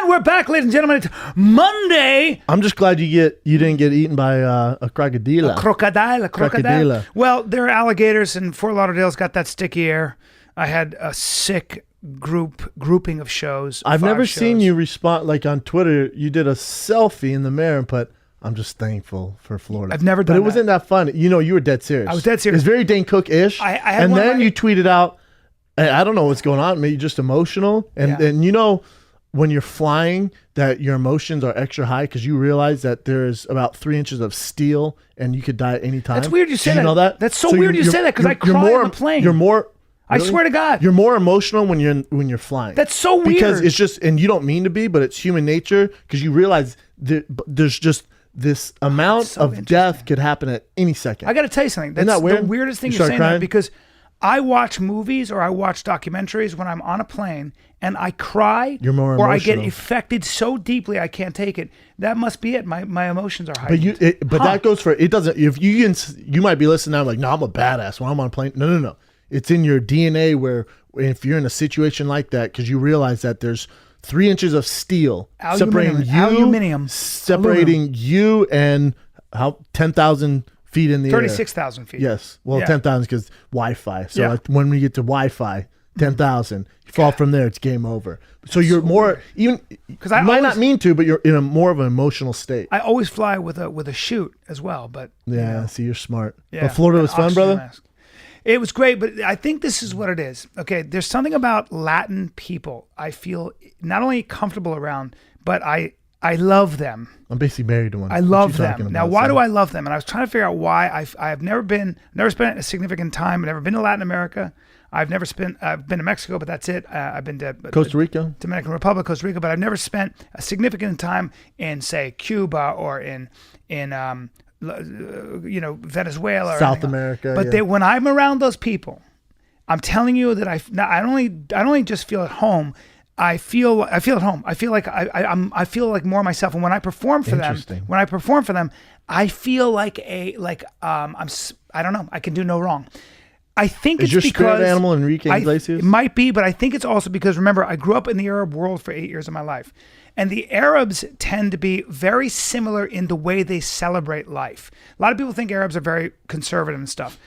And we're back, ladies and gentlemen. It's Monday. I'm just glad you didn't get eaten by a crocodile. A crocodile. Well, there are alligators, and Fort Lauderdale's got that sticky air. I had a sick grouping of shows. I've never seen you respond like on Twitter. You did a selfie in the mirror and put, "I'm just thankful for Florida." I've never done that. But it wasn't that fun. You know, you were dead serious. I was dead serious. It's very Dane Cook-ish. And then you tweeted out, I don't know what's going on. Maybe just emotional. And you know, when you're flying, that your emotions are extra high because you realize that there's about 3 inches of steel and you could die at any time. That's weird you say that. You know that? That's so weird you say that because I cry on the plane. You're more... Really? I swear to God. You're more emotional when you're flying. That's so weird. Because it's just, and you don't mean to be, but it's human nature because you realize there's just this amount of death could happen at any second. I got to tell you something. That's Isn't that weird? The weirdest thing you're saying that because I watch movies or I watch documentaries when I'm on a plane and I cry or I get affected so deeply I can't take it. That must be it. My emotions are heightened. But that goes for, it doesn't, if you might be listening now like, no, I'm a badass when I'm on a plane. No. It's in your DNA where if you're in a situation like that, because you realize that there's 3 inches of steel separating you and how 10,000 feet in the 36,000 feet. Yes. Well, 10,000 because Wi-Fi. So like when we get to Wi-Fi, 10,000, you fall from there, it's game over. So you're more, even, because I might not mean to, but you're in a more of an emotional state. I always fly with a chute as well, but. Yeah, see, you're smart. Yeah, but Florida was fun, brother? Mask. It was great, but I think this is what it is. Okay, there's something about Latin people I feel not only comfortable around, but I love them. I'm basically married to one. I love them. Now, why do I love them? And I was trying to figure out why. I've never spent a significant time. I've never been to Latin America. I've been to Mexico, but that's it. I've been to Costa Rica, Dominican Republic, Costa Rica, but I've never spent a significant time in, say, Cuba or in Venezuela or South America. But when I'm around those people, I'm telling you that I don't only just feel at home. I feel at home. I feel like I feel like more myself. And when I perform for them, I feel like I don't know. I can do no wrong. I think it's because... Is your spirit animal Enrique Iglesias? It might be, but I think it's also because, remember, I grew up in the Arab world for 8 years of my life. And the Arabs tend to be very similar in the way they celebrate life. A lot of people think Arabs are very conservative and stuff.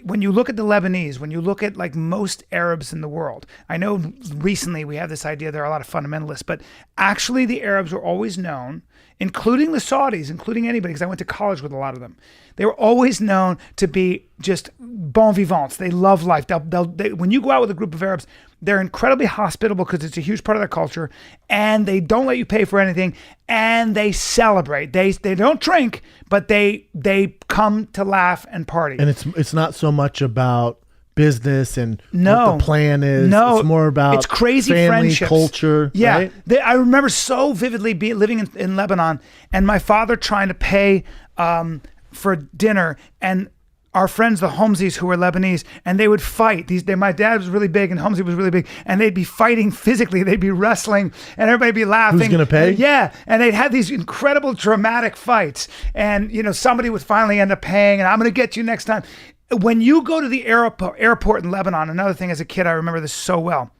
When you look at the Lebanese, when you look at like most Arabs in the world, I know recently we have this idea there are a lot of fundamentalists, but actually the Arabs were always known, including the Saudis, including anybody, because I went to college with a lot of them. They were always known to be just bon vivants. They love life. When you go out with a group of Arabs, they're incredibly hospitable because it's a huge part of their culture, and they don't let you pay for anything, and they celebrate. They don't drink, but they come to laugh and party. And it's not so much about business and what the plan is. No, it's more about it's crazy family, friendships. Culture. Yeah, right? I remember so vividly living in Lebanon, and my father trying to pay for dinner, and our friends, the Homsies, who were Lebanese, and they would fight. My dad was really big and Homsi was really big, and they'd be fighting physically. They'd be wrestling, and everybody'd be laughing. Who's going to pay? Yeah, and they'd have these incredible dramatic fights, and somebody would finally end up paying, and I'm going to get you next time. When you go to the airport in Lebanon, another thing as a kid, I remember this so well.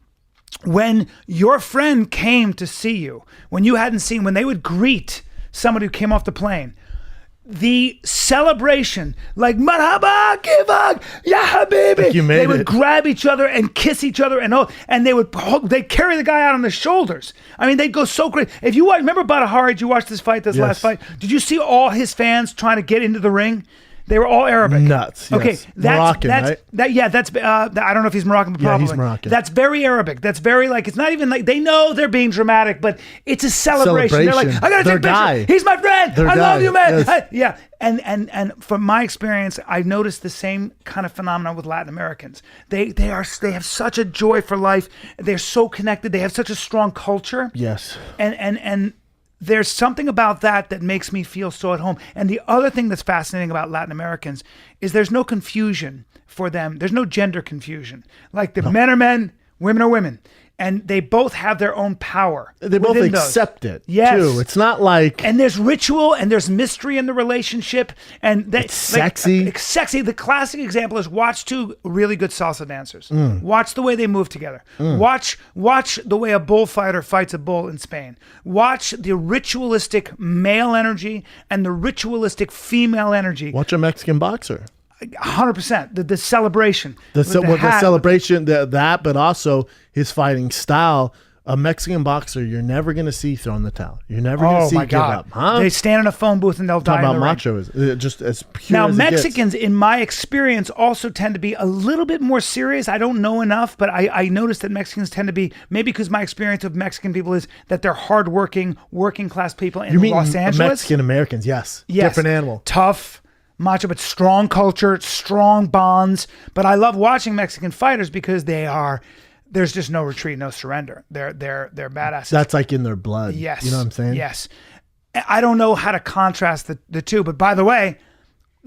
When your friend came to see you, when they would greet somebody who came off the plane, the celebration, like marhaba, kifak, ya habibi. They would grab each other and kiss each other, and they'd carry the guy out on their shoulders. I mean, they'd go so crazy. If you remember Badahari, did you watch this last fight? Did you see all his fans trying to get into the ring? They were all Arabic. Nuts. Okay, yes. Moroccan, right? That's I don't know if he's Moroccan, but probably. Yeah, he's Moroccan. That's very Arabic. That's very it's not even like they know they're being dramatic, but it's a celebration. They're like, I gotta take a picture. He's my friend. I love you, man. Yes. And from my experience, I noticed the same kind of phenomenon with Latin Americans. They have such a joy for life. They're so connected. They have such a strong culture. Yes. And there's something about that makes me feel so at home. And the other thing that's fascinating about Latin Americans is there's no confusion for them. There's no gender confusion. Like men are men, women are women. and they both have their own power. They both accept it, yes. too. It's not like... And there's ritual and there's mystery in the relationship. And it's sexy. Sexy. The classic example is watch two really good salsa dancers. Watch the way they move together. Watch the way a bullfighter fights a bull in Spain. Watch the ritualistic male energy and the ritualistic female energy. Watch a Mexican boxer. 100%. The celebration. The celebration, that, but also his fighting style. A Mexican boxer, you're never going to see throwing the towel. You're never going to see give up. Huh? They stand in a phone booth and they'll die in the ring. Macho is just as pure now, as Mexicans, in my experience, also tend to be a little bit more serious. I don't know enough, but I noticed that Mexicans tend to be, maybe because my experience of Mexican people is that they're hardworking, working class people in Los Angeles. Mexican Americans, yes. Different animal. Tough, macho, but strong culture, strong bonds. But I love watching Mexican fighters because there's just no retreat, no surrender. They're badasses. That's like in their blood. Yes. You know what I'm saying? Yes. I don't know how to contrast the two, but by the way,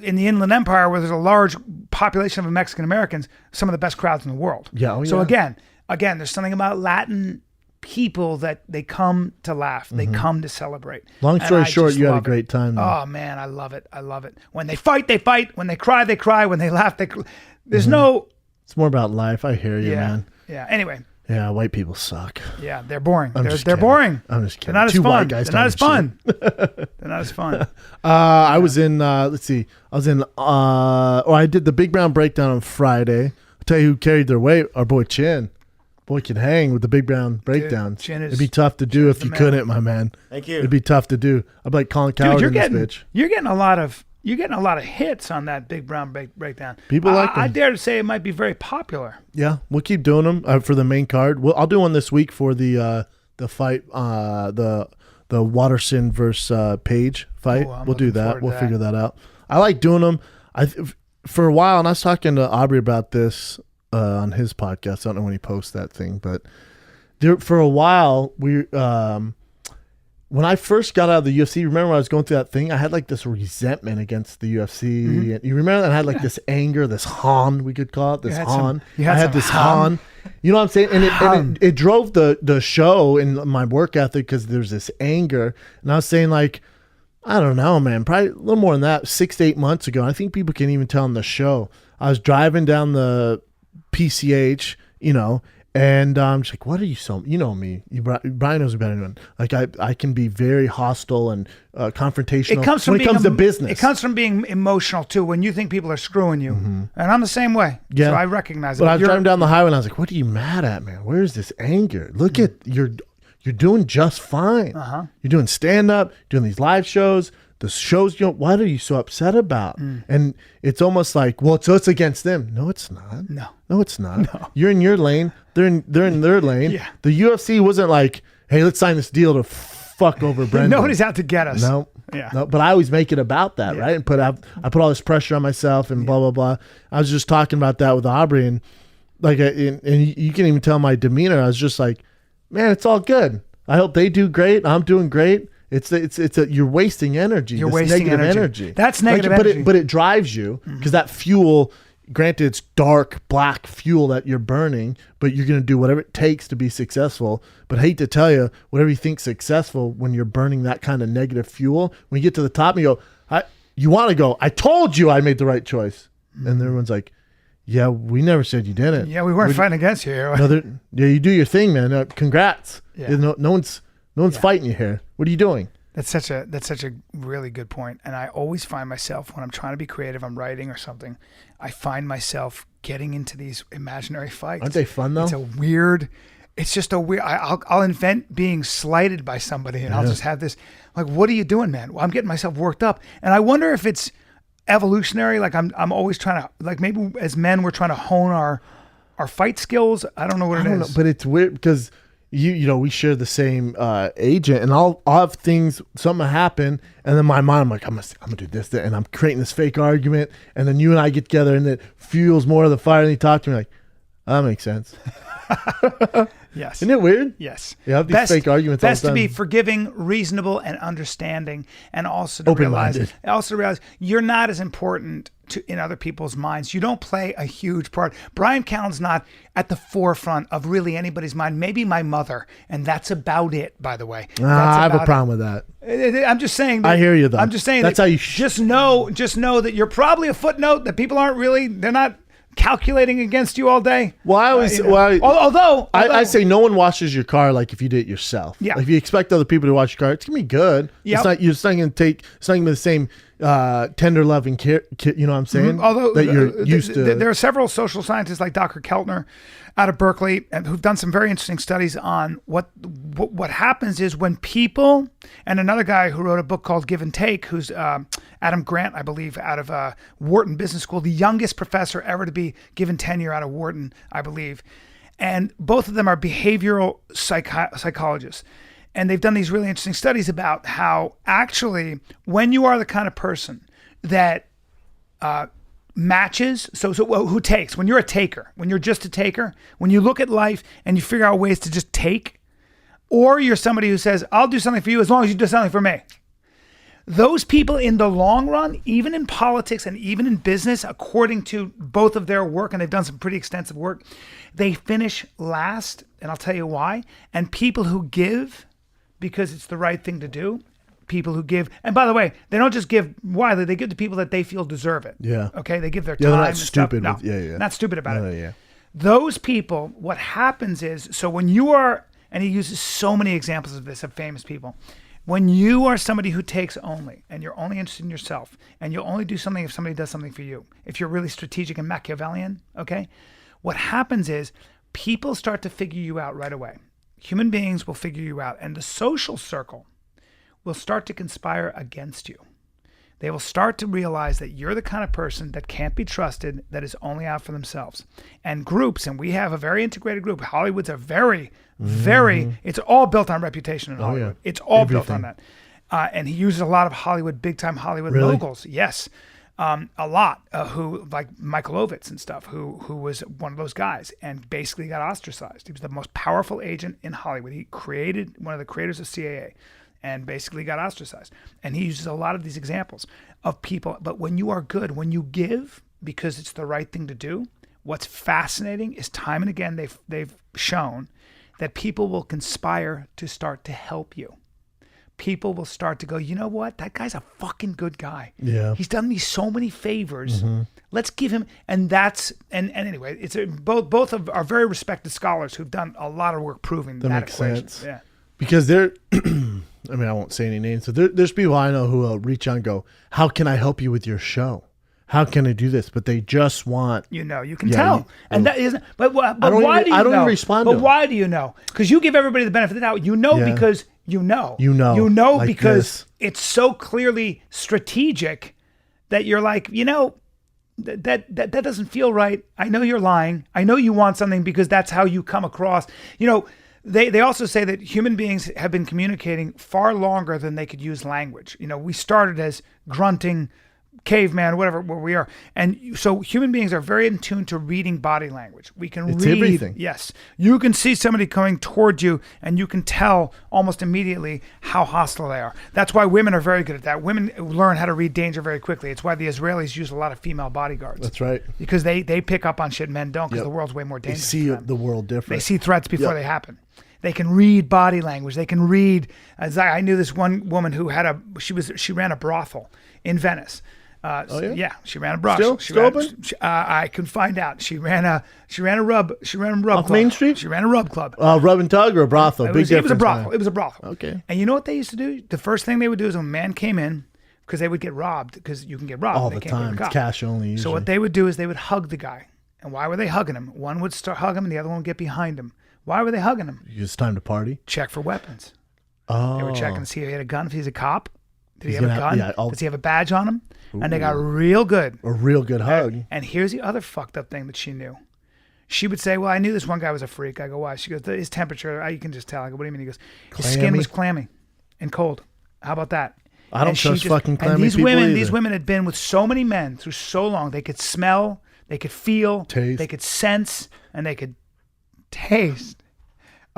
in the Inland Empire, where there's a large population of Mexican Americans, some of the best crowds in the world. Yeah. So again, there's something about Latin people that they come to laugh. They come to celebrate. Long story short, you had a great time. Oh man, I love it. I love it. When they fight, they fight. When they cry, they cry. When they laugh, there's no... It's more about life. I hear you, man. Yeah. Anyway. Yeah, white people suck. Yeah, they're boring. They're boring. I'm just kidding. They're not as Two fun. white guys. They're not as fun. They're not as fun. I was in. Let's see. I was in. I did the Big Brown Breakdown on Friday. I'll tell you who carried their weight. Our boy Chin. Boy can hang with the Big Brown Breakdowns. Chin is, it'd be tough to do if you couldn't, my man. Thank you. It'd be tough to do. I'd be like Colin Coward in this bitch. You're getting a lot of hits on that Big Brown Breakdown. People like them. I dare to say it might be very popular. Yeah, we'll keep doing them for the main card. I'll do one this week for the fight, the Watterson versus Page fight. We'll do that. We'll figure that out. I like doing them. For a while, and I was talking to Aubrey about this on his podcast. I don't know when he posts that thing, but for a while when I first got out of the UFC, remember when I was going through that thing? I had like this resentment against the UFC. Mm-hmm. And you remember that I had like this anger, this Han, we could call it, this Han. I had this Han. You know what I'm saying? And it drove the show and my work ethic because there's this anger. And I was saying like, I don't know, man, probably a little more than that, 6 to 8 months ago. I think people can even tell on the show. I was driving down the PCH, and I'm just like, what are you so... You know me. Bryan knows me better than anyone. Like, I can be very hostile and confrontational when it comes to business. It comes from being emotional, too, when you think people are screwing you. Mm-hmm. And I'm the same way. Yeah. So I recognize it. But I was driving down the highway, and I was like, what are you mad at, man? Where's this anger? Look at... You're doing just fine. Uh-huh. You're doing stand-up, doing these live shows. The shows, what are you so upset about? And it's almost like, well, so it's against them. No, it's not. No, it's not. No. You're in your lane. They're in their lane. Yeah. The UFC wasn't like, hey, let's sign this deal to fuck over Brendan. Nobody's out to get us. No. Yeah. No, but I always make it about that, right? And I put all this pressure on myself and blah, blah, blah. I was just talking about that with Aubrey, and like, and you can even tell my demeanor. I was just like, man, it's all good. I hope they do great. I'm doing great. You're wasting energy. You're wasting negative energy. That's negative energy. But it drives you because that fuel, granted, it's dark, black fuel that you're burning, but you're going to do whatever it takes to be successful. But I hate to tell you, whatever you think's successful, when you're burning that kind of negative fuel, when you get to the top and you go, you want to go, I told you I made the right choice. And everyone's like, yeah, we never said you didn't. Yeah, we weren't fighting against you. Yeah, you do your thing, man. Congrats. Yeah. No one's fighting you here. What are you doing? That's such a really good point. And I always find myself, when I'm trying to be creative, I'm writing or something, I find myself getting into these imaginary fights. Aren't they fun though? It's just a weird, I'll invent being slighted by somebody and I'll just have this, like, what are you doing, man? Well, I'm getting myself worked up. And I wonder if it's evolutionary. Like I'm always trying to, like, maybe as men, we're trying to hone our fight skills. I don't know what it is. But it's weird because we share the same agent, and I'll have things, something happen, and then my mind, I'm like, I'm gonna do this, and I'm creating this fake argument, and then you and I get together, and it fuels more of the fire, and you talk to me like, that makes sense. Yes. Isn't it weird? Yes. You have these fake arguments all the time. Best to be forgiving, reasonable, and understanding, and also to realize you're not as important in other people's minds. You don't play a huge part. Bryan Callen's not at the forefront of really anybody's mind. Maybe my mother, and that's about it, by the way. I have a problem with that. I'm just saying that, I hear you, though. I'm just saying that's that how you just know that you're probably a footnote, that people they're not calculating against you all day. Well, I always, although I say no one washes your car like if you did it yourself. Yeah. Like if you expect other people to wash your car, it's gonna be good. Yep. It's not gonna take. It's not gonna be the same tender loving care. You know what I'm saying? Mm-hmm. Although that you're used to. There are several social scientists like Dr. Keltner out of Berkeley who've done some very interesting studies on what happens is when people, and another guy who wrote a book called Give and Take, who's Adam Grant, I believe, out of Wharton Business School, the youngest professor ever to be given tenure out of Wharton, I believe. And both of them are behavioral psychologists. And they've done these really interesting studies about how actually when you are the kind of person that matches, who takes, when you're a taker, when you're just a taker, when you look at life and you figure out ways to just take, or you're somebody who says, I'll do something for you as long as you do something for me. Those people in the long run, even in politics and even in business, according to both of their work, and they've done some pretty extensive work, they finish last, and I'll tell you why. And people who give because it's the right thing to do, people who give, and by the way, they don't just give widely, they give to people that they feel deserve it. Yeah. Okay? They give their time. They're not and stupid. Stuff. No, not stupid about it. Yeah. Those people, what happens is, so when you are, and he uses so many examples of this, of famous people, when you are somebody who takes only, and you're only interested in yourself, and you'll only do something if somebody does something for you, if you're really strategic and Machiavellian, okay? What happens is people start to figure you out right away. Human beings will figure you out, and the social circle will start to conspire against you. They will start to realize that you're the kind of person that can't be trusted, that is only out for themselves. And groups, and we have a very integrated group. Hollywood's a very, it's all built on reputation in Hollywood. Yeah. It's all built on that. And he uses a lot of big-time Hollywood locals. Yes, a lot, who, like Michael Ovitz and stuff, who was one of those guys and basically got ostracized. He was the most powerful agent in Hollywood. He created, one of the creators of CAA, and basically got ostracized. And he uses a lot of these examples of people. But when you are good, when you give because it's the right thing to do, what's fascinating is time and again they've shown that people will conspire to start to help you. People will start to go, you know what? That guy's a fucking good guy. Yeah. He's done me so many favors. Mm-hmm. Let's give him, and anyway, it's both are very respected scholars who've done a lot of work proving that makes equation. Sense. Yeah. Because they're, I mean, I won't say any names, so there's people I know who will reach out and go, how can I help you with your show? How can I do this? But they just want, you can tell. And that isn't, but why do you know? I don't even respond to them. But why do you know? Because you give everybody the benefit of the doubt. You know because you know. Like because it's so clearly strategic that you're like, that doesn't feel right. I know you're lying. I know you want something because that's how you come across. They also say that human beings have been communicating far longer than they could use language. We started as grunting caveman, whatever, where we are. And so human beings are very in tune to reading body language. We can read everything. Yes. You can see somebody coming toward you and you can tell almost immediately how hostile they are. That's why women are very good at that. Women learn how to read danger very quickly. It's why the Israelis use a lot of female bodyguards. That's right. Because they pick up on shit men don't, because the world's way more dangerous. They see the world different. They see threats before they happen. They can read body language. They can read. I knew this one woman who had she ran a brothel in Venice. Yeah, she ran a brothel. Still open? I can find out. She ran a rub off club. Main Street. She ran a rub club. Rub and tug or a brothel? Big difference. It was a brothel. It was a brothel. Okay. And you know what they used to do? The first thing they would do is when a man came in, because they would get robbed, because you can get robbed all the time. It's cash only. Usually. So what they would do is they would hug the guy. And why were they hugging him? One would hug him, and the other one would get behind him. Why were they hugging him? It's time to party. Check for weapons. Oh. They were checking to see if he had a gun. If he's a cop, did he have a gun? Does he have a badge on him? Ooh. And they got real good. A real good hug. And here's the other fucked up thing that she knew. She would say, well, I knew this one guy was a freak. I go, why? She goes, his temperature, you can just tell. I go, what do you mean? He goes, his skin was clammy and cold. How about that? I don't trust fucking clammy and people either. These women had been with so many men through so long. They could smell, they could feel, taste. They could sense, and they could taste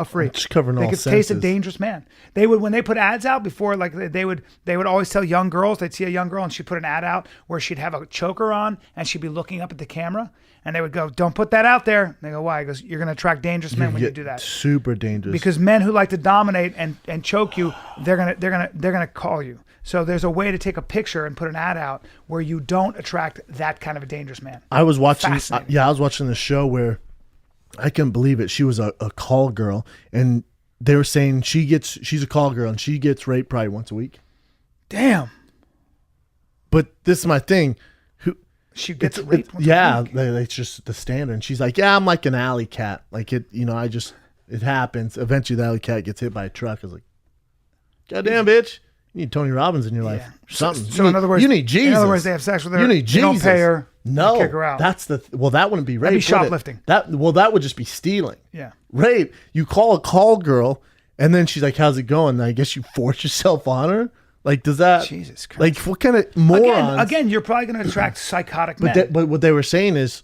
a freak. Just covering all They could senses. taste a dangerous man. They would, when they put ads out before, like they would always tell young girls, they'd see a young girl and she'd put an ad out where she'd have a choker on and she'd be looking up at the camera and they would go, don't put that out there. And they go, why? He goes, you're going to attract dangerous men when you do that. Super dangerous. Because men who like to dominate and choke you, they're gonna call you. So there's a way to take a picture and put an ad out where you don't attract that kind of a dangerous man. I was watching the show where I couldn't believe it. She was a call girl, and they were saying she's a call girl and she gets raped probably once a week. Damn. But this is my thing. She gets raped once a week? It's just the standard. And she's like, yeah, I'm like an alley cat. Like it happens. Eventually the alley cat gets hit by a truck. I was like, goddamn, bitch. You need Tony Robbins in your life. Something. So in other words, you need Jesus. In other words, they have sex with her. You need Jesus. You don't pay her. No, kick her out. That wouldn't be rape. That'd be shoplifting. That would just be stealing. Yeah. Rape. You call a call girl, and then she's like, "How's it going?" And I guess you force yourself on her. Like, does that? Jesus Christ. Like, what kind of morons? Again, you're probably going to attract psychotic men. But what they were saying is,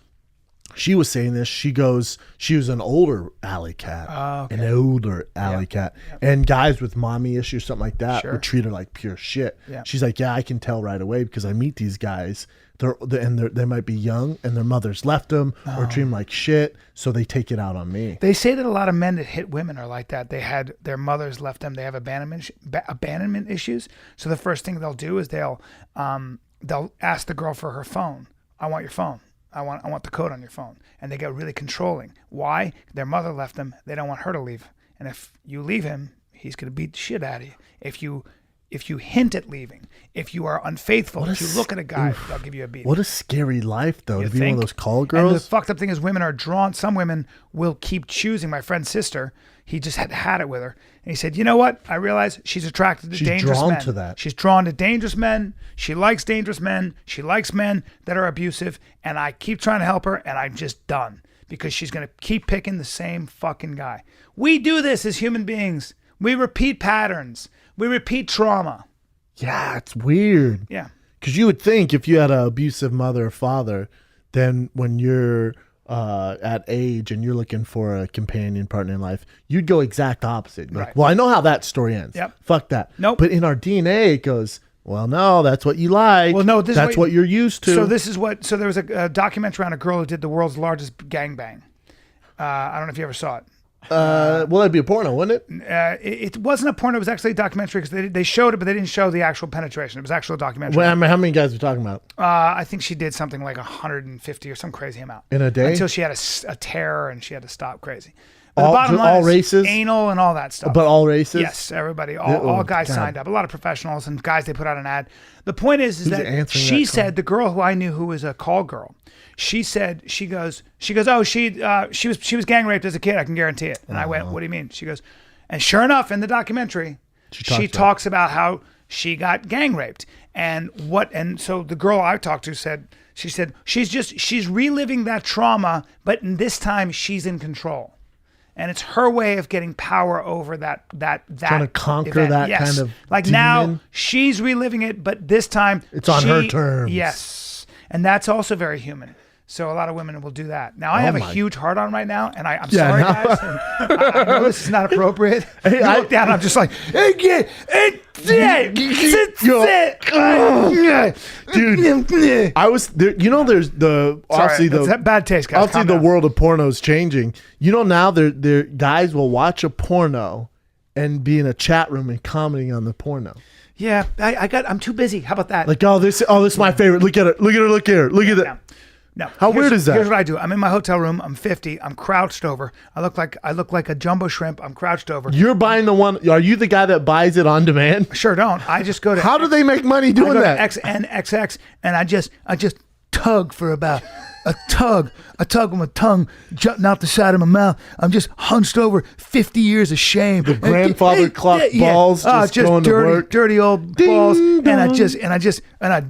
she was saying this. She goes, she was an older alley cat, an older alley cat, and guys with mommy issues, something like that, would treat her like pure shit. Yeah. She's like, yeah, I can tell right away because I meet these guys. They might be young, and their mothers left them or treat them like shit, so they take it out on me. They say that a lot of men that hit women are like that. They had their mothers left them. They have abandonment issues. So the first thing they'll do is they'll ask the girl for her phone. I want your phone. I want the code on your phone. And they get really controlling. Why? Their mother left them. They don't want her to leave. And if you leave him, he's going to beat the shit out of you. If you hint at leaving, if you are unfaithful, if you look at a guy, they'll give you a beating. What a scary life, though, to be one of those call And girls. the fucked up thing is women are drawn. Some women will keep choosing. My friend's sister, he just had it with her. And he said, you know what? I realize she's attracted to dangerous men. She's drawn to that. She's drawn to dangerous men. She likes dangerous men. She likes men that are abusive. And I keep trying to help her, and I'm just done. Because she's going to keep picking the same fucking guy. We do this as human beings. We repeat patterns. We repeat trauma. Yeah, it's weird. Yeah. Because you would think if you had an abusive mother or father, then when you're at age and you're looking for a companion partner in life, you'd go exact opposite. Like, well, I know how that story ends. Yep. Fuck that. Nope. But in our DNA, it goes, well, no, that's what you like. Well, no, that's what you're used to. So there was a documentary on a girl who did the world's largest gangbang. I don't know if you ever saw it. Well, that'd be a porno, wouldn't it? It wasn't a porno. It was actually a documentary because they showed it, but they didn't show the actual penetration. It was actually a documentary. Well, how many guys are we talking about? I think she did something like 150 or some crazy amount. In a day? Until she had a tear and she had to stop crazy. But the bottom line all races? Anal and all that stuff. But all races? Yes, everybody. All guys signed up. A lot of professionals and guys, they put out an ad. The point is that she said, the girl who I knew who was a call girl, she said, she goes, oh, she was gang raped as a kid, I can guarantee it. And I went, what do you mean? She goes, and sure enough, in the documentary, she talks about how she got gang raped. And so the girl I talked to said, she's reliving that trauma, but this time she's in control. And it's her way of getting power over that trying to conquer event. that kind of demon. Now she's reliving it, but this time it's on her terms. Yes. And that's also very human. So a lot of women will do that. Now I have a huge heart on right now, and I'm sorry, guys. And I know this is not appropriate. Hey, I look down, and I'm just like, dude. I was there. You know, there's obviously that bad taste, guys. Obviously, the world of porno is changing. You know, now there guys will watch a porno and be in a chat room and commenting on the porno. Yeah, I'm too busy. How about that? Like, this is my favorite. Look at it. Look at her. Look at that. No. How weird is that? Here's what I do. I'm in my hotel room. I'm 50. I'm crouched over. I look like a jumbo shrimp. I'm crouched over. You're buying the one. Are you the guy that buys it on demand? Sure don't. I just go to. How do they make money doing that? XNXX, and I just tug for about a tug with my tongue jutting out the side of my mouth. I'm just hunched over. 50 years of shame. The grandfather clock balls just going to work. Dirty old balls. And I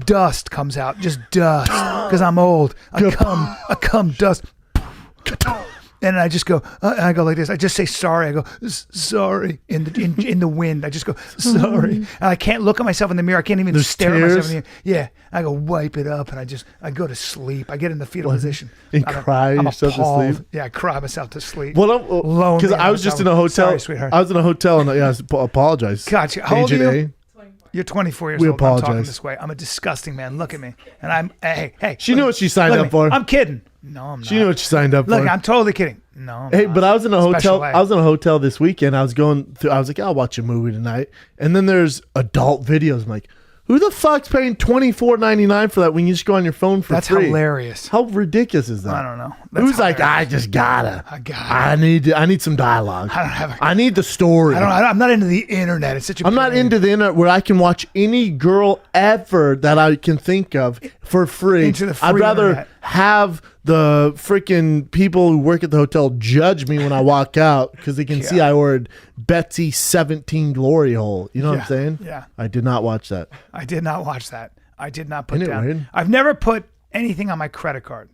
dust comes out, just dust, because I'm old. I come dust. And I just go, and I go like this. I just say sorry. I go, sorry, in the wind. I just go, sorry. And I can't look at myself in the mirror. I can't even stare at myself in the mirror. Yeah. I go, wipe it up, and I go to sleep. I get in the fetal position. And cry yourself to sleep? Yeah, I cry myself to sleep. Well, because I was just in a hotel. Sorry, sweetheart. I was in a hotel, and I apologize. Gotcha. How old are you? You're 24 years old. Apologize. I'm talking this way. I'm a disgusting man. Look at me. And hey. She knew what she signed up for. I'm kidding. No, I'm not. She knew what she signed up for. Look, I'm totally kidding. No, I'm Hey, not. but I was in a hotel. I was in a hotel this weekend. I was going through. I was like, I'll watch a movie tonight. And then there's adult videos. I'm like, who the fuck's paying $24.99 for that when you just go on your phone for That's free? That's hilarious. How ridiculous is that? I don't know. Who's like, I just gotta. I need some dialogue. I need the story. I'm not into the internet. It's such a I'm not into the internet where I can watch any girl ever that I can think of for free. Into the free I'd rather internet. have the freaking people who work at the hotel judge me when I walk out because they can see I ordered Betsy 17 Glory Hole. You know what I'm saying? Yeah. I did not watch that. I did not watch that. I did not put Isn't it down. weird? I've never put anything on my credit card.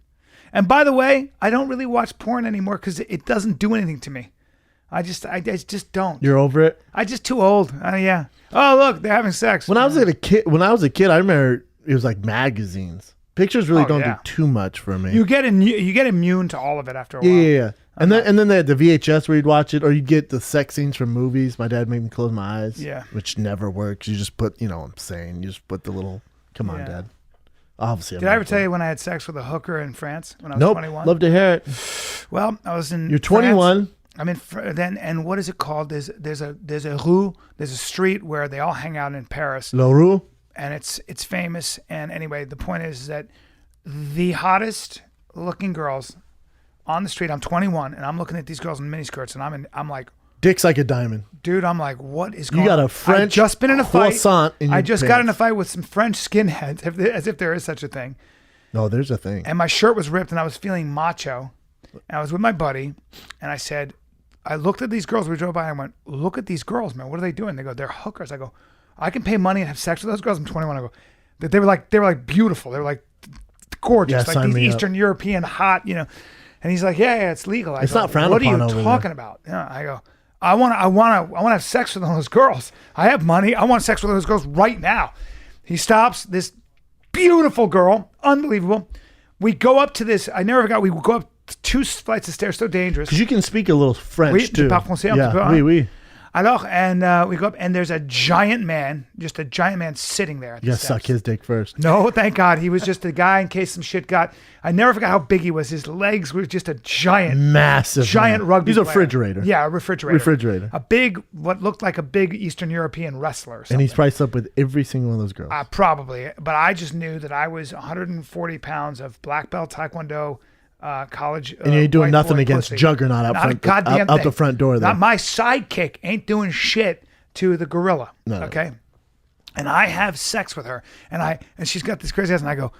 And by the way, I don't really watch porn anymore because it doesn't do anything to me. I just don't. You're over it? I'm just too old. Yeah. Oh, look, they're having sex. When I was a kid, I remember it was like magazines. Pictures really don't do too much for me. You get immune to all of it after a while. Yeah. And then they had the VHS where you'd watch it, or you'd get the sex scenes from movies. My dad made me close my eyes. Yeah. Which never works. You just put, what I'm saying, you just put the little, come on, Dad. Obviously. Did I ever tell you when I had sex with a hooker in France when I was 21? Love to hear it. Well, I was in You're 21. France. I'm in then, and what is it called? There's a rue, there's a street where they all hang out in Paris. La Rue? And it's famous. And anyway, the point is that the hottest looking girls on the street. I'm 21, and I'm looking at these girls in miniskirts, and I'm like, dick's like a diamond. Dude, I'm like, what is going on? You got a French I've just been in a fight. I just got in a fight with some French skinheads, as if there is such a thing. No, there's a thing. And my shirt was ripped, and I was feeling macho. And I was with my buddy, and I said, I looked at these girls. We drove by, and I went, look at these girls, man. What are they doing? They go, they're hookers. I go, I can pay money and have sex with those girls. I'm 21. I go, they were like beautiful. They were like gorgeous, like these Eastern European hot, And he's like, yeah, it's legal. It's not frowned upon. What are you talking about? I go, I want to have sex with those girls. I have money. I want sex with those girls right now. He stops. This beautiful girl, unbelievable. We go up to this. I never forgot. We go up 2 flights of stairs. So dangerous. Because you can speak a little French too. Je parle français un petit peu, oui, oui. Alors, and we go up, and there's a giant man, just a giant man sitting there. At the steps. Suck his dick first. No, thank God. He was just a guy in case some shit got. I never forgot how big he was. His legs were just a massive rugby He's a player. refrigerator. Yeah, a refrigerator. A big, what looked like a big Eastern European wrestler. And he's priced up with every single one of those girls. Probably. But I just knew that I was 140 pounds of black belt Taekwondo. College, and you're doing nothing against Juggernaut out the front door. There, my sidekick ain't doing shit to the gorilla. No. Okay, and I have sex with her, and she's got this crazy ass, and I go,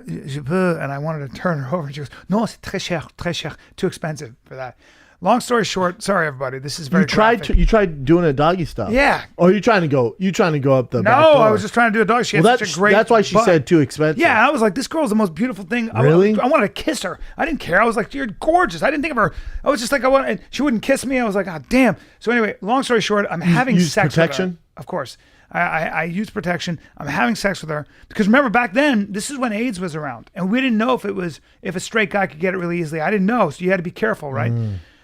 je peux, and I wanted to turn her over, and she goes, non, c'est très cher, too expensive for that. Long story short, sorry everybody, this is very. You tried doing a doggy style. Yeah. Or you trying to go up the. No, back door? I was just trying to do a doggy. She had such a great. That's why she said too expensive. Yeah, I was like, this girl's the most beautiful thing. Really? I wanted to kiss her. I didn't care. I was like, you're gorgeous. I didn't think of her. I was just like, and she wouldn't kiss me. I was like, oh damn. So anyway, long story short, I'm having sex protection? with her. Of course. I use protection. I'm having sex with her because remember back then, this is when AIDS was around, and we didn't know if a straight guy could get it really easily. I didn't know, so you had to be careful, right?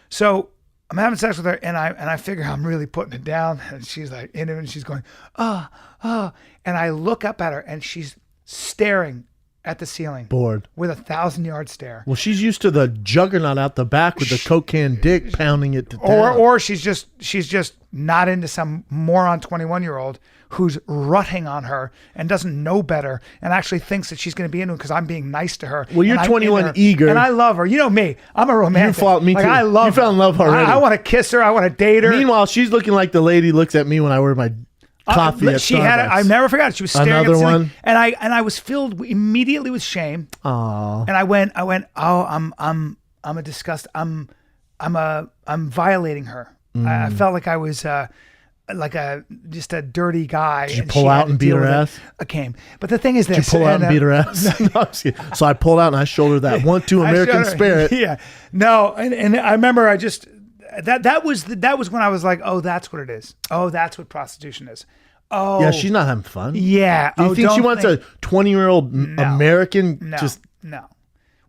So I'm having sex with her, and I figure I'm really putting it down, and she's like in it, and she's going, and I look up at her, and she's staring at the ceiling, bored with 1,000-yard stare. Well, she's used to the Juggernaut out the back with the cocaine dick pounding it to town. Or she's just not into some moron 21-year-old who's rutting on her and doesn't know better and actually thinks that she's going to be into it because I'm being nice to her. Well, you're 21 eager. And I love her. You know me. I'm a romantic. Me too. I love her. You fell in love already. I want to kiss her. I want to date her. Meanwhile, she's looking like the lady looks at me when I wear my coffee at Starbucks. I never forgot it. She was staring Another at the ceiling, one. and I was filled immediately with shame. Aww. And I went, oh, I'm a disgust. I'm violating her. I felt like I was just a dirty guy. Did you pull out and beat her ass? I came. But the thing is this. Did you pull out and beat her ass? No, I'm just kidding. So I pulled out and I shouldered that 1-2 American Spirit. Yeah. No, and I remember I just that was when I was like, oh, that's what it is. Oh, that's what prostitution is. Oh. Yeah, she's not having fun. Yeah. Do you think she wants a 20-year-old American? No.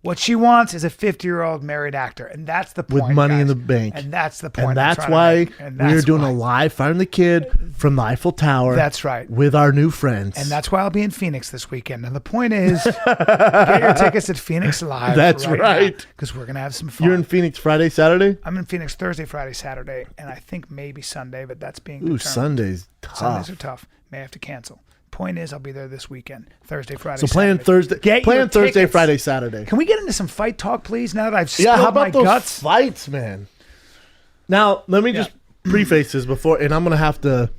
What she wants is a 50-year-old married actor, and that's the point. With money in the bank. And that's the point. And that's why we're doing a live Find the Kid from the Eiffel Tower. That's right. With our new friends. And that's why I'll be in Phoenix this weekend. And the point is, get your tickets at Phoenix Live. That's right. Because we're going to have some fun. You're in Phoenix Friday, Saturday? I'm in Phoenix Thursday, Friday, Saturday, and I think maybe Sunday, but that's being determined. Sunday's tough. Sundays are tough. May have to cancel. Point is, I'll be there this weekend, Thursday, Friday. So playing Thursday, Friday, Saturday. Can we get into some fight talk, please? Now that I've spilled how about my those guts? fights, man? Now let me just preface this before, and I'm gonna have to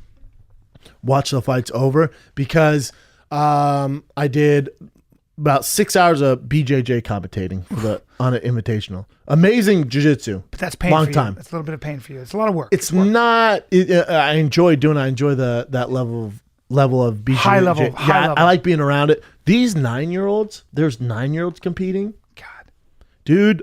watch the fights over because I did about 6 hours of BJJ commentating for on an invitational. Amazing jiu-jitsu. But that's pain. Long for time. You. It's a little bit of pain for you. It's a lot of work. It's not. I enjoy doing. I enjoy that level of BJJ. High level. I like being around it. These 9-year-olds, there's 9-year-olds competing. God, dude,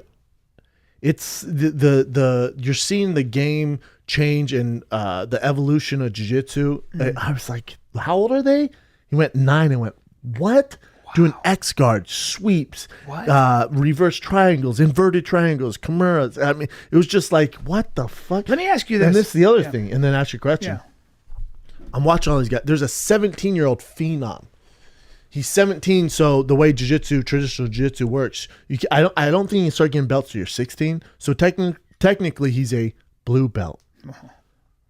it's the you're seeing the game change and the evolution of jiu-jitsu. I was like, how old are they? He went 9 and went, what? Wow. Doing X guard, sweeps, reverse triangles, inverted triangles, kimuras. I mean, it was just like, what the fuck? Let me ask you this. And this is the other thing, and then ask your question. Yeah. I'm watching all these guys. There's a 17-year-old phenom. He's 17, so the way traditional jiu-jitsu works, I don't think you start getting belts till you're 16. So technically, he's a blue belt.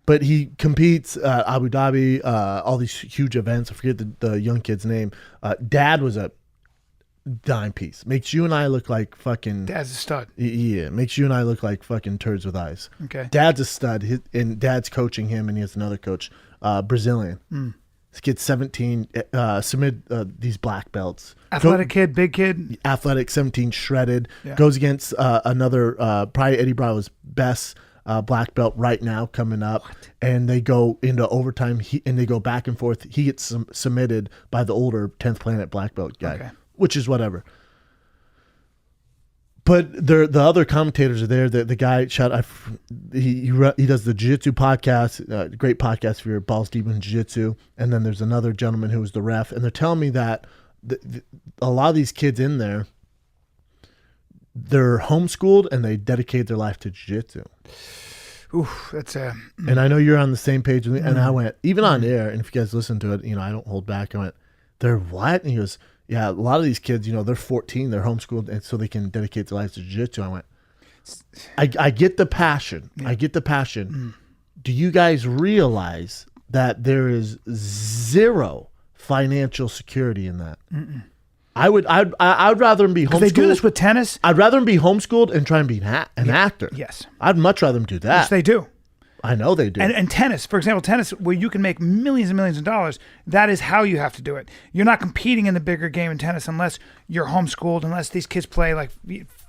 But he competes Abu Dhabi, all these huge events. I forget the young kid's name. Dad was a dime piece. Makes you and I look like fucking... Dad's a stud. Yeah, makes you and I look like fucking turds with eyes. Okay. Dad's a stud, and Dad's coaching him, and he has another coach. Brazilian. This kid's 17, submit these black belts. Athletic kid, big kid. Athletic, 17, shredded. Yeah. Goes against another, probably Eddie Bravo's best black belt right now coming up. What? And they go into overtime, and they go back and forth. He gets submitted by the older 10th Planet black belt guy, which is whatever. But the other commentators are there. The guy he does the jiu-jitsu podcast, great podcast for your balls deep in jiu-jitsu. And then there's another gentleman who's the ref, and they're telling me that a lot of these kids in there, they're homeschooled and they dedicate their life to jiu-jitsu. Ooh, that's And I know you're on the same page with me. And I went, even on air, and if you guys listen to it, I don't hold back. I went, they're what? And he goes, yeah, a lot of these kids, they're 14, they're homeschooled, and so they can dedicate their lives to jiu-jitsu. I went, I get the passion. Yeah. I get the passion. Do you guys realize that there is zero financial security in that? I'd rather them be homeschooled. They do this with tennis. I'd rather them be homeschooled and try and be an actor. Yes. I'd much rather them do that. Yes, they do. I know they do. And tennis, for example, where you can make millions and millions of dollars, that is how you have to do it. You're not competing in the bigger game in tennis unless you're homeschooled, unless these kids play like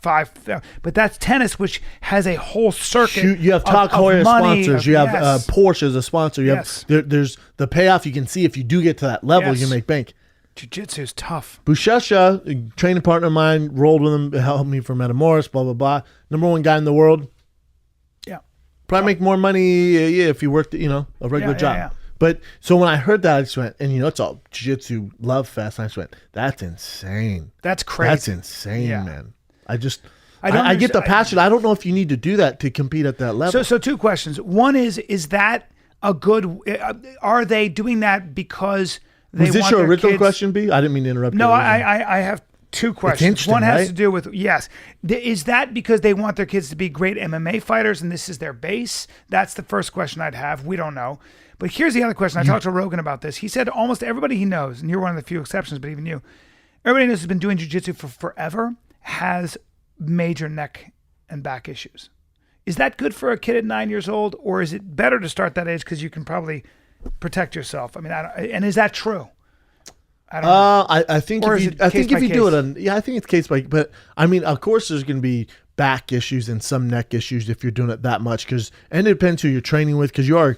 5. But that's tennis, which has a whole circuit. You have Tag Heuer sponsors. You have Porsche as a sponsor. You have there's the payoff you can see if you do get to that level, you make bank. Jiu-jitsu is tough. Bushesha, a training partner of mine, rolled with him, helped me for Metamoris, blah, blah, blah. Number 1 guy in the world. Probably make more money, if you worked, a regular job. Yeah. But so when I heard that, I just went, and it's all jiu-jitsu love fest. And I just went, that's insane. That's crazy. That's insane, man. I get the passion. I don't know if you need to do that to compete at that level. So 2 questions. One is that a good? Are they doing that because they? Was this your original question, B? I didn't mean to interrupt. No, I have 2 questions. One has to do with, yes. Is that because they want their kids to be great MMA fighters and this is their base? That's the first question I'd have. We don't know. But here's the other question. I talked to Rogan about this. He said almost everybody he knows, and you're one of the few exceptions, but even you, everybody knows who's been doing jiu-jitsu for forever has major neck and back issues. Is that good for a kid at 9 years old, or is it better to start that age because you can probably protect yourself? I mean, and is that true? I don't know. I think if you do it I think it's case by, but I mean, of course there's going to be back issues and some neck issues if you're doing it that much. And it depends who you're training with, because you are,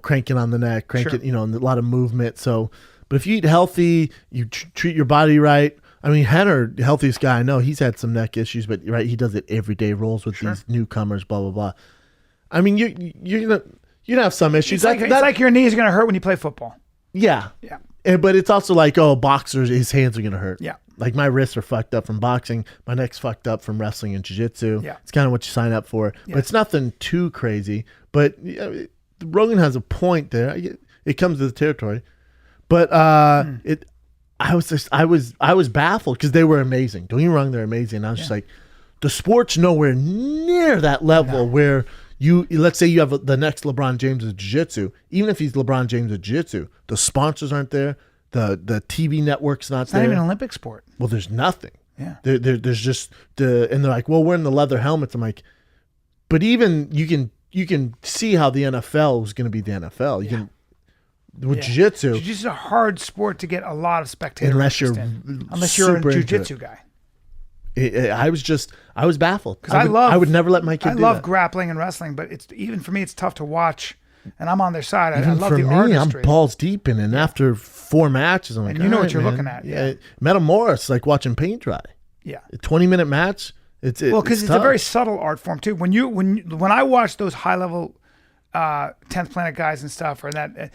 cranking on the neck, cranking, and a lot of movement. So, but if you eat healthy, you treat your body right. I mean, Henner, the healthiest guy I know, he's had some neck issues, but he does it every day, rolls with these newcomers, blah, blah, blah. I mean, you're gonna have some issues. It's like your knees are gonna hurt when you play football. Yeah. But it's also like, boxers, his hands are gonna hurt. Yeah. Like my wrists are fucked up from boxing. My neck's fucked up from wrestling and jiu-jitsu. Yeah. It's kind of what you sign up for. Yeah. But it's nothing too crazy. But Rogan has a point there. It comes to the territory. But I was baffled because they were amazing. Don't get me wrong, they're amazing. I was just like, the sport's nowhere near that level where let's say you have the next LeBron James of jiu-jitsu. Even if he's LeBron James of jiu-jitsu, the sponsors aren't there. The TV network's not there. It's not even an Olympic sport. Well, there's nothing. Yeah. There's just and they're like, well, we're in the leather helmets. I'm like, but even you can see how the NFL is going to be the NFL. You can with jiu-jitsu. Jiu-jitsu is a hard sport to get a lot of spectators unless you're a jiu-jitsu guy. I was baffled because I would never let my kid do that. I love grappling and wrestling, but even for me, it's tough to watch. And I'm on their side. I love the artistry. I'm balls deep in it. And after 4 matches, I'm like, you know what you're looking at. Yeah. Metamorphs, like watching paint dry. Yeah. A 20-minute match. It's because it's a very subtle art form too. When I watch those high level 10th Planet guys and stuff, or that,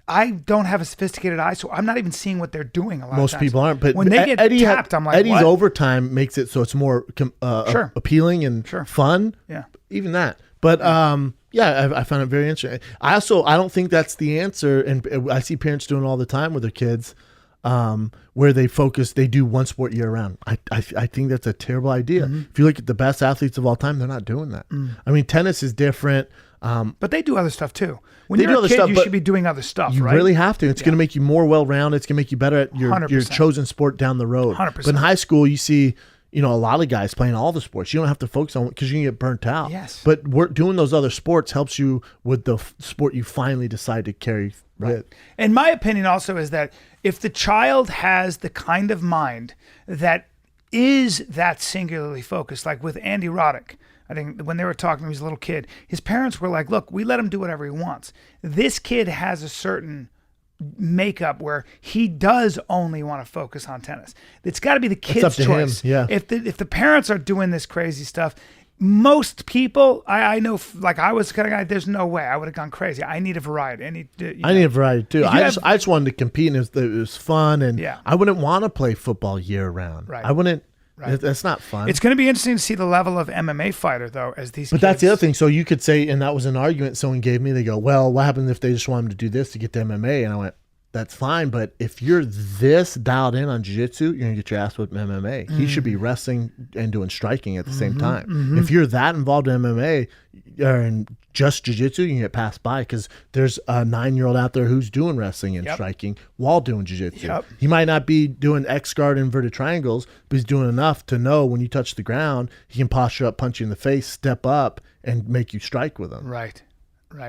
I don't have a sophisticated eye, so I'm not even seeing what they're doing a lot Most of times. people aren't. But when they get tapped, I'm like, Eddie's what? overtime makes it so it's more appealing and fun. Yeah. Even that. But I found it very interesting. I don't think that's the answer, and I see parents doing it all the time with their kids, where they do one sport year round. I think that's a terrible idea. Mm-hmm. If you look at the best athletes of all time, they're not doing that. I mean, tennis is different. But they do other stuff too. When you're a kid, you should be doing other stuff, right? You really have to. It's going to make you more well-rounded. It's going to make you better at your chosen sport down the road. 100%. But in high school, you see, a lot of guys playing all the sports. You don't have to focus on because you can get burnt out. Yes. But doing those other sports helps you with the sport you finally decide to carry. Right. And my opinion also is that if the child has the kind of mind that is that singularly focused, like with Andy Roddick, I think when they were talking when he was a little kid, his parents were like, look, we let him do whatever he wants. This kid has a certain makeup where he does only want to focus on tennis. It's got to be the kid's choice. Yeah. If the parents are doing this crazy stuff, most people, I know, like I was the kind of guy, there's no way I would have gone crazy. I need a variety. I need a variety too. I just wanted to compete, and it was fun, and I wouldn't want to play football year round. Right. I wouldn't. Right. That's not fun. It's going to be interesting to see the level of MMA fighter, though, as these But that's the other thing. So you could say, and that was an argument someone gave me. They go, well, what happens if they just want him to do this to get to MMA? And I went, that's fine. But if you're this dialed in on jiu-jitsu, you're going to get your ass whipped in MMA. He should be wrestling and doing striking at the same time. Mm-hmm. If you're that involved in MMA or in just jiu-jitsu, you can get passed by because there's a 9-year-old out there who's doing wrestling and striking while doing jiu-jitsu. Yep. He might not be doing X-guard inverted triangles, but he's doing enough to know when you touch the ground, he can posture up, punch you in the face, step up, and make you strike with him. Right.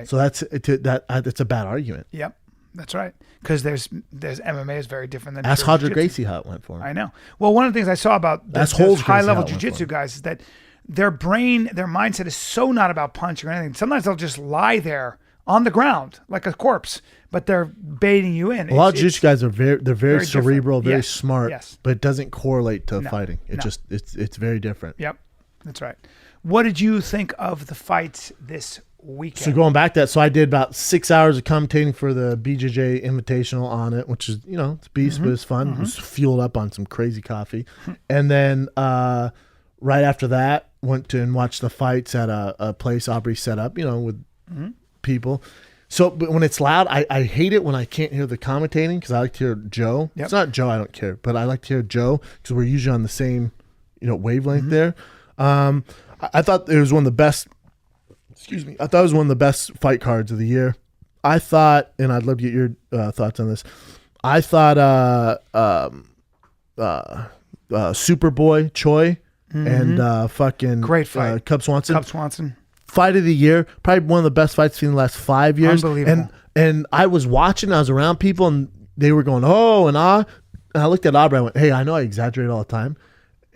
So that's a bad argument. Yep. That's right. Because there's MMA is very different than Ask Hodger Gracie how it went for him. I know. Well, one of the things I saw about those high-level jiu-jitsu guys is that their mindset is so not about punching or anything. Sometimes they'll just lie there on the ground like a corpse, but they're baiting you in. A lot of jiu-jitsu guys are very cerebral, very smart, but it doesn't correlate to fighting. It's very different. Yep, that's right. What did you think of the fights this weekend? So going back to that, I did about 6 hours of commentating for the BJJ Invitational on it, which is, it's beast, but it's fun. It was fueled up on some crazy coffee. And then right after that, went to and watched the fights at a place Aubrey set up, with people. So, but when it's loud, I hate it when I can't hear the commentating because I like to hear Joe. Yep. It's not Joe, I don't care, but I like to hear Joe because we're usually on the same, wavelength there. I thought it was one of the best. Excuse me. I thought it was one of the best fight cards of the year. I thought, and I'd love to get your thoughts on this. I thought Superboy Choi and fucking great fight. Cub Swanson. Fight of the year. Probably one of the best fights in the last 5 years. Unbelievable. And I was watching. I was around people, and they were going, oh, and ah. And I looked at Aubrey. I went, hey, I know I exaggerate all the time.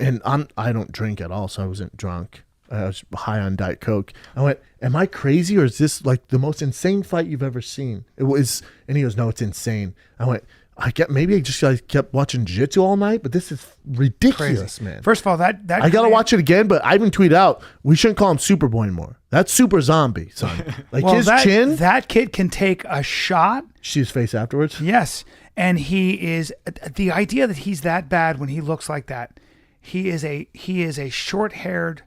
and I don't drink at all, so I wasn't drunk. I was high on Diet Coke. I went, am I crazy, or is this like the most insane fight you've ever seen? It was, and he goes, no, it's insane. I went, maybe I just kept watching jiu-jitsu all night, but this is ridiculous, Crazy. man. First of all, that I gotta watch it again, but I even tweet out, we shouldn't call him Superboy anymore. That's Super Zombie, son. Like well, his chin. That kid can take a short. See his face afterwards? Yes. And he is, the idea that he's that bad when he looks like that, he is a short-haired,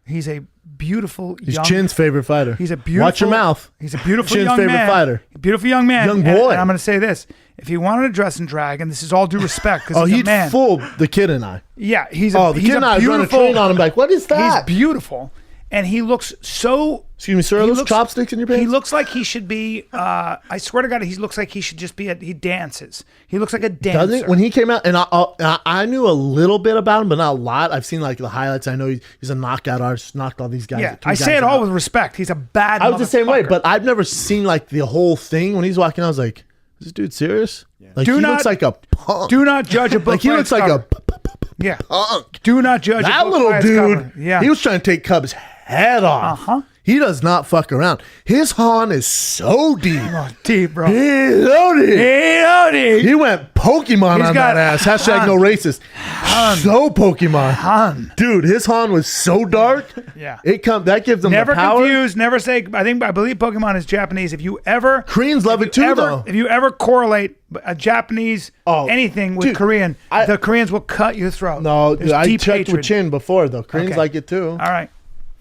he's a beautiful He's Chin's favorite fighter. He's a beautiful. Watch your mouth. He's a beautiful Chin's young favorite man. fighter. Beautiful young man. Young boy. And I'm going to say this: if he wanted to dress in drag, and this is all due respect, because he's a man. He'd fool the kid and I. Yeah, he's the kid and I run a train on him. Like, what is that? He's beautiful, and he looks so. Excuse me, sir. Are those chopsticks in your pants? He looks like he should be. I swear to God, he looks like he should just be. He dances. He looks like a dancer. Doesn't he? When he came out, and I knew a little bit about him, but not a lot. I've seen like the highlights. I know he's a knockout artist. Knocked all these guys. Yeah, I say it all with respect. He's a bad. I was the same way, but I've never seen like the whole thing. When he's walking, I was like, "Is this dude serious?" Yeah. Like he looks like a punk. Do not judge a book. Like he looks like a punk. Do not judge that a book little by its dude. cover. Yeah, he was trying to take Cub's head off. He does not fuck around. His Han is so deep. Oh, deep, bro. He's so deep. He went Pokemon on that ass. Hashtag no racist. So Pokemon. Han. Dude, his Han was so dark. Yeah. That gives him never the power. Confuse, never say, I believe Pokemon is Japanese. If you ever. Koreans love it too, though. If you ever correlate a Japanese anything with Korean, the Koreans will cut your throat. No, There's I deep checked hatred. with Chin before, though. Koreans like it too. All right.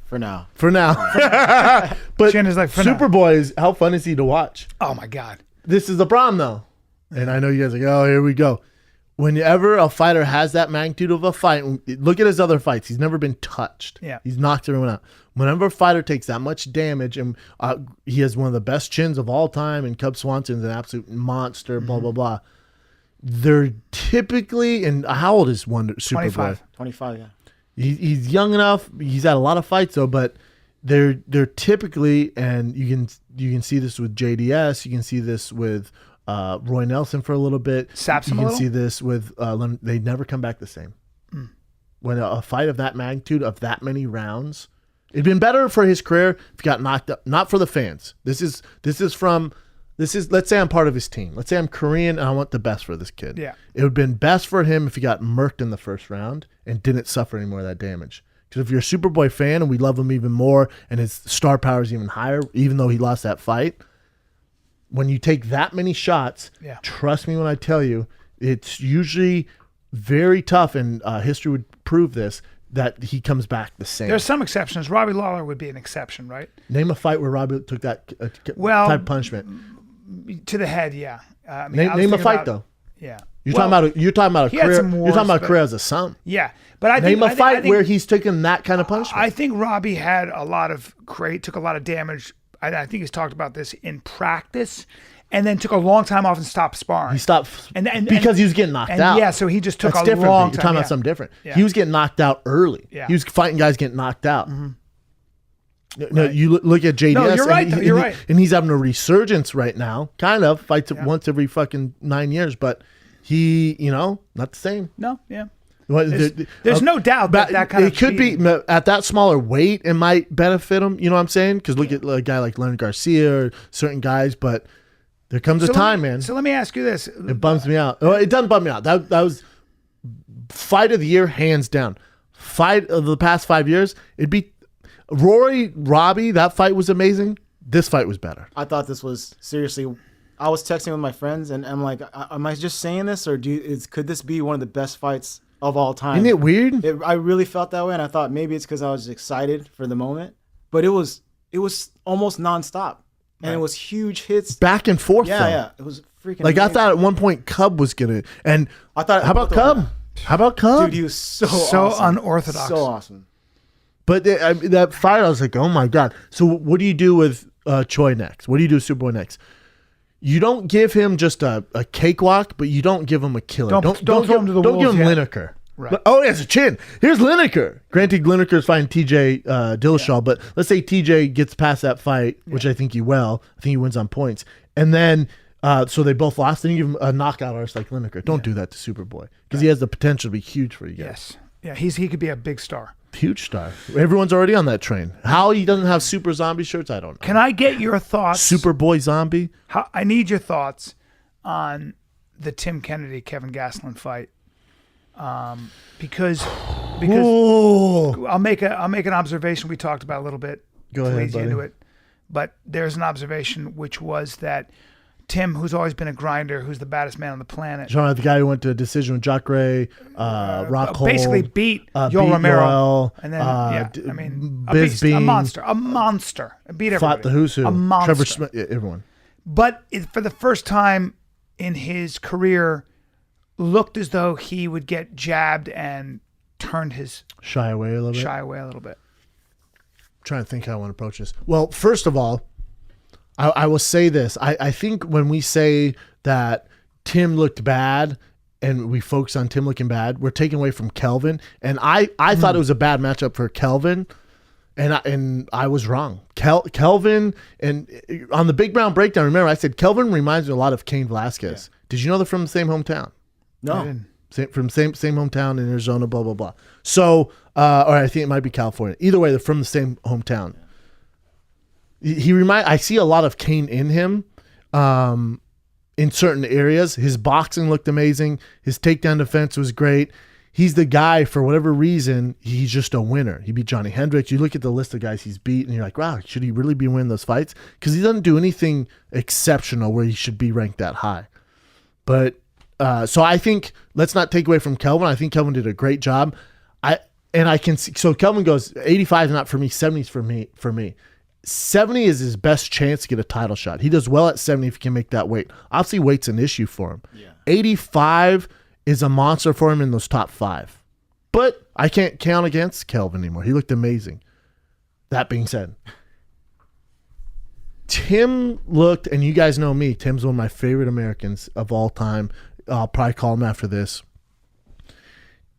For now. But Chin is like, Superboy, how fun is he to watch? Oh, my God. This is the problem, though. And I know you guys are like, oh, here we go. Whenever a fighter has that magnitude of a fight, look at his other fights. He's never been touched. Yeah. He's knocked everyone out. Whenever a fighter takes that much damage, and he has one of the best chins of all time, and Cub Swanson's an absolute monster, blah, blah, blah. They're typically, and how old is Superboy? 25, yeah. He's young enough. He's had a lot of fights though, but they're typically, and you can see this with JDS. You can see this with Roy Nelson for a little bit. Saps you can see this with they never come back the same. When a fight of that magnitude, of that many rounds, it'd been better for his career if he got knocked up. Not for the fans. This is let's say I'm part of his team. Let's say I'm Korean and I want the best for this kid. Yeah. It would have been best for him if he got murked in the first round and didn't suffer any more of that damage. Because if you're a Superboy fan and we love him even more and his star power is even higher, even though he lost that fight, when you take that many shots, trust me when I tell you, it's usually very tough, and history would prove this, that he comes back the same. There's some exceptions. Robbie Lawler would be an exception, right? Name a fight where Robbie took that type of punishment. To the head, yeah. Name a fight though. Yeah. You're talking about a career. You're talking about a career as a son. Yeah, but I name a fight where he's taken that kind of punishment. I think Robbie had a lot of took a lot of damage. I think he's talked about this in practice, and then took a long time off and stopped sparring. He stopped because he was getting knocked out. Yeah, so he just took That's a different. long time. You're talking about something different. Yeah. He was getting knocked out early. Yeah. He was fighting guys getting knocked out. Mm-hmm. No, you look at JDS. No, you're right. You're right. And he's having a resurgence right now. Kind of fights once every fucking 9 years, but he, not the same. No, yeah. There's no doubt that kind of it could be at that smaller weight. It might benefit him. You know what I'm saying? Because look at a guy like Leonard Garcia or certain guys, but there comes a time, man. So let me ask you this: it bums me out. It doesn't bum me out. That was fight of the year, hands down. Fight of the past 5 years. It'd be Robbie. That fight was amazing. This fight was better. I thought this was seriously. I was texting with my friends, and I'm like, am I just saying this, or could this be one of the best fights of all time? Isn't it weird? I really felt that way, and I thought maybe it's because I was excited for the moment. But it was almost nonstop, and it was huge hits back and forth. Yeah, it was freaking. Like amazing. I thought at one point Cub was gonna, and I thought, how about Cub? How about Cub? Dude, he was so awesome. Unorthodox, so awesome. But that fight, I was like, oh my god. So what do you do with Choi next? What do you do with Superboy next? You don't give him just a cakewalk, but you don't give him a killer. Don't give him Lineker. Right. But, oh, it's a chin. Here's Lineker. Granted, Lineker's fighting TJ Dillashaw, but let's say TJ gets past that fight, which I think he will. I think he wins on points. And then, so they both lost. Then you give him a knockout artist like Lineker. Don't do that to Superboy because he has the potential to be huge for you guys. Yes. Yeah, he could be a big star. Huge star. Everyone's already on that train. How he doesn't have Super Zombie shirts, I don't know. Can I get your thoughts? Superboy Zombie? I need your thoughts on the Tim Kennedy Kevin Gastelum fight. Because I'll make an observation we talked about a little bit. Go ahead, buddy. Into it. But there's an observation which was that Tim, who's always been a grinder, who's the baddest man on the planet. John, the guy who went to a decision with Jacare, Rockhold. Basically beat Yoel Romero. And then, a beast, a monster. Beat everybody. Fought the who's who. A monster. Trevor Smith, everyone. But for the first time in his career, looked as though he would get jabbed and turned his... Shy away a little bit. I'm trying to think how I want to approach this. Well, first of all, I will say this. I think when we say that Tim looked bad and we focus on Tim looking bad, we're taking away from Kelvin. And I thought it was a bad matchup for Kelvin, and I was wrong. Kelvin, and on the Big Brown Breakdown, remember I said Kelvin reminds me a lot of Cain Velasquez. Yeah. Did you know they're from the same hometown? No. From same hometown in Arizona, blah, blah, blah. So, or I think it might be California. Either way, they're from the same hometown. I see a lot of Cain in him in certain areas. His boxing looked amazing. His takedown defense was great. He's the guy, for whatever reason, he's just a winner. He beat Johnny Hendricks. You look at the list of guys he's beat, and you're like, wow, should he really be winning those fights? Because he doesn't do anything exceptional where he should be ranked that high. But so I think, let's not take away from Kelvin. I think Kelvin did a great job. I can see, so Kelvin goes, 85 is not for me, 70 is for me. 70 is his best chance to get a title shot. He does well at 70 if he can make that weight. Obviously, weight's an issue for him. Yeah. 85 is a monster for him in those top 5. But I can't count against Kelvin anymore. He looked amazing. That being said, Tim looked, and you guys know me, Tim's one of my favorite Americans of all time. I'll probably call him after this.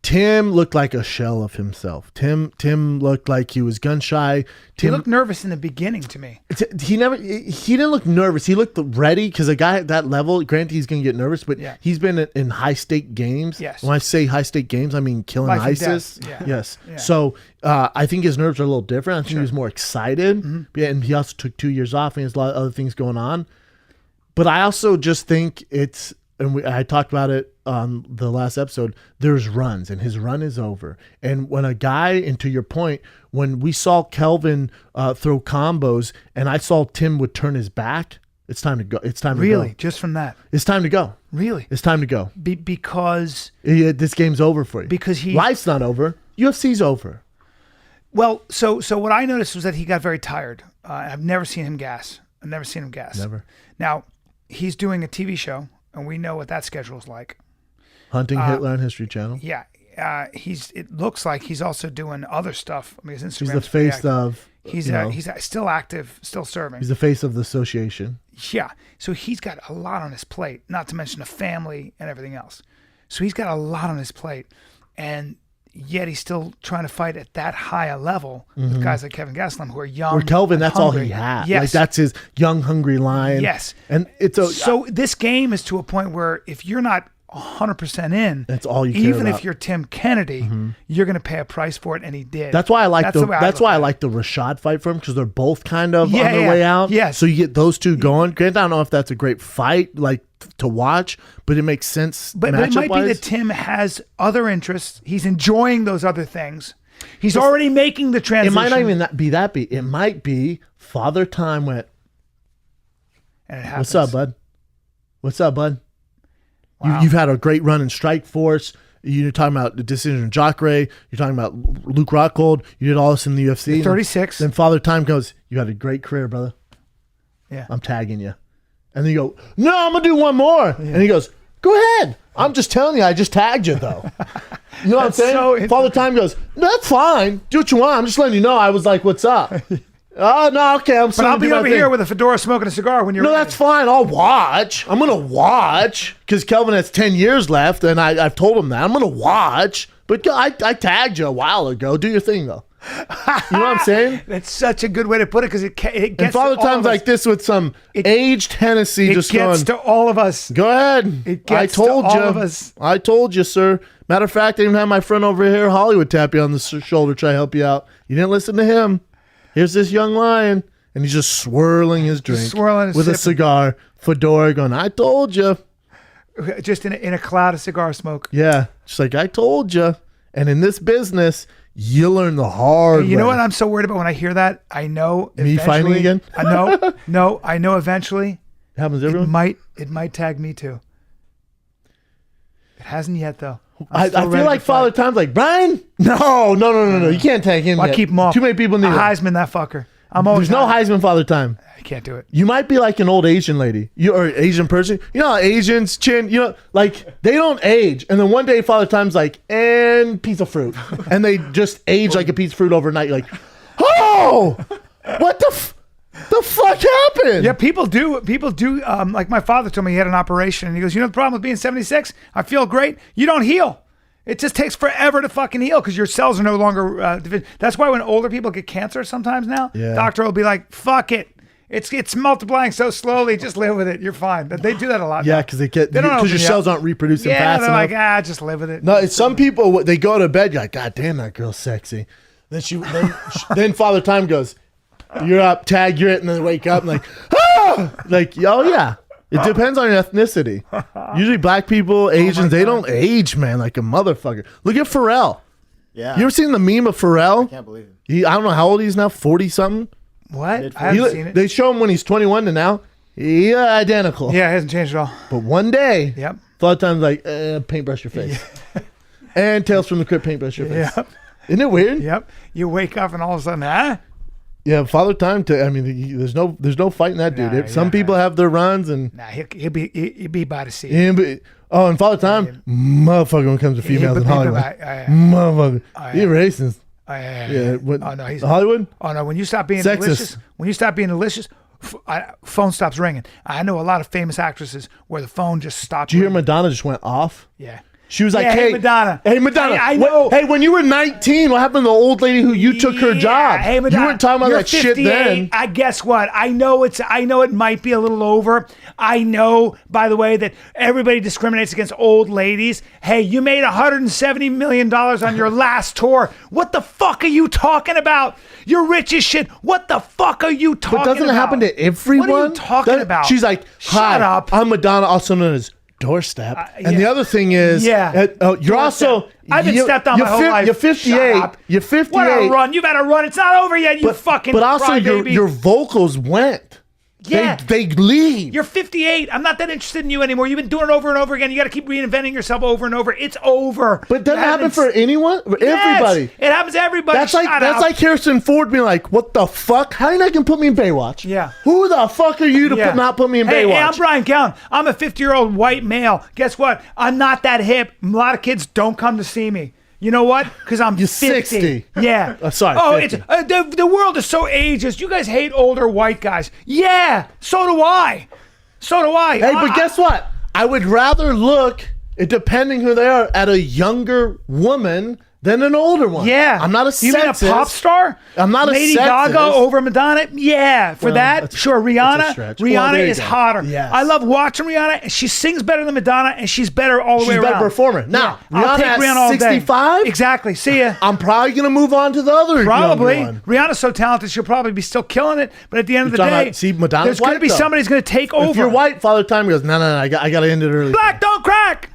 Tim looked like a shell of himself. Tim looked like he was gun shy. He looked nervous in the beginning to me. He didn't look nervous. He looked ready, because a guy at that level, granted he's going to get nervous, but he's been in high stake games. Yes. When I say high stake games, I mean killing Life ISIS. Yeah. Yes. Yeah. So I think his nerves are a little different. I think he was more excited. Mm-hmm. Yeah, and he also took 2 years off, and he has a lot of other things going on. But I also just think it's, and I talked about it on the last episode, there's runs, and his run is over. And when a guy, and to your point, when we saw Kelvin throw combos and I saw Tim would turn his back, it's time to go. It's time to go. Really? Just from that? It's time to go. Really? It's time to go. Because... this game's over for you. Because life's not over. UFC's over. Well, so what I noticed was that he got very tired. I've never seen him gas. Never. Now, he's doing a TV show, and we know what that schedule is like. Hunting Hitler on History Channel. Yeah. It looks like he's also doing other stuff. I mean, his Instagram. He's the face of... He's still active, still serving. He's the face of the association. Yeah. So he's got a lot on his plate, not to mention a family and everything else. So he's got a lot on his plate. And yet he's still trying to fight at that high a level with guys like Kevin Gastelum, who are young. Or Kelvin, that's hungry. all he had. Yes. Like, that's his young, hungry line. Yes. And so this game is to a point where if you're not 100% in, that's all you care even about. if you're Tim Kennedy, you're going to pay a price for it, and he did. That's why I like the Rashad fight for him, because they're both kind of on their way out. Yes. So you get those two going. Granted, I don't know if that's a great fight like to watch, but it makes sense. But it might be that Tim has other interests. He's enjoying those other things. He's already making the transition. It might not even be that. It might be Father Time went, and it happens. What's up, bud? Wow. You've had a great run in Strikeforce. You're talking about the decision in Jacare. You're talking about Luke Rockhold. You did all this in the UFC. 36. Then Father Time goes, you had a great career, brother. Yeah. I'm tagging you. And then you go, no, I'm going to do one more. Yeah. And he goes, go ahead. I'm just telling you, I just tagged you, though. You know what I'm saying? Father Time goes, that's fine. Do what you want. I'm just letting you know. I was like, what's up? Oh, no, okay. But I'll be over here with a fedora smoking a cigar when you're ready. That's fine. I'll watch. I'm going to watch because Kelvin has 10 years left, and I've told him that. I'm going to watch. But I tagged you a while ago. Do your thing, though. You know what I'm saying? That's such a good way to put it, because it gets and Father Time's like this with some aged Hennessy just going. It gets to all of us. Go ahead. It gets to all of us. I told you, sir. Matter of fact, I even had my friend over here, Hollywood, tap you on the shoulder, try to help you out. You didn't listen to him. Here's this young lion. And he's just swirling his drink with a cigar, fedora going, I told you. Just in a cloud of cigar smoke. Yeah. Just like, I told you. And in this business, you learn the hard way. You know what I'm so worried about when I hear that? I know me fighting again? No, I know eventually. It happens to everyone? It might tag me too. It hasn't yet though. I feel like Father Time's like, Bryan? No. You can't tag him yet. I'll keep him off. Too many people need Heisman that fucker. There's no Heisman Father Time. I can't do it. You might be like an old Asian lady, or Asian person. You know how Asians like they don't age, and then one day Father Time's like, and piece of fruit, and they just age like a piece of fruit overnight. You're like, oh, what the fuck happened? Yeah, people do. Like my father told me he had an operation, and he goes, you know the problem with being 76? I feel great. You don't heal. It just takes forever to fucking heal because your cells are no longer. That's why when older people get cancer sometimes now, doctor will be like, "Fuck it, it's multiplying so slowly. Just live with it. You're fine." They do that a lot. Yeah, because because your cells aren't reproducing fast enough. Yeah, they're like, just live with it. No, it's some people. They go to bed. You're like, God damn, that girl's sexy. Then Father Time goes, "You're up, tag, you're it," and then they wake up and like, ah, like, oh yeah. It depends on your ethnicity. Usually black people, Asians, they don't age, man, like a motherfucker. Look at Pharrell. Yeah. You ever seen the meme of Pharrell? I can't believe it. I don't know how old he is now, 40-something? What? I haven't seen it. They show him when he's 21 to now. Yeah, identical. Yeah, it hasn't changed at all. But one day, a lot of times like, paintbrush your face. Yeah. And Tales from the Crypt, paintbrush your face. Yep. Isn't it weird? Yep. You wake up and all of a sudden, huh? Yeah, Father Time. There's no fighting that dude. Some people have their runs, and he'll be by the sea. And Father Time, motherfucker, when it comes to females in Hollywood, motherfucker, he racist. He's Hollywood. Oh no, when you stop being sexist. delicious, phone stops ringing. I know a lot of famous actresses where the phone just stopped. Did you hear Madonna just went off? Yeah. She was like, hey, Madonna. Hey, Madonna. I know. Hey, when you were 19, what happened to the old lady who you took her job? Hey, Madonna. You weren't talking about that shit then. I guess what? I know it might be a little over. I know, by the way, that everybody discriminates against old ladies. Hey, you made $170 million on your last tour. What the fuck are you talking about? You're rich as shit. What the fuck are you talking about? But doesn't it happen to everyone? What are you talking about? She's like, hi, shut up. I'm Madonna, also known as doorstep. And the other thing is, you're also. I've been stepped on my whole life. You're 58. You're 58. What a run. You've had a run. It's not over yet, you fucking But also, crybaby. your vocals went. Yeah. They leave. You're 58. I'm not that interested in you anymore. You've been doing it over and over again. You got to keep reinventing yourself over and over. It's over. But doesn't it happen for anyone? For everybody. It happens to everybody. That's like Harrison Ford being like, what the fuck? How are you not going to put me in Baywatch? Yeah. Who the fuck are you to not put me in Baywatch? Hey, I'm Bryan Callen. I'm a 50-year-old white male. Guess what? I'm not that hip. A lot of kids don't come to see me. You know what? Because I'm 50. 60. Yeah. Sorry. Oh, 50. It's the world is so ageist. You guys hate older white guys. Yeah. So do I. Hey, but guess what? I would rather look, depending who they are, at a younger woman than an older one. Yeah. I'm not a sexist. You mean a pop star? I'm not Lady a sexist. Lady Gaga over Madonna? Yeah. For that, sure. Rihanna. Rihanna is hotter. Yes. I love watching Rihanna. And she sings better than Madonna, and she's better all the way around. She's a better performer. Now, I'll take Rihanna all day. 65? Exactly. See ya. I'm probably going to move on to the other Probably. one. Rihanna's so talented, she'll probably be still killing it. But at the end of the day, Madonna's there's going to be somebody who's going to take over. If you're white, Father Time goes, no, I got to end it early. Black don't crack.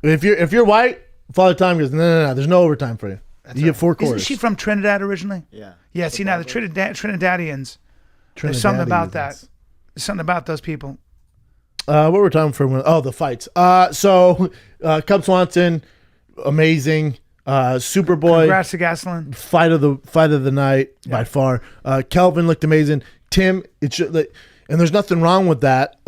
If you're white, Father Time goes, no, there's no overtime for you. You get 4 quarters. Isn't she from Trinidad originally? Yeah. Yeah, see now the Trinidadians. There's something about that. There's something about those people. What were we talking for? Oh, the fights. So Cub Swanson, amazing. Superboy. Congrats to Gasolin. Fight of the night by far. Kelvin looked amazing. Tim, and there's nothing wrong with that.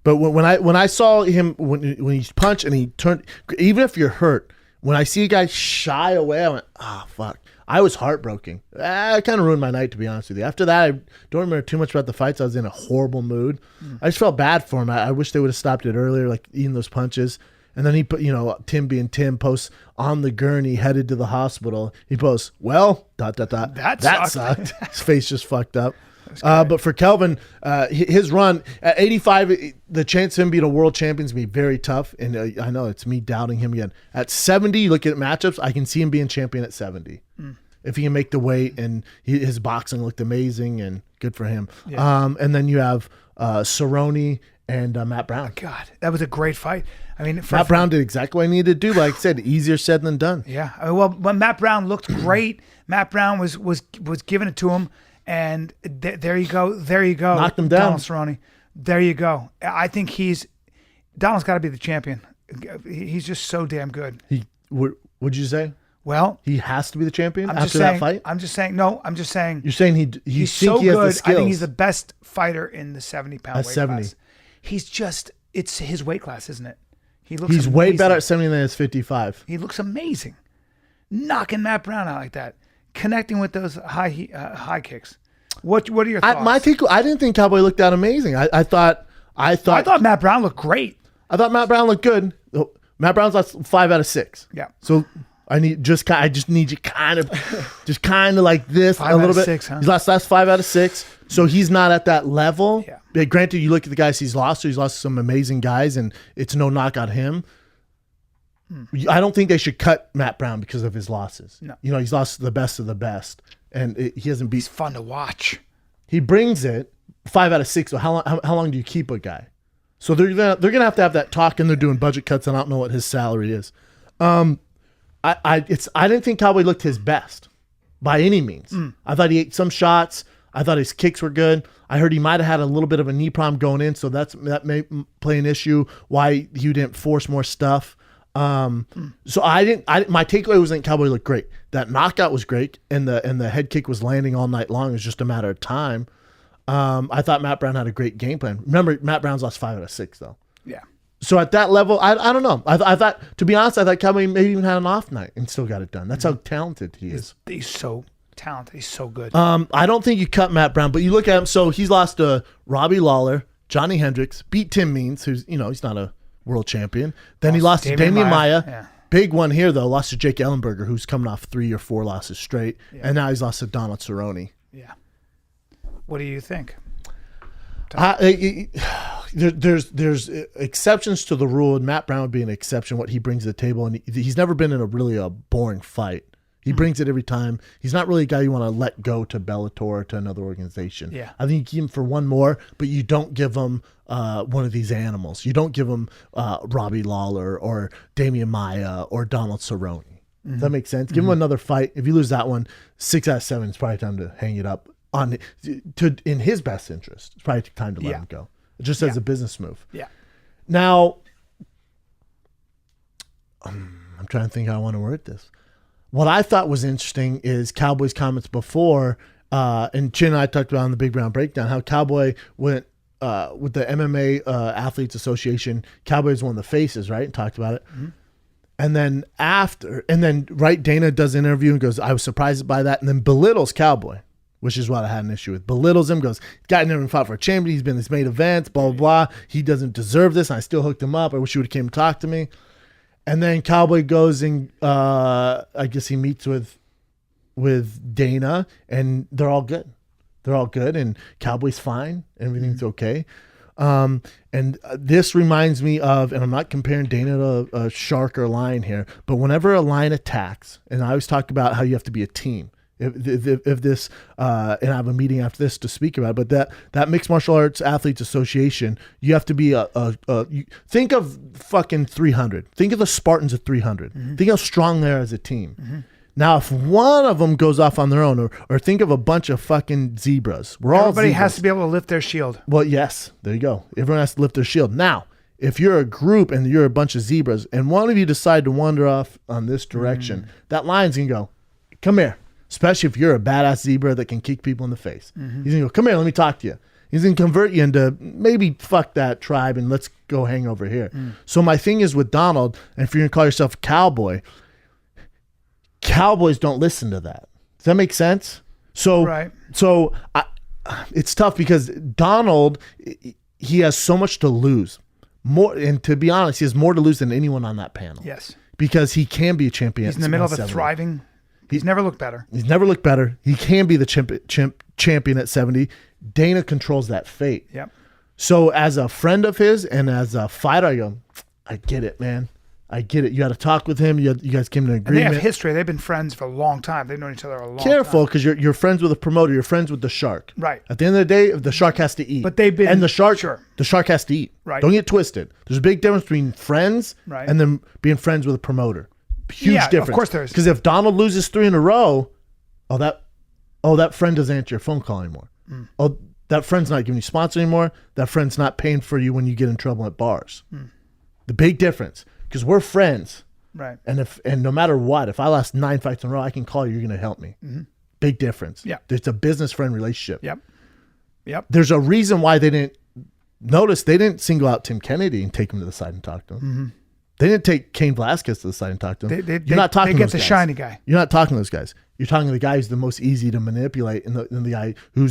But when I saw him when he punched and he turned, even if you're hurt. When I see a guy shy away, I went, fuck. I was heartbroken. It kind of ruined my night, to be honest with you. After that, I don't remember too much about the fights. I was in a horrible mood. I just felt bad for him. I wish they would have stopped it earlier, like eating those punches. And then he put, Tim being Tim, posts on the gurney headed to the hospital. He posts, well, ... That sucked. His face just fucked up. But for Kelvin, his run at 85, the chance of him being a world champion is going to be very tough. And I know it's me doubting him again. At 70, you look at matchups, I can see him being champion at 70. If he can make the weight, and his boxing looked amazing, and good for him. Yeah. And then you have Cerrone and Matt Brown. God, that was a great fight. I mean, Matt Brown did exactly what I needed to do. Like I said, easier said than done. Yeah. I mean, well, but Matt Brown looked great. Matt Brown was giving it to him, and there you go. There you go. Knocked him down. Donald Cerrone. There you go. I think Donald's got to be the champion. He's just so damn good. What'd you say? Well, he has to be the champion after that fight? I'm just saying, no, I'm just saying. You're saying he's so good. Has the skills. I think he's the best fighter in the 70-pound weight 70. class. He's just, it's his weight class, isn't it? He's amazing. Way better at 70 than at 55. He looks amazing. Knocking Matt Brown out like that. Connecting with those high kicks. What are your thoughts? I didn't think Cowboy looked that amazing. I thought Matt Brown looked great. I thought Matt Brown looked good. Matt Brown's lost 5 out of 6. Yeah. So I just need you kind of like this 5 a little out of bit. 6, huh? He's lost 5 out of 6. So he's not at that level. Yeah. But granted, you look at the guys he's lost. So he's lost some amazing guys, and it's no knock on him. I don't think they should cut Matt Brown because of his losses. No. He's lost the best of the best, and he hasn't beat. He's fun to watch. He brings it 5 out of 6. So how long do you keep a guy? So they're gonna have to have that talk, and they're doing budget cuts, and I don't know what his salary is. I didn't think Cowboy looked his best by any means. I thought he ate some shots. I thought his kicks were good. I heard he might have had a little bit of a knee problem going in, so that may play an issue why you didn't force more stuff. So my takeaway was that Cowboy looked great. That knockout was great, and the head kick was landing all night long. It was just a matter of time. I thought Matt Brown had a great game plan. Remember, Matt Brown's lost 5 out of 6 though. Yeah. So at that level, I don't know. I thought, to be honest, I thought Cowboy maybe even had an off night and still got it done. That's how talented he is. He's so talented. He's so good. I don't think you cut Matt Brown, but you look at him. So he's lost to Robbie Lawler, Johnny Hendricks, beat Tim Means, who's he's not a world champion. Then he lost to Damian Maia. Yeah. Big one here though. Lost to Jake Ellenberger, who's coming off 3 or 4 losses straight, and now he's lost to Donald Cerrone. Yeah. What do you think? There's exceptions to the rule, and Matt Brown would be an exception. What he brings to the table, and he's never been in a boring fight. He brings it every time. He's not really a guy you want to let go to Bellator or to another organization. Yeah. I think you keep him for one more, but you don't give him one of these animals. You don't give him Robbie Lawler or Damian Maia or Donald Cerrone. Does that make sense? Give him another fight. If you lose that one, 6 out of 7, it's probably time to hang it up. In his best interest, it's probably time to let him go. Just as a business move. Yeah. Now, I'm trying to think how I want to word this. What I thought was interesting is Cowboy's comments before, and Chin and I talked about on the Big Brown Breakdown, how Cowboy went with the MMA Athletes Association. Cowboy's one of the faces, right? And talked about it. Mm-hmm. And then Dana does an interview and goes, I was surprised by that, and then belittles Cowboy, which is what I had an issue with. Belittles him, goes, guy never fought for a champion. He's been in these main events, blah, blah, blah. He doesn't deserve this, and I still hooked him up. I wish he would have came and talked to me. And then Cowboy goes and I guess he meets with Dana, and they're all good. They're all good, and Cowboy's fine. Everything's okay. And this reminds me of, and I'm not comparing Dana to a shark or a lion here, but whenever a lion attacks, and I always talk about how you have to be a team. If this, and I have a meeting after this to speak about it, but that Mixed Martial Arts Athletes Association, you have to be think of fucking 300. Think of the Spartans of 300. Mm-hmm. Think how strong they are as a team. Mm-hmm. Now, if one of them goes off on their own, or think of a bunch of fucking zebras. Everybody has to be able to lift their shield. Well, yes, there you go. Everyone has to lift their shield. Now, if you're a group and you're a bunch of zebras, and one of you decide to wander off on this direction, that lion's gonna go, come here. Especially if you're a badass zebra that can kick people in the face. Mm-hmm. He's going to go, come here, let me talk to you. He's going to convert you into maybe fuck that tribe and let's go hang over here. Mm. So my thing is with Donald, and if you're going to call yourself a cowboy, cowboys don't listen to that. Does that make sense? So, right. So it's tough because Donald, he has so much to lose. More, and to be honest, he has more to lose than anyone on that panel. Yes. Because he can be a champion. He's in the middle of a thriving He's never looked better. He's never looked better. He can be the champion at 70. Dana controls that fate. Yep. So as a friend of his and as a fighter, I go, I get it, man. I get it. You got to talk with him. You guys came to an agreement. And they have history. They've been friends for a long time. They've known each other a long time. Careful, because you're friends with a promoter. You're friends with the shark. Right. At the end of the day, the shark has to eat. But they've been... And the shark has to eat. Right. Don't get twisted. There's a big difference between friends and then being friends with a promoter. Huge difference. Of course there is. Because if Donald loses 3 in a row, that friend doesn't answer your phone call anymore. Oh, that friend's not giving you sponsor anymore. That friend's not paying for you when you get in trouble at bars. The big difference. Because we're friends. Right. And no matter what, if I lost 9 fights in a row, I can call you. You're going to help me. Big difference. Yeah. It's a business friend relationship. Yep. There's a reason why they didn't single out Tim Kennedy and take him to the side and talk to him. They didn't take Cain Velasquez to the side and talk to him. You're not talking to those guys. They get the shiny guy. You're not talking to those guys. You're talking to the guy who's the most easy to manipulate and the guy who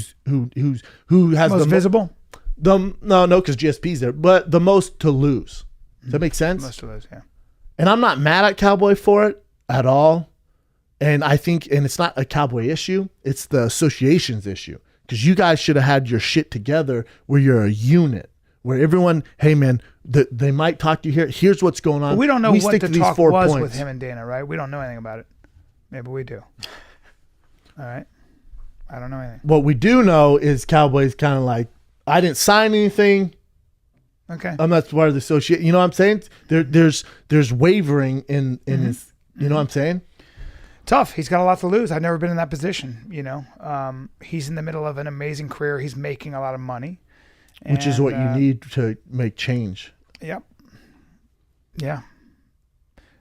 has most the visible. No, because GSP's there, but the most to lose. Does that make sense? Most to lose, yeah. And I'm not mad at Cowboy for it at all. And I think, and it's not a Cowboy issue, it's the association's issue. Because you guys should have had your shit together where you're a unit. Where everyone, hey man, they might talk to you here. Here's what's going on. But we don't know what the talk was with him and Dana, right? We don't know anything about it. Maybe we do. All right. I don't know anything. What we do know is Cowboy's kind of like, I didn't sign anything. Okay. I'm not part of the association. You know what I'm saying? There's wavering in his. You know what I'm saying? Tough. He's got a lot to lose. I've never been in that position. You know, he's in the middle of an amazing career. He's making a lot of money, which is what you need to make change. Yep. Yeah.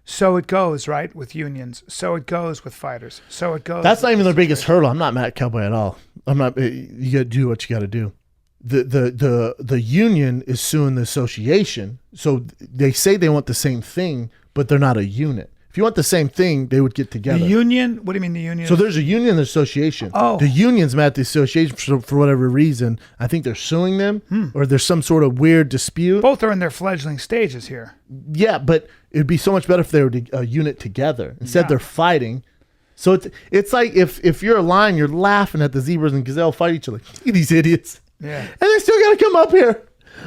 So it goes, right, with unions. So it goes with fighters. So it goes. That's not even the biggest hurdle. I'm not mad at Cowboy at all. I'm not. You got to do what you got to do. The union is suing the association. So they say they want the same thing, but they're not a unit. If you want the same thing, they would get together. The union? What do you mean the union? So there's a union and an association. Oh. The union's mad at the association for whatever reason. I think they're suing them or there's some sort of weird dispute. Both are in their fledgling stages here. Yeah, but it'd be so much better if they were a unit together. Instead, they're fighting. So it's like if you're a lion, you're laughing at the zebras and gazelle fight each other. These idiots. Yeah. And they still got to come up here.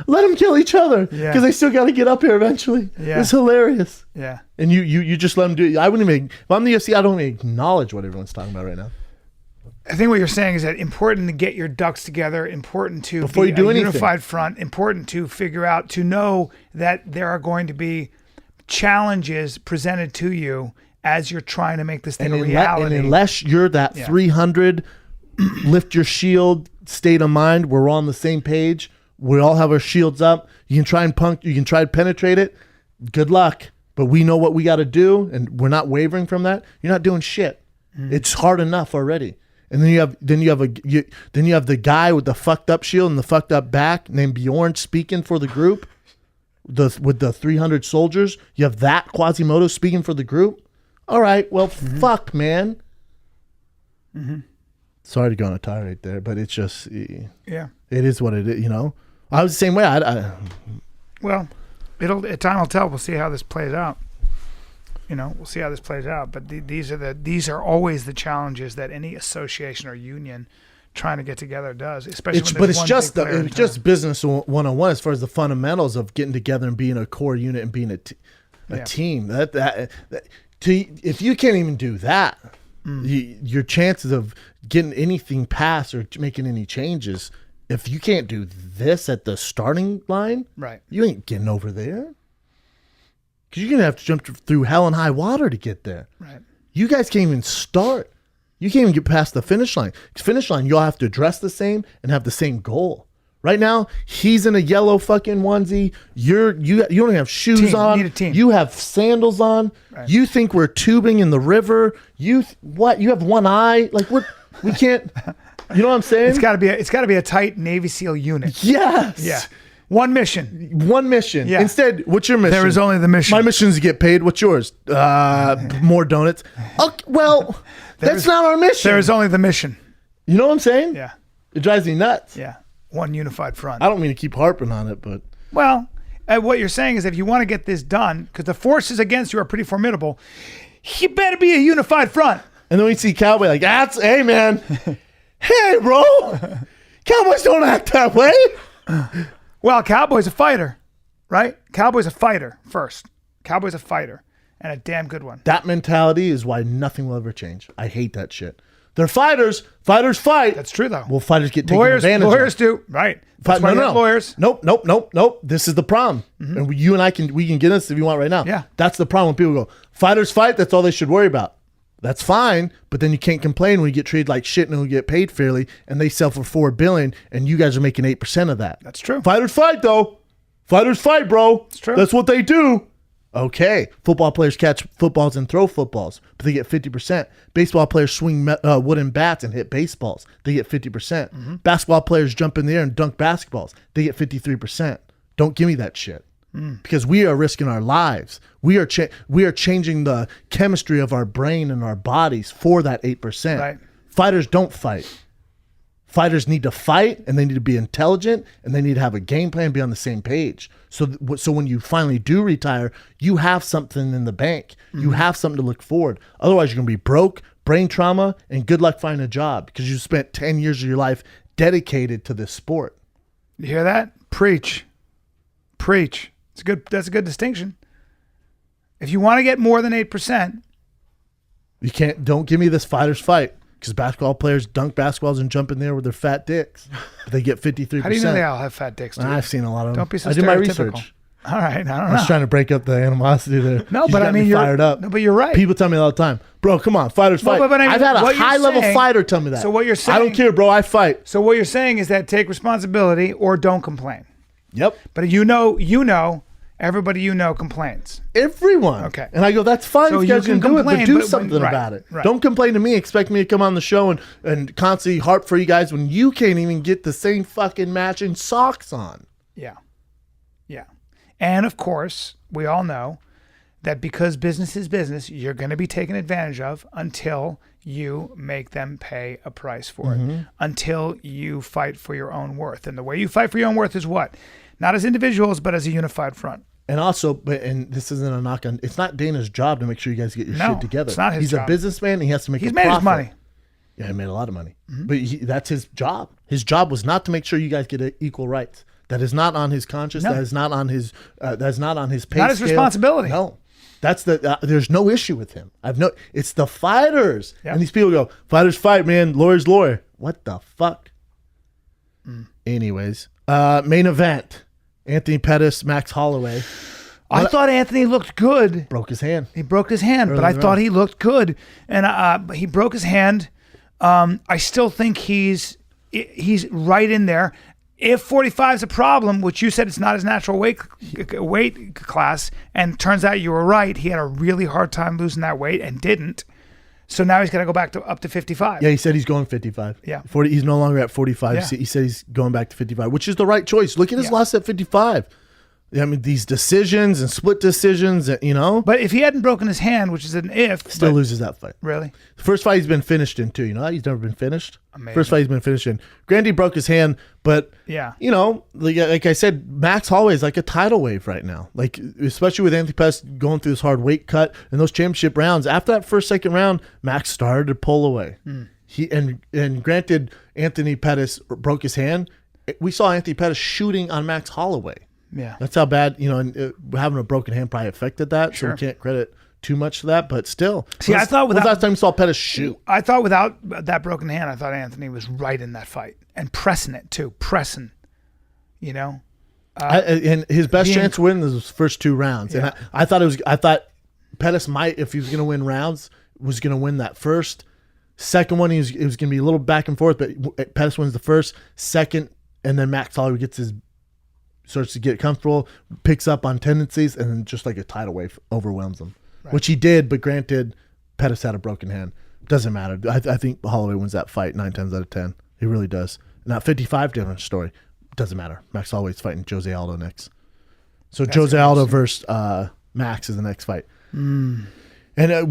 Let them kill each other because they still got to get up here eventually. Yeah. It's hilarious. Yeah. And you just let them do it. I wouldn't even, if I'm the UFC, I don't even acknowledge what everyone's talking about right now. I think what you're saying is that important to get your ducks together, important to before you do anything, unified front, important to figure out, to know that there are going to be challenges presented to you as you're trying to make this thing a reality. And unless you're that 300, lift your shield, state of mind, we're all on the same page. We all have our shields up. You can try to penetrate it. Good luck. But we know what we got to do, and we're not wavering from that. You're not doing shit. It's hard enough already. And then you have the guy with the fucked up shield and the fucked up back named Bjorn speaking for the group. With the 300 soldiers, you have that Quasimodo speaking for the group. All right, well, fuck, man. Sorry to go on a tirade there, but it's just it is what it is. You know, I was the same way. Well, time will tell. We'll see how this plays out. You know, we'll see how this plays out. But these are always the challenges that any association or union trying to get together does. Especially it's just business 101 as far as the fundamentals of getting together and being a core unit and being a team. If you can't even do that, your chances of getting anything passed or making any changes. If you can't do this at the starting line, right, you ain't getting over there. Because you're going to have to jump through hell and high water to get there. Right. You guys can't even start. You can't even get past the finish line. Finish line, you'll have to dress the same and have the same goal. Right now, he's in a yellow fucking onesie. You don't even have shoes on. You need a team. You have sandals on. Right. You think we're tubing in the river. You have one eye. Like we can't. You know what I'm saying? It's got to be a tight Navy SEAL unit. Yes. Yeah. One mission. Yeah. Instead, what's your mission? There is only the mission. My mission is to get paid. What's yours? More donuts. Okay, well, that's not our mission. There is only the mission. You know what I'm saying? Yeah. It drives me nuts. Yeah. One unified front. I don't mean to keep harping on it, but. Well, what you're saying is if you want to get this done, because the forces against you are pretty formidable, you better be a unified front. And then we see Cowboy like, hey, man. Hey, bro. Cowboys don't act that way. Well, Cowboy's a fighter, right? Cowboy's a fighter first. Cowboy's a fighter, and a damn good one. That mentality is why nothing will ever change. I hate that shit. They're fighters. Fighters fight. That's true, though. Well, fighters get taken advantage of. Lawyers do. Right. That's why lawyers. Nope. This is the problem. And you and I we can get this if you want right now. Yeah. That's the problem when people go, fighters fight, that's all they should worry about. That's fine, but then you can't complain when you get treated like shit and we get paid fairly and they sell for $4 billion and you guys are making 8% of that. That's true. Fighters fight, though. Fighters fight, bro. It's true. That's what they do. Okay. Football players catch footballs and throw footballs, but they get 50%. Baseball players swing wooden bats and hit baseballs. They get 50%. Basketball players jump in the air and dunk basketballs. They get 53%. Don't give me that shit. Because we are risking our lives. We are changing the chemistry of our brain and our bodies for that 8%. Right. Fighters don't fight. Fighters need to fight, and they need to be intelligent, and they need to have a game plan, be on the same page. So when you finally do retire, you have something in the bank. You have something to look forward. Otherwise, you're going to be broke, brain trauma, and good luck finding a job because you spent 10 years of your life dedicated to this sport. You hear that? Preach. That's a good distinction. If you want to get more than 8%, don't give me this fighters fight. Because basketball players dunk basketballs and jump in there with their fat dicks. But they get 53%. How do you know they all have fat dicks? I've seen a lot of them. Don't be so I did my research. All right, I don't know. I was trying to break up the animosity there. No, but I mean, you're fired up. No, but you're right. People tell me all the time, bro, come on, fighters fight. But I mean, I've had a high-level fighter tell me that. So what you're saying? I don't care, bro. I fight. So what you're saying is that take responsibility or don't complain. Yep. But everybody complains. Everyone. Okay. And I go, that's fine. So if you guys can do it, but do something right, about it. Right. Don't complain to me. Expect me to come on the show and constantly harp for you guys when you can't even get the same fucking matching socks on. Yeah. And of course, we all know that because business is business, you're going to be taken advantage of until you make them pay a price for it, until you fight for your own worth. And the way you fight for your own worth is what? Not as individuals, but as a unified front. And also, and this isn't a knock on, it's not Dana's job to make sure you guys get your shit together. It's not his job. He's a businessman and he has to make a profit. He's made his money. Yeah, he made a lot of money. But that's his job. His job was not to make sure you guys get equal rights. That is not on his conscience. No. That is not on his pay Not his scale. responsibility. No. That's there's no issue with him. It's the fighters. Yep. And these people go, fighters fight, man. Lawyer's lawyer. What the fuck? Anyways, main event. Anthony Pettis, Max Holloway. I thought Anthony looked good. Broke his hand. He broke his hand, but I thought he looked good. And he broke his hand. I still think he's right in there. If 45 is a problem, which you said it's not his natural weight class, and turns out you were right, he had a really hard time losing that weight and didn't. So now he's got to go back up to 55. Yeah, he said he's going 55. Yeah. 40. He's no longer at 45. Yeah. He said he's going back to 55, which is the right choice. Look at his loss at 55. I mean, these decisions and split decisions, But if he hadn't broken his hand, which is an if. Still loses that fight. Really? The first fight he's been finished in, too. You know, he's never been finished. Amazing. First fight he's been finished in. Granted, he broke his hand, but, like I said, Max Holloway is like a tidal wave right now. Like, especially with Anthony Pettis going through this hard weight cut and those championship rounds. After that first, second round, Max started to pull away. And granted, Anthony Pettis broke his hand. We saw Anthony Pettis shooting on Max Holloway. Yeah, that's how bad, and having a broken hand probably affected that. Sure. So we can't credit too much to that, but still. See, I thought without last time you saw Pettis shoot. I thought without that broken hand, I thought Anthony was right in that fight and pressing it too, and his best chance to win was his first two rounds, and I thought Pettis might, if he was going to win rounds, was going to win that first. Second one, it was going to be a little back and forth, but Pettis wins the first, second, and then Max Holloway starts to get comfortable, picks up on tendencies, and then just like a tidal wave overwhelms him, which he did. But granted, Pettis had a broken hand. Doesn't matter. I think Holloway wins that fight 9 times out of 10. He really does. Now 55, different story. Doesn't matter. Max Holloway's fighting Jose Aldo next. So that's Jose Aldo versus Max is the next fight. And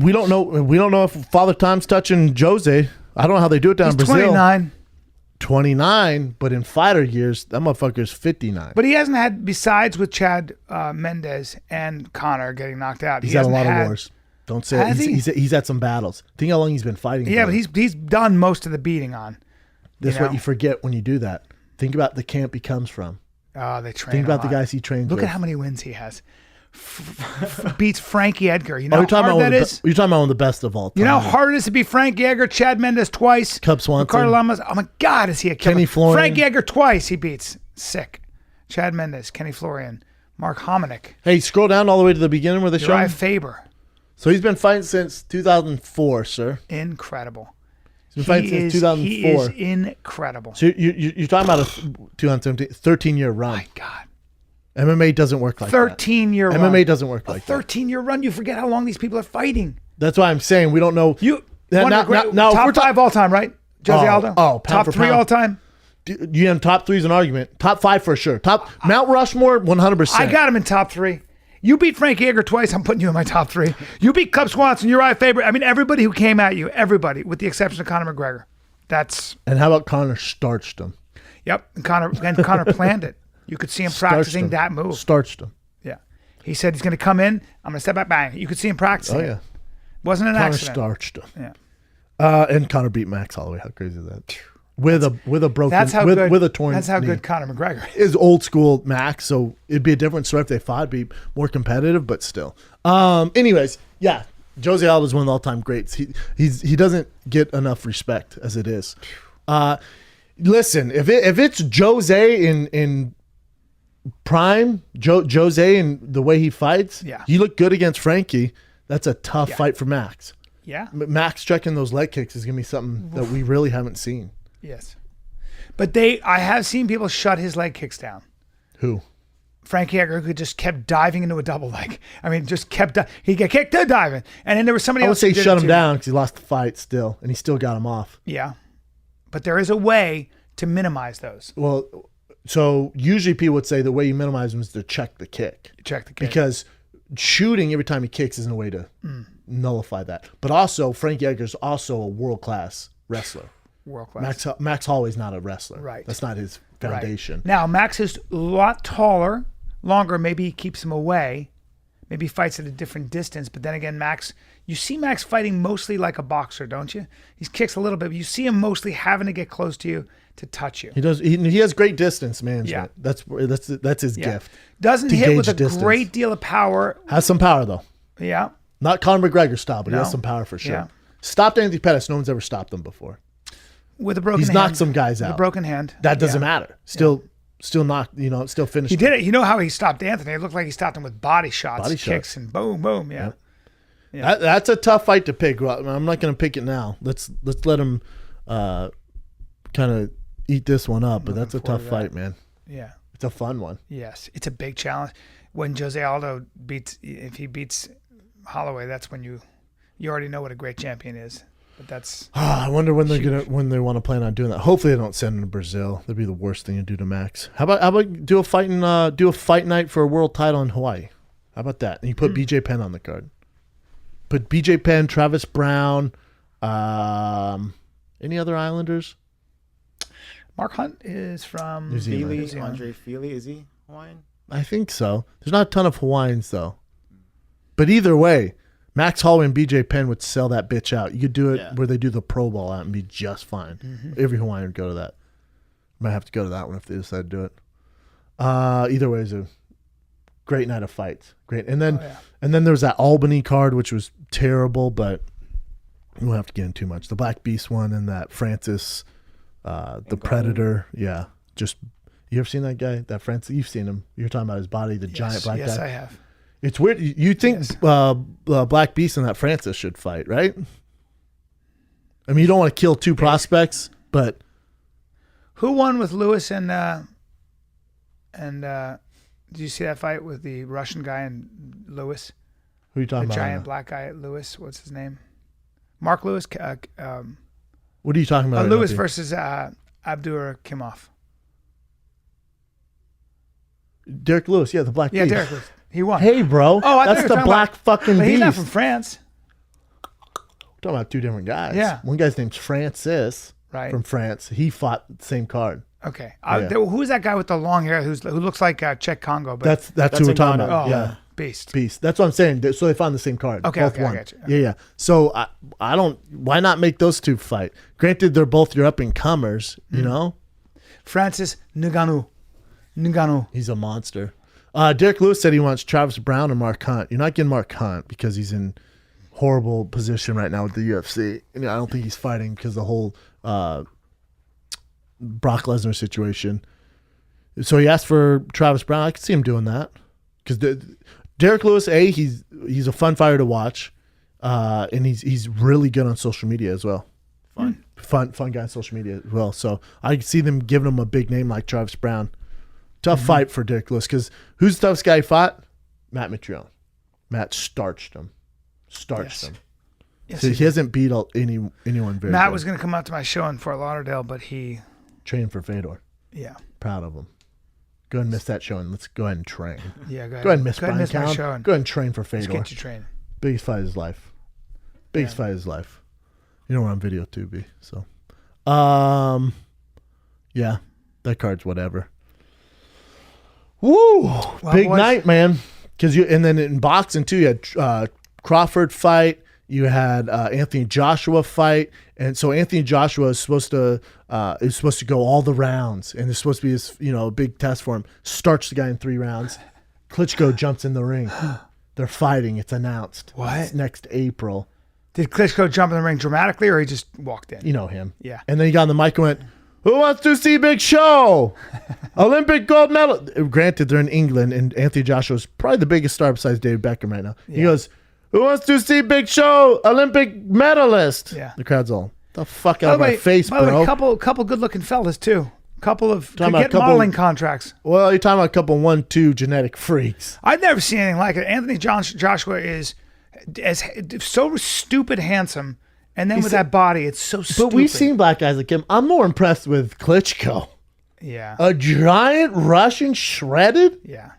we don't know if Father Time's touching Jose. I don't know how they do it down in Brazil. 29, but in fighter years, that motherfucker's 59. But he hasn't had, besides with Chad Mendez and Connor getting knocked out. He's had a lot of wars. Don't say it. He's had some battles. Think how long he's been fighting. Yeah, but he's done most of the beating on. That's what you forget when you do that. Think about the camp he comes from. Oh, they train. Think about the guys he trains with. Look at how many wins he has. Beats Frankie Edgar. You know you're how hard that is? You're talking about one of the best of all time. You know how hard it is to beat Frankie Edgar, Chad Mendes twice, Cub Swanson, Ricardo Lamas. Oh my God, is he a killer? Kenny Florian. Frankie Edgar twice he beats. Sick. Chad Mendes, Kenny Florian, Mark Hominick. Hey, scroll down all the way to the beginning where they show him. Faber. So he's been fighting since 2004, sir. Incredible. He's been fighting since 2004. He is incredible. So you're talking about a 2017, 13-year run. My God. MMA doesn't work like 13-year run. MMA doesn't work like that. 13-year run. You forget how long these people are fighting. That's why I'm saying we don't know. Top 5 all time, right? Jose Aldo? Oh, top 3 all time? You have top 3 is an argument. Top 5 for sure. Mount Rushmore, 100%. I got him in top 3. You beat Frankie Edgar twice. I'm putting you in my top 3. You beat Cub Swanson, Uriah Faber. I mean, everybody who came at you, everybody, with the exception of Conor McGregor. And how about Conor starched him? Yep. And Conor planned it. You could see him practicing that move. Starched him. Yeah. He said he's going to come in. I'm going to step back, bang. You could see him practicing. Oh, yeah. Wasn't an accident. Conor starched him. Yeah. And Conor beat Max Holloway. How crazy is that? With a broken, with a torn. That's how knee. good Conor McGregor is. Old school Max, so it'd be a different story if they fought. It'd be more competitive, but still. Anyways, yeah, Jose Aldo is one of the all-time greats. He doesn't get enough respect as it is. Listen, if it's Jose in prime, Jose and the way he fights, he looked good against Frankie. That's a tough fight for Max. Yeah, Max checking those leg kicks is gonna be something that we really haven't seen. Yes, but I have seen people shut his leg kicks down. Who? Frankie Edgar, who just kept diving into a double leg. I mean, just kept he get kicked to diving, and then there was somebody else. I would say shut him down because he lost the fight still, and he still got him off. Yeah, but there is a way to minimize those. Well, so usually people would say the way you minimize them is to check the kick. Because shooting every time he kicks isn't a way to nullify that. But also, Frankie Edgar's also a world-class wrestler. World-class. Max Holloway's not a wrestler. Right. That's not his foundation. Right. Now, Max is a lot taller, longer. Maybe he keeps him away. Maybe he fights at a different distance. But then again, you see Max fighting mostly like a boxer, don't you? He kicks a little bit, but you see him mostly having to get close to you to touch you. He does. He has great distance management. Yeah. That's his gift. Doesn't hit with a great deal of power. Has some power though. Yeah. Not Conor McGregor style, but he has some power for sure. Yeah. Stopped Anthony Pettis. No one's ever stopped him before. With a broken hand. He's knocked some guys out. With a broken hand. That doesn't matter. Still knocked, still finished. He did it. You know how he stopped Anthony? It looked like he stopped him with body shots, kicks, and boom, boom. Yeah. That's a tough fight to pick. I'm not going to pick it now. Let's let him kind of eat this one up, but that's a tough fight, man. Yeah. It's a fun one. Yes. It's a big challenge. When Jose Aldo if he beats Holloway, that's when you already know what a great champion is. But that's I wonder when they want to plan on doing that. Hopefully they don't send him to Brazil. That'd be the worst thing to do to Max. How about do a fight night for a world title in Hawaii? How about that? And you put BJ Penn on the card. Put BJ Penn, Travis Brown, any other Islanders? Mark Hunt is from New Zealand. Andre Feely, is he Hawaiian? I think so. There's not a ton of Hawaiians though. But either way, Max Holloway and BJ Penn would sell that bitch out. You could do it where they do the Pro Bowl out and be just fine. Mm-hmm. Every Hawaiian would go to that. Might have to go to that one if they decide to do it. Either way, it's a great night of fights. Great. And then there was that Albany card, which was terrible, but we won't have to get into too much. The Black Beast one and that Francis, the Predator. Yeah. Just, you ever seen that guy? That Francis? You've seen him. You're talking about his body, the giant black guy? Yes, I have. It's weird. You think Black Beast and that Francis should fight, right? I mean, you don't want to kill two prospects, but who won with Lewis and did you see that fight with the Russian guy and Lewis? Who are you talking about? The giant black guy, Lewis. What's his name? Mark Lewis. What are you talking about? Lewis versus Abdur Kimov. Derek Lewis, the Black Beast. Yeah, Derek Lewis. He won. Hey, bro. Oh, that's the Black fucking Beast. He's not from France. We're talking about two different guys. Yeah. One guy's name's Francis. Right. From France. He fought the same card. Okay. Who's that guy with the long hair who looks like Czech Congo? But that's who we're talking about. Oh, yeah. Beast. That's what I'm saying. So they found the same card. Okay, both okay, won. I got you. Okay. Yeah. So I don't. Why not make those two fight? Granted, they're both your up and comers. You know. Francis Ngannou. He's a monster. Derek Lewis said he wants Travis Brown or Mark Hunt. You're not getting Mark Hunt because he's in horrible position right now with the UFC. And I don't think he's fighting because the whole Brock Lesnar situation. So he asked for Travis Brown. I could see him doing that because Derek Lewis, he's a fun fighter to watch, and he's really good on social media as well. Fun guy on social media as well. So I could see them giving him a big name like Travis Brown. Tough fight for Derek Lewis because who's the toughest guy he fought? Matt Mitrione. Matt starched him. Yes, So he hasn't beat anyone very Matt good. was going to come out to my show in Fort Lauderdale, but he trained for Fedor. Yeah. Proud of him. Go ahead and miss that show and let's go ahead and train. Yeah, go ahead. Go ahead and miss Bryan my Count. show Go ahead and train for Fedor. Let's get you trained. Biggest fight of his life. Biggest fight of his life. You know we're on video too, B. So, yeah, that card's whatever. Woo! Well, big boys. Night, man. And then in boxing too, you had Crawford fight. You had Anthony Joshua fight, and so Anthony Joshua is supposed to go all the rounds, and it's supposed to be this big test for him. Starts the guy in 3 rounds. Klitschko jumps in the ring. They're fighting. It's announced. What? It's next April. Did Klitschko jump in the ring dramatically, or he just walked in? You know him. Yeah. And then he got on the mic and went, "Who wants to see Big Show? Olympic gold medal." Granted, they're in England, and Anthony Joshua's probably the biggest star besides David Beckham right now. Yeah. He goes, "Who wants to see Big Show? Olympic medalist." Yeah. The crowd's all, "The fuck out of my face, bro." By the way, couple good-looking fellas, too. Couple of modeling contracts. Well, you're talking about a couple 1-2 genetic freaks. I've never seen anything like it. Anthony Joshua is so stupid handsome, and then with that body, it's so stupid. But we've seen black guys like him. I'm more impressed with Klitschko. Yeah. A giant Russian shredded? Yeah.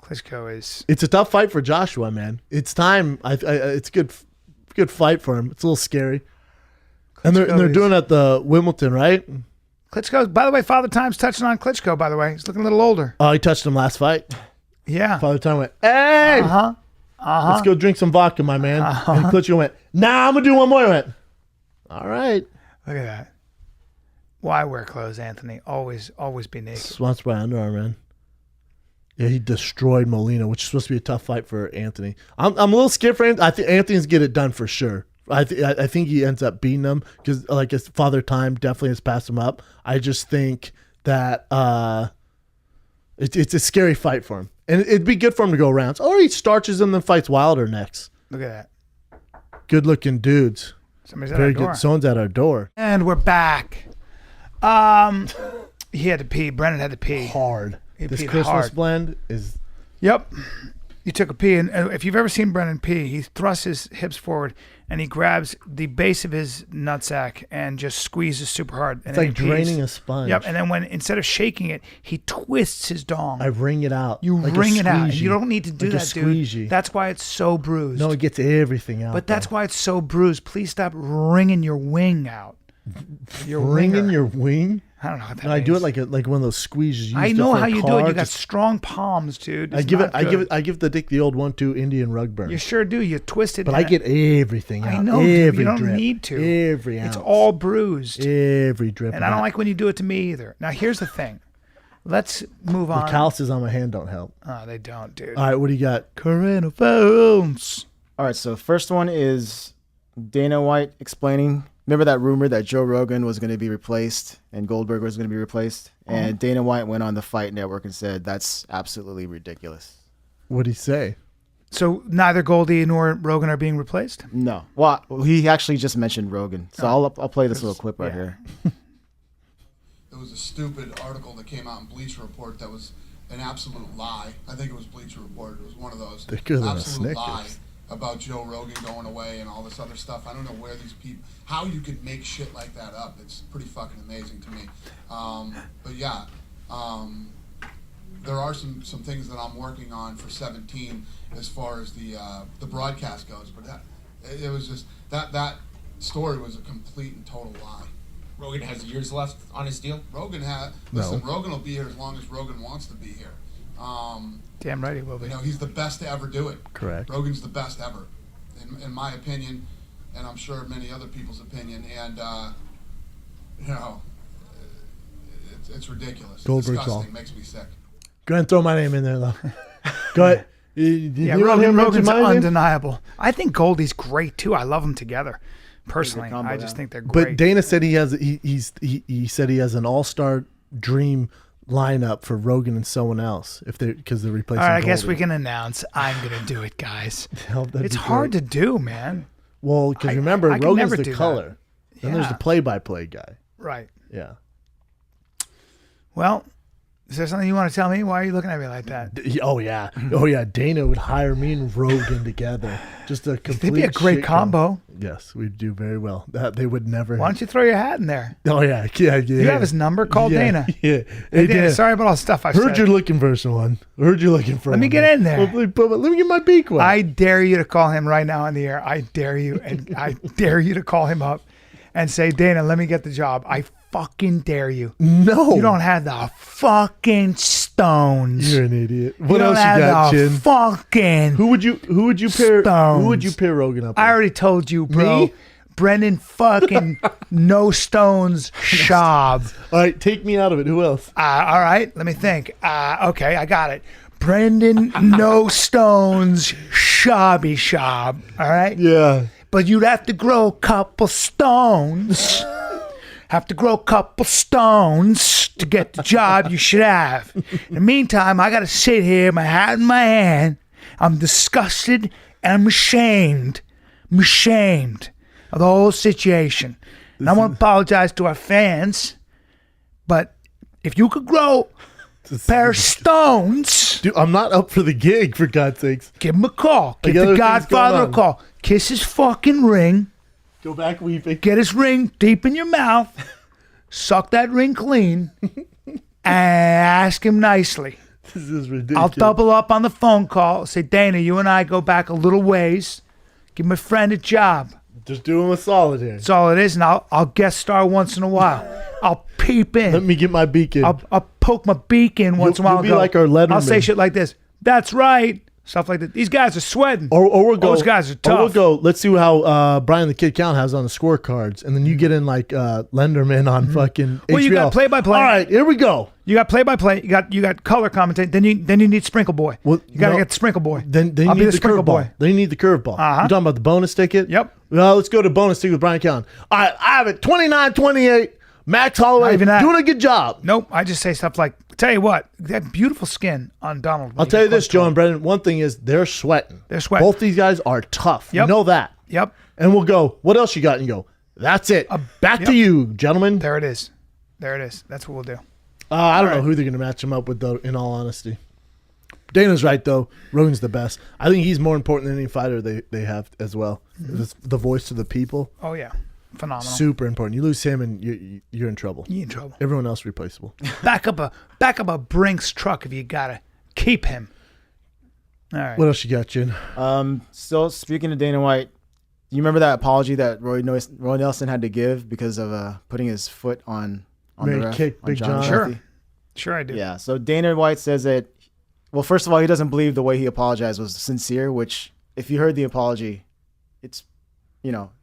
Klitschko is... It's a tough fight for Joshua, man. It's time. It's a good fight for him. It's a little scary. And they're doing it at the Wimbledon, right? Klitschko, by the way, Father Time's touching on Klitschko, by the way. He's looking a little older. Oh, he touched him last fight? Yeah. Father Time went, "Hey! Let's go drink some vodka, my man." And Klitschko went, "Nah, I'm going to do one more." He went, "All right." Look at that. Why wear clothes, Anthony? Always be naked. Sponsored by Under Armour, man. Yeah, he destroyed Molina, which is supposed to be a tough fight for Anthony. I'm a little scared for Anthony. I think Anthony's get it done for sure. I think he ends up beating him because, like, his Father Time definitely has passed him up. I just think that it's a scary fight for him, and it'd be good for him to go rounds. Or he starches him, then fights Wilder next. Look at that. Good looking dudes. Somebody's at Very our door. good. Someone's at our door. And we're back. He had to pee. Brennan had to pee. Hard. This Christmas hard. blend is. Yep. He took a pee, and if you've ever seen Brennan pee, he thrusts his hips forward and he grabs the base of his nutsack and just squeezes super hard. And it's like draining a sponge. Yep. And then instead of shaking it, he twists his dong. I wring it out. You like wring it out. You don't need to do like that, dude. That's why it's so bruised. No, it gets everything out. But that's why it's so bruised. Please stop wringing your wing out. Wringing your wing? I don't know what that means. I do it like one of those squeezes. I know how you do it. You got strong palms, dude. I give the dick the old 1-2 Indian rug burn. You sure do. You twist it. But I get everything out. I know. Every you don't drip, need to. Every ounce. It's all bruised. Every drip. And I don't like when you do it to me either. Now here's the thing. Let's move on. The calluses on my hand don't help. Oh, they don't, dude. All right, what do you got? Current affairs. All right, so first one is Dana White explaining. Remember that rumor that Joe Rogan was going to be replaced and Goldberg was going to be replaced? And Dana White went on the Fight Network and said, that's absolutely ridiculous. What'd he say? So neither Goldie nor Rogan are being replaced? No. Well, he actually just mentioned Rogan. So I'll play this little clip right here. It was a stupid article that came out in Bleacher Report that was an absolute lie. I think it was Bleacher Report. It was one of those absolute lie about Joe Rogan going away and all this other stuff. I don't know where these people, how you could make shit like that up. It's pretty fucking amazing to me. But yeah, there are some things that I'm working on for 17 as far as the broadcast goes. But it was just that story was a complete and total lie. Rogan has years left on his deal? Rogan will be here as long as Rogan wants to be here. Damn right he will be. You know, he's the best to ever do it. Correct. Rogan's the best ever, in my opinion, and I'm sure many other people's opinion. And you know, it's ridiculous. Goldberg's disgusting. Makes me sick. Go ahead and throw my name in there, though. Go ahead. Rogan's undeniable. I think Goldie's great too. I love them together. Personally, I just think they're great. But Dana said he said he has an all-star dream lineup for Rogan and someone else because they're replacing. All right, Goldie. I guess we can announce I'm gonna do it, guys. Hell, it's hard to do, man. Well, because remember, Rogan's the color. Then there's the play-by-play guy. Right. Yeah. Well, is there something you want to tell me? Why are you looking at me like that? Oh yeah. Dana would hire me and Rogan together. Just a complete. They'd be a great combo. Yes, we'd do very well. That they would never. Why don't you throw your hat in there? Oh yeah. You have his number. Call Dana. Yeah. Hey, Dana, sorry about all the stuff I've heard said. you're looking for someone. Heard you're looking for. Let me get in there. Let me get my beak wet. I dare you to call him right now on the air. I dare you, and I dare you to call him up and say, Dana, let me get the job. I fucking dare you. No. You don't have the fucking stones. You're an idiot. What else you got, Chin? Fucking Who would you pair stones. Who would you pair Rogan up with? I already told you, bro. Me? Brendan fucking No Stones Schaub. All right, take me out of it. Who else? All right, let me think. Okay, I got it. Brendan No Stones Schaub. All right? Yeah. But you'd have to grow a couple stones. Have to grow a couple stones to get the job you should have. In the meantime, I got to sit here, my hat in my hand. I'm disgusted and I'm ashamed. I'm ashamed of the whole situation. And I want to apologize to our fans, but if you could grow a pair of stones... Dude, I'm not up for the gig, for God's sakes. Give him a call. Give the Godfather a call. Kiss his fucking ring. Go back weeping. Get his ring deep in your mouth. Suck that ring clean. And ask him nicely. This is ridiculous. I'll double up on the phone call. Say, Dana, you and I go back a little ways. Give my friend a job. Just do him a solid here. That's all it is. And I'll guest star once in a while. I'll peep in. Let me get my beak in. I'll poke my beak in once in a while. You'll be like our Letterman. I'll say shit like this. That's right. Stuff like that. These guys are sweating. Or we'll go. Those guys are tough. Or we'll go. Let's see how Brian the Kid Count has on the scorecards, and then you get in like Lenderman on fucking HBO. Well, you got play-by-play. All right, here we go. You got play-by-play. You got color commentating. Then you need Sprinkle Boy. Well, you gotta get the Sprinkle Boy. Then I'll you be need the the Sprinkle curveball. Boy. Then you need the curveball. Uh-huh. You talking about the bonus ticket? Yep. Well, let's go to bonus ticket with Brian Count. All right, I have it 29-28. Max Holloway doing a good job. Nope. I just say stuff like, tell you what, that beautiful skin on Donald. I'll tell you this, Joe and Brendan. One thing is they're sweating. They're sweating. Both these guys are tough. Yep. You know that. Yep. And we'll go, what else you got? And you go, that's it. Back to you, gentlemen. There it is. That's what we'll do. I don't know who they're going to match him up with, though, in all honesty. Dana's right, though. Rogan's the best. I think he's more important than any fighter they have as well. Mm-hmm. It's the voice of the people. Oh, yeah. Phenomenal. Super important. You lose him and you're in trouble. You're in trouble. Everyone else replaceable. Back up a Brinks truck if you got to keep him. All right. What else you got, Jen? Still speaking of Dana White, you remember that apology that Roy Nelson had to give because of putting his foot on the ref, kick on Big John. Sure I do. Yeah. So Dana White says that, well, first of all, he doesn't believe the way he apologized was sincere, which if you heard the apology, it's,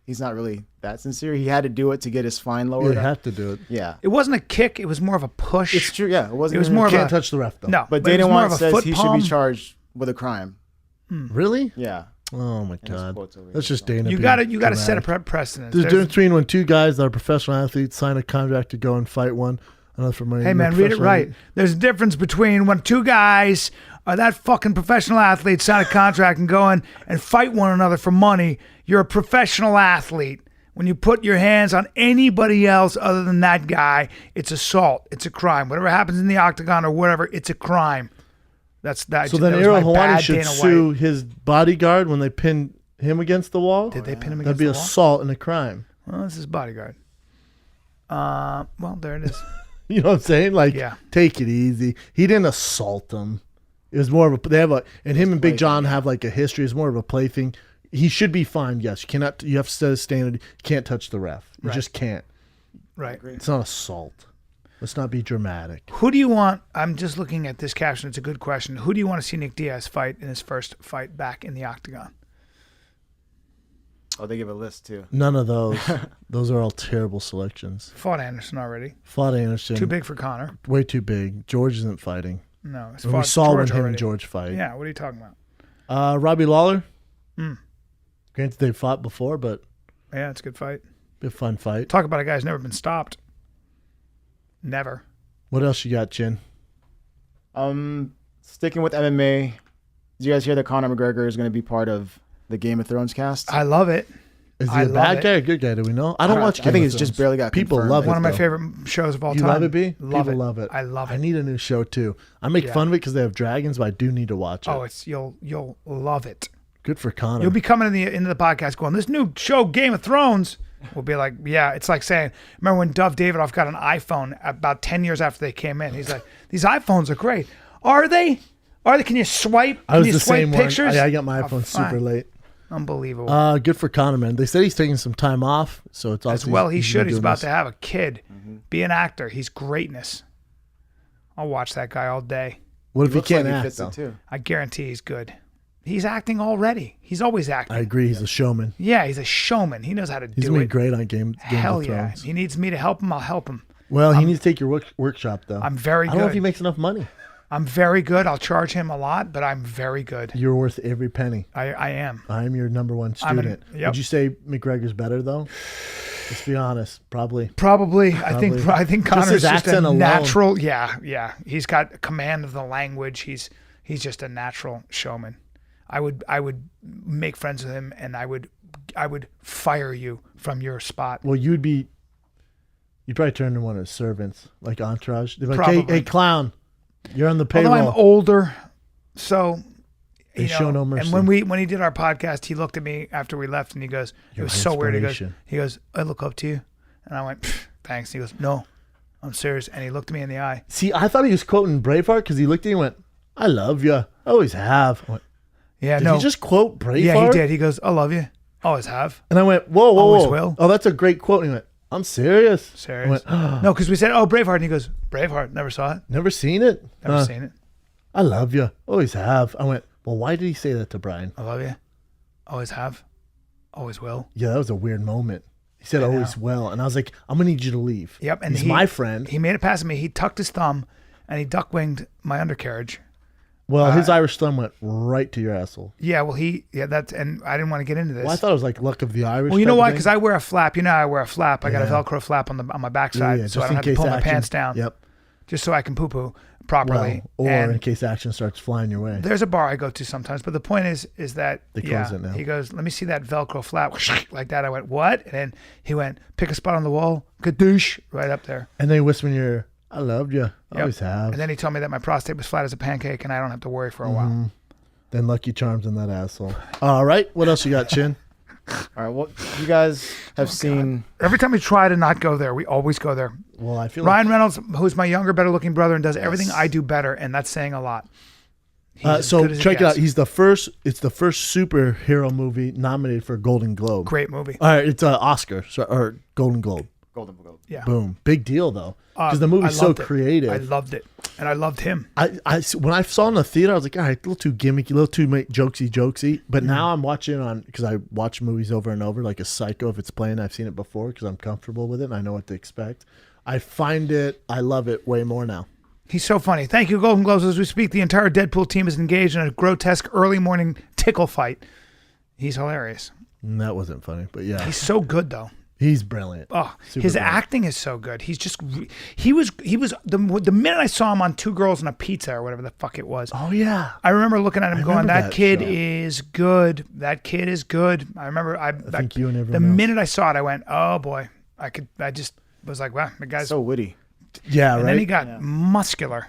he's not really that sincere. He had to do it to get his fine lowered. You have to do it. Yeah. It wasn't a kick. It was more of a push. It's true. Yeah. It wasn't. It was more of Can't touch the ref, though. No. But Dana White says he should be charged with a crime. Really? Yeah. Oh, my God. That's just Dana. You got to set a precedent. There's a difference between when two guys that are professional athletes sign a contract to go and fight one. Another for money. Hey, man, read it right. There's a difference between when two guys are that fucking professional athletes sign a contract and go in and fight one another for money. You're a professional athlete. When you put your hands on anybody else other than that guy, it's assault. It's a crime. Whatever happens in the octagon or whatever, it's a crime. That's that. So then Ariel Helwani should sue his bodyguard when they pin him against the wall? Did they pin him against the wall? That'd be assault and a crime. Well, this is bodyguard. Well, there it is. You know what I'm saying? Like, yeah. Take it easy. He didn't assault him. It was more of a, they have a, and him and Big John have like a history. It's more of a play thing. He should be fined. Yes. You have to set a standard. You can't touch the ref. You just can't. Right. It's not assault. Let's not be dramatic. Who do you want? I'm just looking at this caption. It's a good question. Who do you want to see Nick Diaz fight in his first fight back in the octagon? Oh, they give a list too. None of those. Those are all terrible selections. Fought Anderson already. Fought Anderson. Too big for Conor. Way too big. George isn't fighting. No. It's We saw George when him already. and George fight. Yeah, what are you talking about? Robbie Lawler. Mm. Granted, they fought before, but Yeah, it's a good fight. be a fun fight. Talk about a guy who's never been stopped. Never. What else you got, Chin? Sticking with MMA. Did you guys hear that Conor McGregor is going to be part of the Game of Thrones cast? I love it. Is he I a love bad it. guy or a good guy? Do we know? I don't watch Game I think of it's just Thrones. barely got People confirmed. love it. One of my though. favorite shows of all You time. love it, B? Love People it. love it. I love it. I need a new show too. I make fun of it because they have dragons, but I do need to watch it. Oh, you'll love it. Good for Connor. You'll be coming into the podcast going, this new show, Game of Thrones. We'll be like, yeah, it's like saying, remember when Dov Davidoff got an iPhone about 10 years after they came in? He's like, these iPhones are great. Are they? Can you swipe? I was Can you the swipe same pictures? one. I got my Oh, iPhone fine. super late. Unbelievable. Good for Connor, man. They said he's taking some time off, so it's As awesome. well, he should. He's doing about this. to have a kid. Be an actor. He's greatness. I'll watch that guy all day. What if he Looks can't like act? fits it Though? too. I guarantee he's good. He's acting already. He's always acting. I agree. He's a showman. Yeah, he's a showman. He knows how to He's do gonna be it. great on Game Hell of yeah. Thrones. He needs me to help him. I'll help him. Well, he needs to take your workshop though. I'm very I don't know if good. he makes enough money. I'm very good. I'll charge him a lot, but I'm very good. You're worth every penny. I am. I'm your number one student. yep. Would you say McGregor's better though? Let's be honest. Probably. Probably. I think Connor's his just accent a alone. natural. Yeah. He's got command of the language. He's just a natural showman. I would make friends with him, and I would fire you from your spot. Well, you'd probably turn into one of his servants, like Entourage. They'd be like, Probably. hey, clown, you're on the payroll. Although I'm older, so They show no mercy. And when he did our podcast, he looked at me after we left, and he goes, You're "It was so weird." inspiration. He goes, "I look up to you," and I went, "Thanks." He goes, "No, I'm serious," and he looked me in the eye. See, I thought he was quoting Braveheart because he looked at me and went, I love you. I always have. I went, Yeah, did no, he just quote Braveheart? yeah, he did. He goes, "I love you, always have." And I went, whoa. Always will. Oh, that's a great quote. And he went, I'm serious. Serious? I went, oh, No, because we said, "Oh, Braveheart," and he goes, "Braveheart, never saw it, never seen it. never seen it. I love you. Always have. I went, well, why did he say that to Bryan? I love you, always have, always will." Yeah, that was a weird moment. He said always will. And I was like, I'm going to need you to leave. Yep, and he's my friend. He made it past me. He tucked his thumb, and he duck winged my undercarriage. Well, his Irish thumb went right to your asshole. Yeah, well, that's, and I didn't want to get into this. Well, I thought it was like luck of the Irish. Well, you know type of why? thing. Because I wear a flap. You know, I wear a flap. I got a Yeah. Velcro flap on my backside, Yeah, so I just don't in have to case pull my action. pants down. Yep. Just so I can poo poo properly. Well, or and in case action starts flying your way. there's a bar I go to sometimes, but the point is that They close it now. He goes, "Let me see that Velcro flap," like that. I went, "What?" And then he went, "Pick a spot on the wall, kadoosh, right up there." And they whisper in your ear, I loved you. I always have. And then he told me that my prostate was flat as a pancake, and I don't have to worry for a while. Then Lucky Charms in that asshole. All right. What else you got, Chin? All right. Well, you guys have seen. Every time we try to not go there, we always go there. Well, I feel Ryan Reynolds, who's my younger, better-looking brother, and does everything I do better, and that's saying a lot. He's as so good as check it gets. out. It's the first superhero movie nominated for a Golden Globe. Great movie. All right, it's Oscar or Golden Globe. Golden Globe. Yeah. Boom, big deal though, because the I movie's so loved it. creative. I loved it, and I loved him. I when I saw it in the theater, I was like, all right, a little too gimmicky, a little too jokesy. But now I'm watching it on because I watch movies over and over, like a Psycho. If it's playing, I've seen it before because I'm comfortable with it and I know what to expect. I love it way more now. He's so funny. Thank you, Golden Globes. As we speak, the entire Deadpool team is engaged in a grotesque early morning tickle fight. He's hilarious. And that wasn't funny, but yeah, He's so good, though. he's brilliant. Oh, Super his brilliant. acting is so good. He's just he was the minute I saw him on Two Girls and a Pizza or whatever the fuck it was. Oh yeah, I remember looking at him going, remember "That that kid show. is good. That kid is good." I remember I think you and the everyone else. minute I saw it, I went, "Oh boy." I just was like, "Wow, the guy's." So witty. yeah, and right. then he got muscular.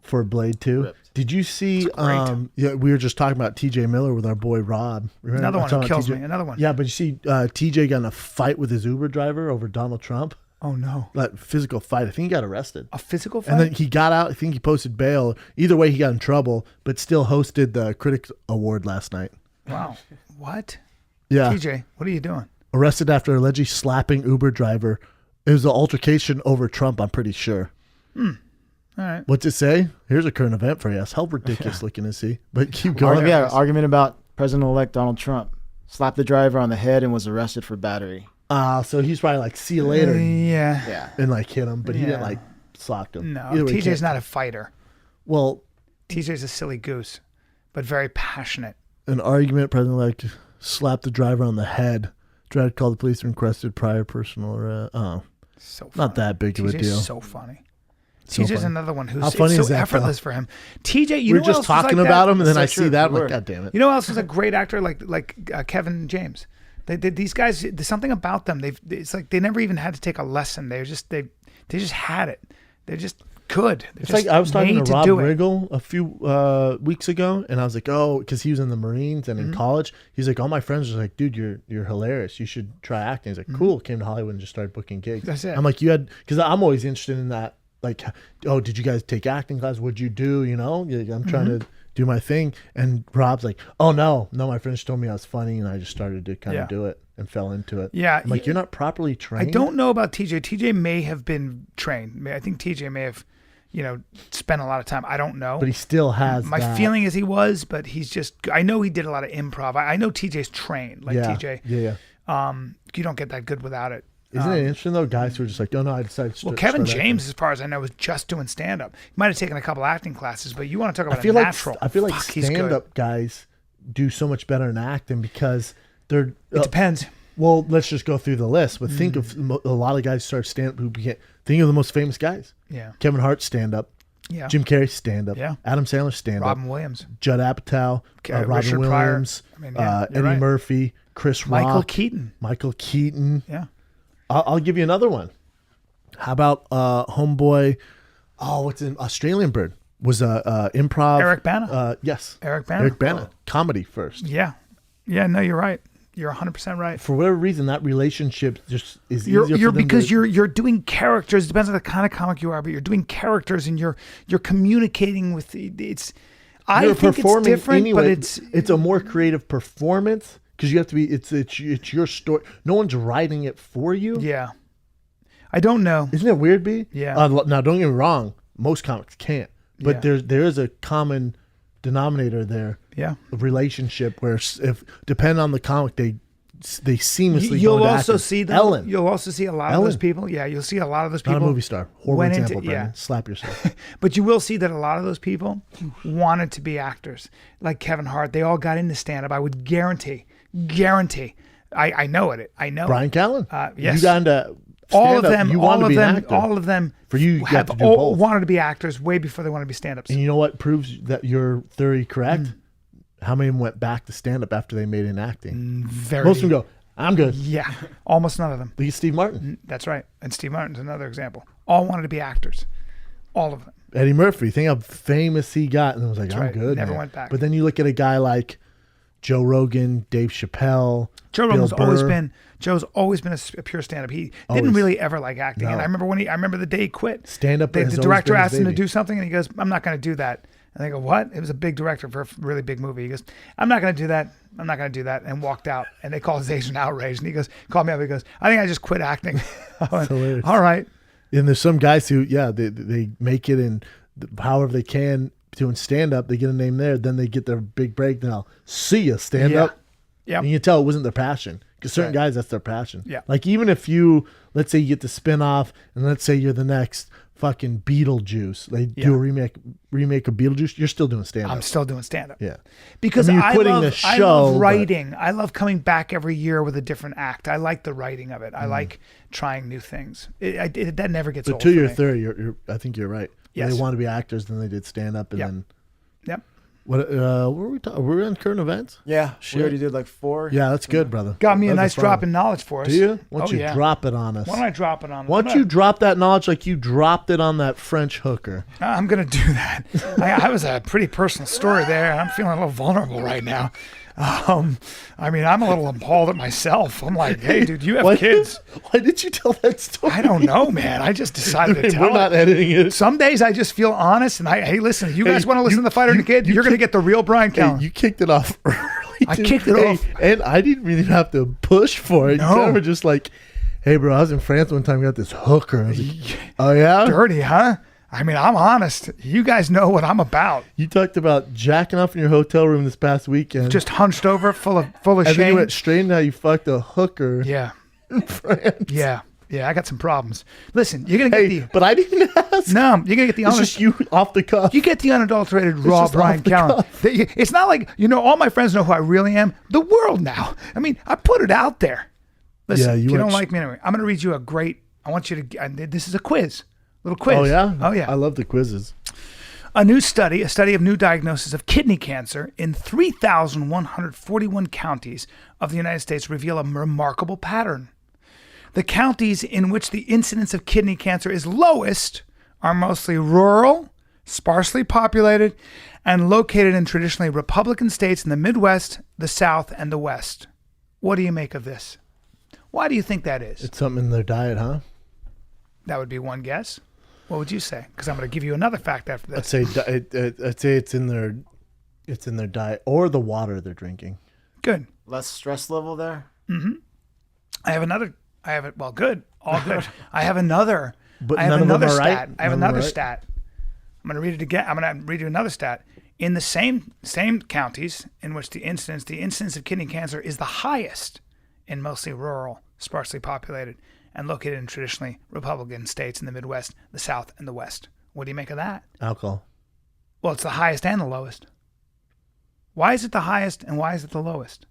For Blade 2. Ripped. Did you see great. yeah, we were just talking about TJ Miller with our boy Rob. Remember? Another I'm one who talking about kills TJ? me. Another one. Yeah, but you see TJ got in a fight with his Uber driver over Donald Trump. Oh no. Like physical fight. I think he got arrested. A physical fight? And then he got out. I think he posted bail. Either way, he got in trouble, but still hosted the Critics Award last night. Wow. What? Yeah. TJ, what are you doing? Arrested after allegedly slapping Uber driver. It was an altercation over Trump, I'm pretty sure. All right. What's it say? Here's a current event for you. How ridiculous looking is he? But keep going. Argument about President-elect Donald Trump. Slapped the driver on the head and was arrested for battery. So he's probably like, see you later. Yeah. And like hit him, but he didn't like sock him. No, TJ's not a fighter. Well, TJ's a silly goose, but very passionate. An argument, President-elect slapped the driver on the head. Driver called the police and requested prior personal. So funny. Not that big of a deal. TJ's so funny. TJ's another one who's funny so effortless for him. TJ, you We're know, just talking about him, and then I see that. I'm like, Word. God damn it! You know, who else is a great actor like Kevin James. These guys, there's something about them. It's like they never even had to take a lesson. They just had it. They're just good. It's like I was talking to Rob Riggle a few weeks ago, and I was like, oh, because he was in the Marines and in college. He's like, all my friends were like, dude, you're hilarious. You should try acting. He's like, cool. Came to Hollywood and just started booking gigs. That's it. I'm like, because I'm always interested in that. Like, oh, did you guys take acting class? What'd you do? You know, I'm trying to do my thing. And Rob's like, oh, no, my friends told me I was funny, and I just started to kind of do it and fell into it. Yeah. I'm like, you're not properly trained? I don't know about TJ. TJ may have been trained. I think TJ may have, spent a lot of time. I don't know. But he still has My feeling is he was, but he's just, I know he did a lot of improv. I know TJ's trained, like TJ. Yeah. You don't get that good without it. Isn't it interesting though? Guys who are just like, oh no, I decided to Kevin James, as far as I know, was just doing stand up. He might have taken a couple acting classes, but you want to talk about natural. I feel like stand up guys do so much better in acting because they're. It depends. Well, let's just go through the list. But think of a lot of guys start stand up who became. Think of the most famous guys. Yeah. Kevin Hart, stand up. Yeah. Jim Carrey, stand up. Yeah. Adam Sandler, stand up. Robin Williams. Judd Apatow. Robin Williams. Eddie right. Murphy. Chris Rock. Michael Keaton. Yeah. I'll give you another one. How about homeboy? Oh, what's an Australian bird? Was improv. Eric Bana. Yes. Eric Bana. Eric Bana. Comedy first. Yeah. Yeah. No, you're right. You're 100% right. For whatever reason, that relationship just is easier for them because you're doing characters. It depends on the kind of comic you are, but you're doing characters and you're communicating with it's. I think it's different, anyway, but it's a more creative performance. Because you have to be, it's your story. No one's writing it for you. Yeah. I don't know. Isn't it weird, B? Yeah. Now, don't get me wrong. Most comics can't. But there is a common denominator there. Yeah. A relationship where if depending on the comic, they seamlessly. You'll also see them. Ellen. You'll also see a lot of those people. Yeah, you'll see a lot of those people. Not a movie star. Horrible example, Bryan. Slap yourself. But you will see that a lot of those people wanted to be actors. Like Kevin Hart, they all got into stand-up. I would guarantee. I know it. I know. Bryan Callen. Yes. You got into all of them. You wanted to be an actor. All of them. For you have to do both. wanted to be actors way before they wanted to be stand-ups. And you know what proves that your theory correct? How many of them went back to stand-up after they made it in acting? Most of them go, I'm good. Yeah, almost none of them. Look at Steve Martin. That's right. And Steve Martin's another example. All wanted to be actors. All of them. Eddie Murphy. Think how famous he got. And I was like, That's I'm right. good. Never man. went back. But then you look at a guy like Joe Rogan, Dave Chappelle. Joe Rogan's Joe's always been a pure stand-up. He didn't really ever like acting. No. And I remember the day he quit. Stand-up. The director asked him to do something, and he goes, I'm not going to do that. And they go, what? It was a big director for a really big movie. He goes, I'm not going to do that. I'm not going to do that. And walked out. And they called his agent outraged. And he goes, called me up. He goes, I think I just quit acting. I went, hilarious. All right. And there's some guys who, they make it in however they can doing stand-up. They get a name there. Then they get their big break. Now, see ya, stand-up. Yeah. And you can tell it wasn't their passion. Because certain guys, that's their passion. Yeah. Like even if you, let's say you get the spin-off, and let's say you're the next fucking Beetlejuice. They do a remake of Beetlejuice. You're still doing stand-up. I'm still doing stand-up. Yeah. Because I love writing. I love coming back every year with a different act. I like the writing of it. I like trying new things. That never gets old. To your theory, I think you're right. Yes. They want to be actors, then they did stand-up, and then... Yep. What were we talking? Were we on current events? Yeah, we already did like 4. Yeah, that's good, brother. Got me a nice drop in knowledge for us. Do you? Why don't you drop it on us? Why don't I drop it on? Why don't you drop that knowledge like you dropped it on that French hooker? I'm gonna do that. I was a pretty personal story there. I'm feeling a little vulnerable right now. I mean, I'm a little appalled at myself. I'm like, hey, dude, you have kids. Why did you tell that story? I don't know, man. I just decided to tell it. We're not editing it. Some days I just feel honest, and hey, listen, you guys want to listen to The Fighter and the Kid? You're going to get the real Bryan Callen. You kicked it off early. I kicked it off. And I didn't really have to push for it. No. You kind of were just like, hey, bro, I was in France one time, got this hooker. I was like, oh, yeah? Dirty, huh? I mean, I'm honest. You guys know what I'm about. You talked about jacking off in your hotel room this past weekend. Just hunched over, full of and shame. Then you went straight into how you fucked a hooker. Yeah. In France. Yeah. Yeah, I got some problems. Listen, you're gonna get but I didn't ask. No, you're gonna get the. It's just you off the cuff. You get the unadulterated raw Bryan Callen. It's not like all my friends know who I really am. The world now. I mean, I put it out there. Listen, if you don't like me anyway, I'm gonna read you a great. I want you to. This is a quiz, little quiz. Oh yeah. Oh yeah. I love the quizzes. A study of new diagnosis of kidney cancer in 3,141 counties of the United States reveal a remarkable pattern. The counties in which the incidence of kidney cancer is lowest are mostly rural, sparsely populated, and located in traditionally Republican states in the Midwest, the South, and the West. What do you make of this? Why do you think that is? It's something in their diet, huh? That would be one guess. What would you say? Because I'm going to give you another fact after this. I'd say it's in their diet or the water they're drinking. Good. Less stress level there. Mm-hmm. Well, good. All good. I have another. But I have none another of them are stat. right. I have another stat. I'm going to read it again. I'm going to read you another stat. In the same counties in which the incidence of kidney cancer is the highest in mostly rural, sparsely populated, and located in traditionally Republican states in the Midwest, the South, and the West. What do you make of that? Alcohol. Well, it's the highest and the lowest. Why is it the highest and why is it the lowest?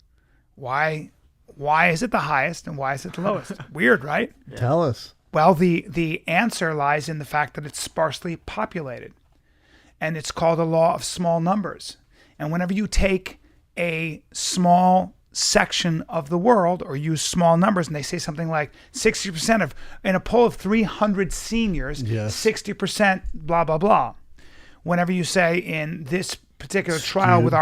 Why is it the highest and why is it the lowest? Weird, right? Yeah. Tell us. Well, the answer lies in the fact that it's sparsely populated. And it's called a law of small numbers. And whenever you take a small section of the world or use small numbers, and they say something like 60% of, in a poll of 300 seniors, yes. 60% blah, blah, blah. Whenever you say in this particular trial with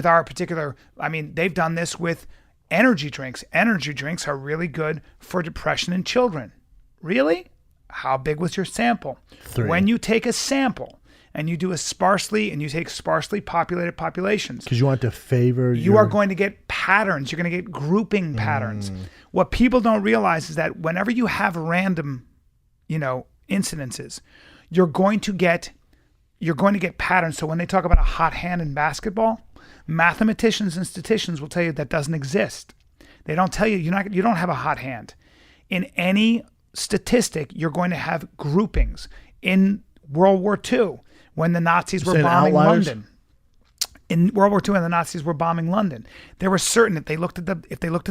our particular, I mean, they've done this with energy drinks. Energy drinks are really good for depression in children. Really? How big was your sample? 3. When you take a sample and you do you take sparsely populated populations. Because you want to favor you are going to get patterns. You're going to get grouping patterns. What people don't realize is that whenever you have random, incidences, you're going to get patterns. So when they talk about a hot hand in basketball, mathematicians and statisticians will tell you that doesn't exist. They don't tell you you don't have a hot hand. In any statistic, you're going to have groupings. In World War II, when the Nazis were bombing London. In World War II, when the Nazis were bombing London, there were certain if they looked at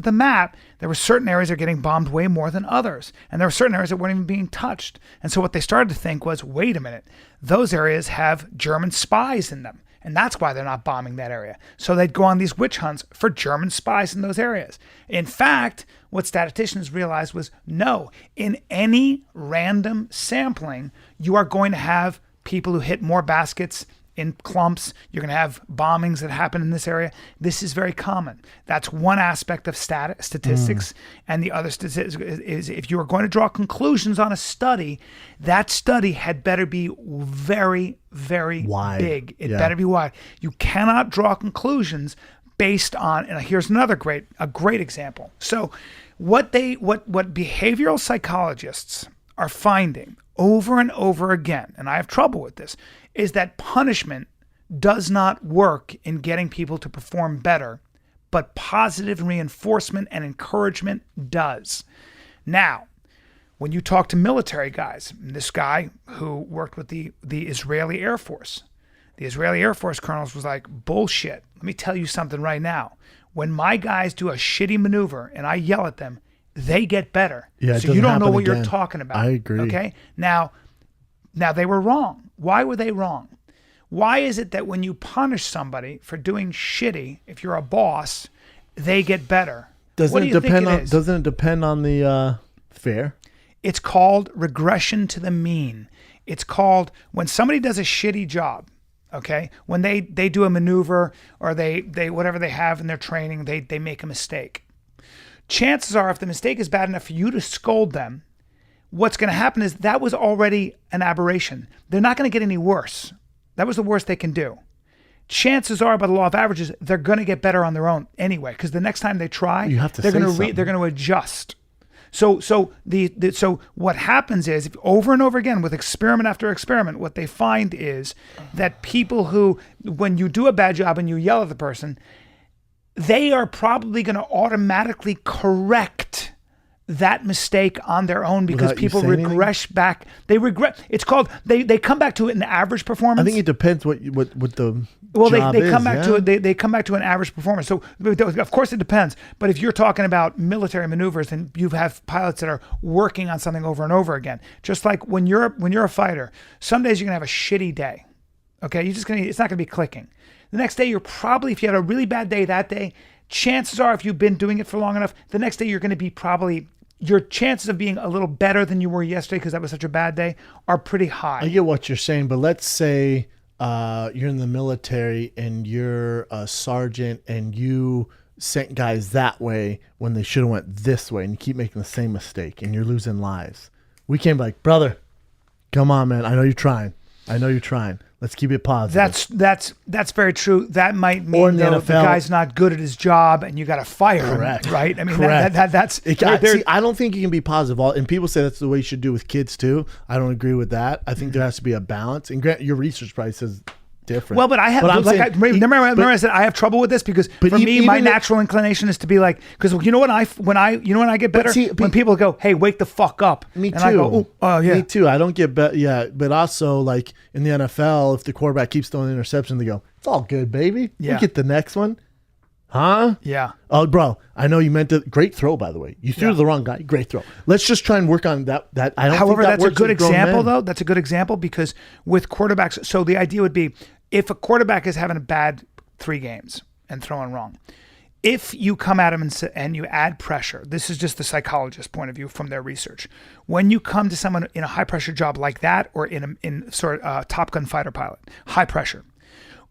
the map, there were certain areas that were getting bombed way more than others, and there were certain areas that weren't even being touched. And so what they started to think was, wait a minute, those areas have German spies in them. And that's why they're not bombing that area. So they'd go on these witch hunts for German spies in those areas. In fact, what statisticians realized was, no, in any random sampling, you are going to have people who hit more baskets in clumps. You're going to have bombings that happen in this area. This is very common. That's one aspect of statistics. And the other statistic is if you are going to draw conclusions on a study, that study had better be very, very wide. Big. It better be wide. You cannot draw conclusions based on, and here's another great example. So what behavioral psychologists are finding over and over again, and I have trouble with this, is that punishment does not work in getting people to perform better, but positive reinforcement and encouragement does. Now, when you talk to military guys, this guy who worked with the Israeli Air Force, the Israeli Air Force colonels was like, bullshit. Let me tell you something right now. When my guys do a shitty maneuver and I yell at them, they get better. Yeah, so you don't know what you're talking about. I agree. Okay? Now they were wrong. Why were they wrong? Why is it that when you punish somebody for doing shitty, if you're a boss, they get better? Doesn't it depend on the fare? It's called regression to the mean. It's called when somebody does a shitty job, okay? When they do a maneuver or they whatever they have in their training, they make a mistake. Chances are if the mistake is bad enough for you to scold them, what's going to happen is that was already an aberration. They're not going to get any worse. That was the worst they can do. Chances are, by the law of averages, they're going to get better on their own anyway, because the next time they try, they're going to adjust. So what happens is, if over and over again with experiment after experiment, what they find is that people who, when you do a bad job and you yell at the person, they are probably going to automatically correct that mistake on their own because Without people regress back. They regret. It's called they come back to it in average performance. I think it depends what the they is, come back to it. They come back to an average performance. So of course it depends. But if you're talking about military maneuvers, then you have pilots that are working on something over and over again. Just like when you're a fighter, some days you're gonna have a shitty day. Okay, it's not gonna be clicking. The next day, you're probably, if you had a really bad day that day, chances are, if you've been doing it for long enough, the next day you're going to be probably, your chances of being a little better than you were yesterday because that was such a bad day are pretty high. I get what you're saying, but let's say you're in the military and you're a sergeant and you sent guys that way when they should have went this way, and you keep making the same mistake and you're losing lives. We can't be like, brother, come on, man. I know you're trying. Let's keep it positive. That's very true. That might mean the guy's not good at his job and you got to fire him. Correct. Right? I mean, correct. That's see, I don't think you can be positive. And people say that's the way you should do with kids too. I don't agree with that. I think there has to be a balance. And Grant, your research probably says different. Well, but I have, remember I said I have trouble with this because for me, my natural inclination is to be like, because you know when I get better, when people go, hey, wake the fuck up. Me too. And I go, oh yeah. Me too. I don't get better. Yeah. But also, like in the NFL, if the quarterback keeps throwing an interception, they go, it's all good, baby. Yeah. We get the next one. Huh? Yeah. Oh, bro, I know you meant it. Great throw, by the way. You threw to the wrong guy. Great throw. Let's just try and work on that. However, that's a good example, though. That's a good example because with quarterbacks, so the idea would be if a quarterback is having a bad 3 games and throwing wrong, if you come at him and you add pressure, this is just the psychologist's point of view from their research. When you come to someone in a high pressure job like that, or in sort of Top Gun fighter pilot, high pressure.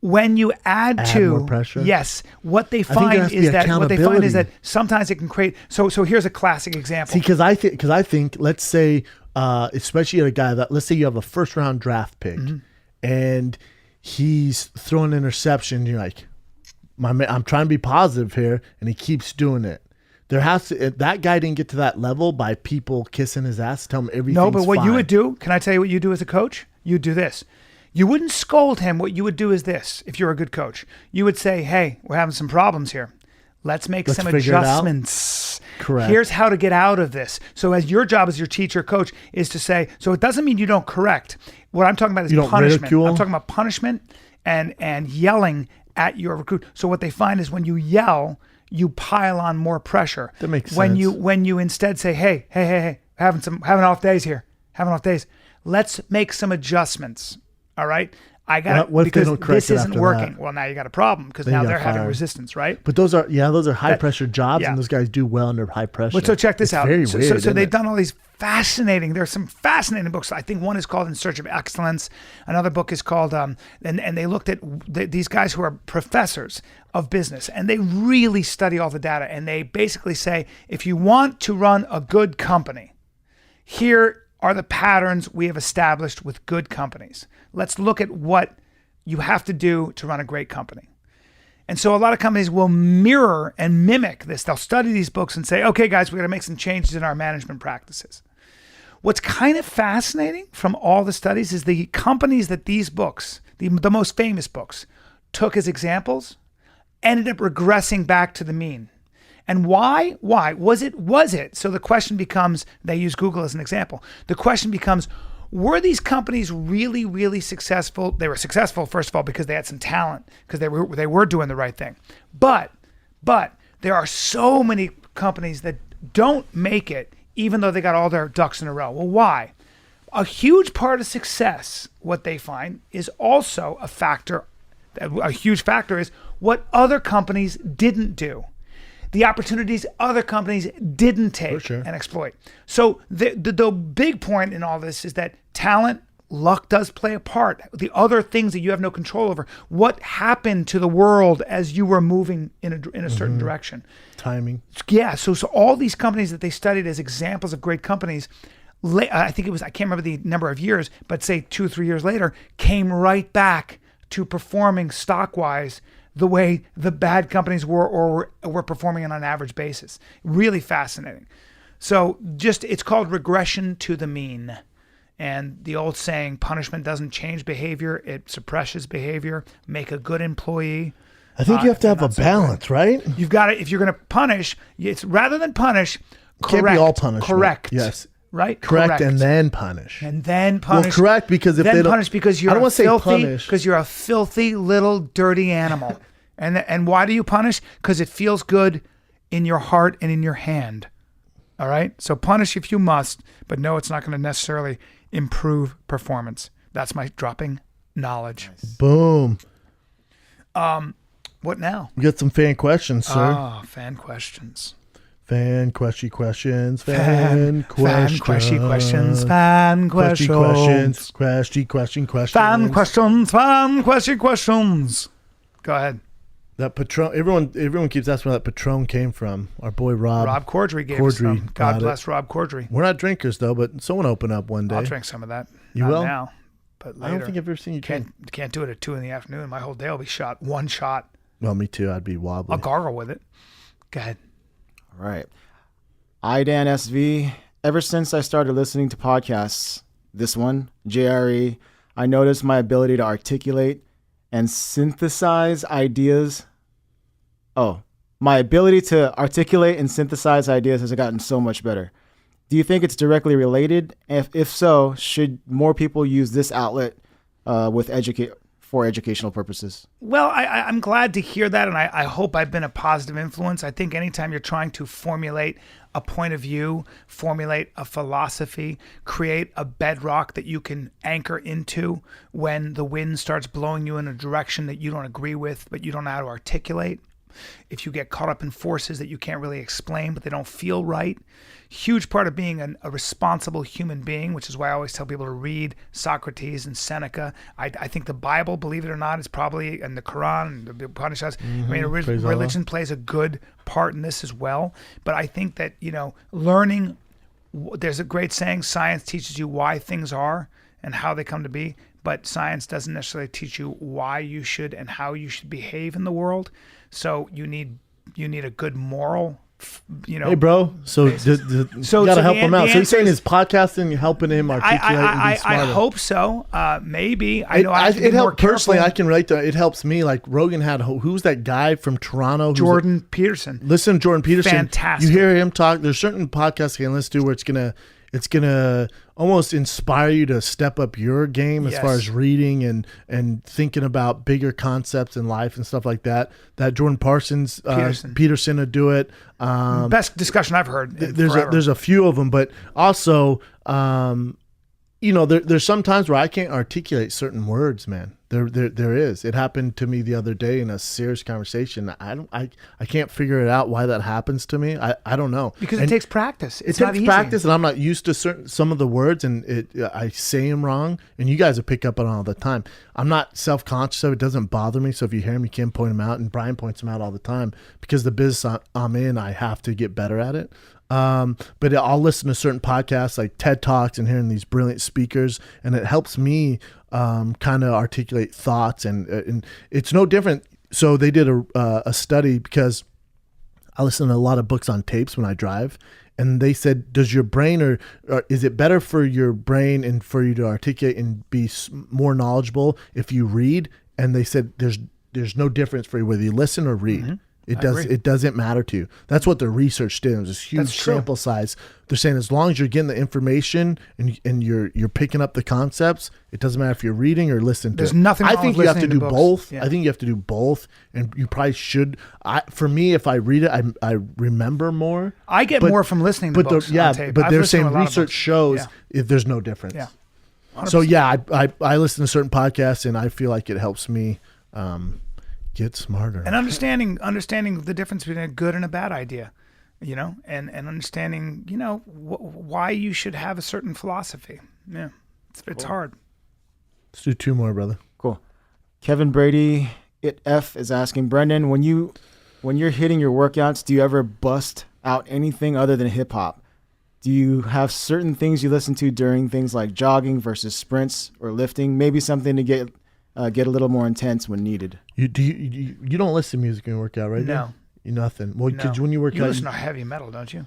When you add to more pressure? Yes, what they find is that sometimes it can create. So here's a classic example. See, because I think let's say, especially a guy that, let's say you have a first round draft pick, and he's throwing an interception. You're like, I'm trying to be positive here, and he keeps doing it. That guy didn't get to that level by people kissing his ass, tell him everything's fine. No, but what you would do, can I tell you what you do as a coach? You do this. You wouldn't scold him. What you would do is this, if you're a good coach. You would say, hey, we're having some problems here. Let's make some adjustments. Correct. Here's how to get out of this. So as your job as your teacher coach is to say, so it doesn't mean you don't correct. What I'm talking about is punishment. Ridicule. I'm talking about punishment and yelling at your recruit. So what they find is when you yell, you pile on more pressure. That makes sense. sense. When you instead say, hey, having off days here. Having off days. Let's make some adjustments. All right. I got it because this isn't working. Well, now you got a problem because now they're having resistance, right? But those are high pressure jobs, and those guys do well under high pressure. But so check this out. Very weird, so they've done all these fascinating. There's some fascinating books. I think one is called In Search of Excellence. Another book is called and they looked at these guys who are professors of business, and they really study all the data, and they basically say, if you want to run a good company, here are the patterns we have established with good companies. Let's look at what you have to do to run a great company. And so a lot of companies will mirror and mimic this. They'll study these books and say, okay, guys, we got to make some changes in our management practices. What's kind of fascinating from all the studies is the companies that these books, the most famous books, took as examples, ended up regressing back to the mean. And why? Why? Was it? So the question becomes, they use Google as an example. The question becomes, were these companies really, really successful? They were successful, first of all, because they had some talent, because they were doing the right thing. But there are so many companies that don't make it, even though they got all their ducks in a row. Well, why? A huge part of success, what they find, is also a factor. A huge factor is what other companies didn't do. The opportunities other companies didn't take and exploit. So the big point in all this is that talent, luck does play a part. The other things that you have no control over. What happened to the world as you were moving in a certain direction? Timing. Yeah. So all these companies that they studied as examples of great companies, I think it was, I can't remember the number of years, but say 2 or 3 years later, came right back to performing stock-wise the way the bad companies were or were performing on an average basis. Really fascinating. So it's called regression to the mean. And the old saying, punishment doesn't change behavior, it suppresses behavior. Make a good employee. I think you have to have a balance, right? You've got to, if you're going to punish, it's rather than punish, correct. Can't be all punishment. Correct. Yes. Right? Correct and then punish. And then punish. Well, correct because if then they don't punish because you're I don't want to say filthy, punish because you're a filthy little dirty animal. And why do you punish? Because it feels good in your heart and in your hand. All right? So punish if you must, but no, it's not going to necessarily improve performance. That's my dropping knowledge. Nice. Boom. What now? We got some fan questions, sir. Oh, fan questions. Fan questions. Fan questions. Fan questions. Fan questions. Go ahead. That Patron. Everyone keeps asking where that Patron came from. Our boy Rob. Rob Corddry gave us some. God bless Rob Corddry. We're not drinkers though, but someone open up one day. I'll drink some of that. You not will now, but later. I don't think I've ever seen you drink. Can't do it at 2 p.m. My whole day will be shot. One shot. Well, me too. I'd be wobbly. I'll gargle with it. Go ahead. All right. IDAN SV. Ever since I started listening to podcasts, this one, JRE, I noticed my ability to articulate and synthesize ideas. My ability to articulate and synthesize ideas has gotten so much better. Do you think it's directly related? If so, should more people use this outlet for educational purposes? Well, I'm glad to hear that, and I hope I've been a positive influence. I think anytime you're trying to formulate a point of view, formulate a philosophy, create a bedrock that you can anchor into when the wind starts blowing you in a direction that you don't agree with, but you don't know how to articulate. If you get caught up in forces that you can't really explain, but they don't feel right. Huge part of being a responsible human being, which is why I always tell people to read Socrates and Seneca. I think the Bible, believe it or not, is probably, and the Quran and the Upanishads. Religion plays a good part in this as well. But I think that, learning, there's a great saying, science teaches you why things are and how they come to be, but science doesn't necessarily teach you why you should and how you should behave in the world. So you need a good moral, Hey, bro. So you got to help him out. So he's saying his podcasting helping him articulate and be smarter. I hope so. Maybe. I know I have to be it more helped personally. careful. I can relate to it. It helps me. Like Rogan had, who's that guy from Toronto? Jordan Peterson. Listen to Jordan Peterson. Fantastic. You hear him talk. There's certain podcasts you can listen to where it's gonna almost inspire you to step up your game as far as reading and thinking about bigger concepts in life and stuff like that. That Jordan Peterson would do it. Best discussion I've heard. There's a few of them, but also there's some times where I can't articulate certain words, man. There is. It happened to me the other day in a serious conversation. I can't figure it out why that happens to me. I don't know. Because it takes practice. It takes practice, and I'm not used to some of the words, and I say them wrong. And you guys will pick up on it all the time. I'm not self-conscious of it. It doesn't bother me. So if you hear them, you can point them out. And Bryan points them out all the time because the business I'm in, I have to get better at it. But I'll listen to certain podcasts like TED Talks and hearing these brilliant speakers, and it helps me kind of articulate thoughts, and it's no different. So they did a study because I listen to a lot of books on tapes when I drive, and they said, does your brain or is it better for your brain and for you to articulate and be more knowledgeable if you read? And they said there's no difference for you whether you listen or read. Mm-hmm. It doesn't matter to you. That's what the research did. It was this huge sample size. They're saying as long as you're getting the information and you're picking up the concepts, it doesn't matter if you're reading or listening to There's nothing wrong I think with you have to do books. both. Yeah. I think you have to do both, and you probably should. For me, if I read it, I remember more. I get more from listening to books on tape. But they're saying research shows if there's no difference. Yeah. 100%. So I listen to certain podcasts, and I feel like it helps me get smarter and understanding the difference between a good and a bad idea, and understanding why you should have a certain philosophy. Yeah, it's hard. Let's do 2 more, brother. Cool. Kevin Brady is asking, Brendan, when you're hitting your workouts, do you ever bust out anything other than hip hop? Do you have certain things you listen to during things like jogging versus sprints or lifting? Maybe something to get a little more intense when needed. You don't listen to music when you work out, right? No. You nothing. Well, no. When you work out, listen to heavy metal, don't you?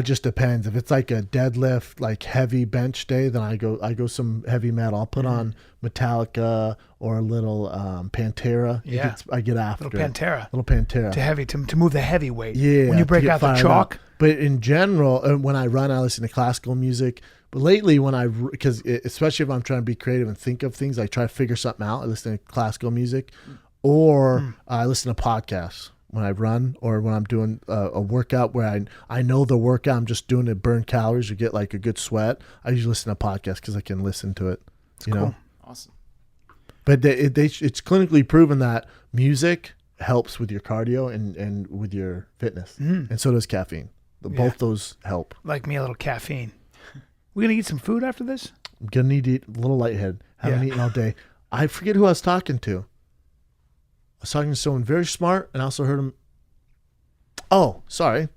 Just depends. If it's like a deadlift, like heavy bench day, then I go some heavy metal. I'll put on Metallica or a little Pantera. Yeah, I get after little Pantera. Little Pantera. To move the heavy weight. Yeah. When you break out the chalk. Up. But in general, when I run, I listen to classical music. But lately, because especially if I'm trying to be creative and think of things, I try to figure something out. I listen to classical music, or I listen to podcasts when I run, or when I'm doing a workout where I know the workout, I'm just doing to burn calories or get like a good sweat. I usually listen to podcasts because I can listen to it. It's cool. Awesome. But it's clinically proven that music helps with your cardio and with your fitness, and so does caffeine. Both those help. Like me, a little caffeine. We gonna eat some food after this? I'm gonna need to eat a little lighthead. Haven't eaten all day. I forget who I was talking to. I was talking to someone very smart, and I also heard him. Oh, sorry.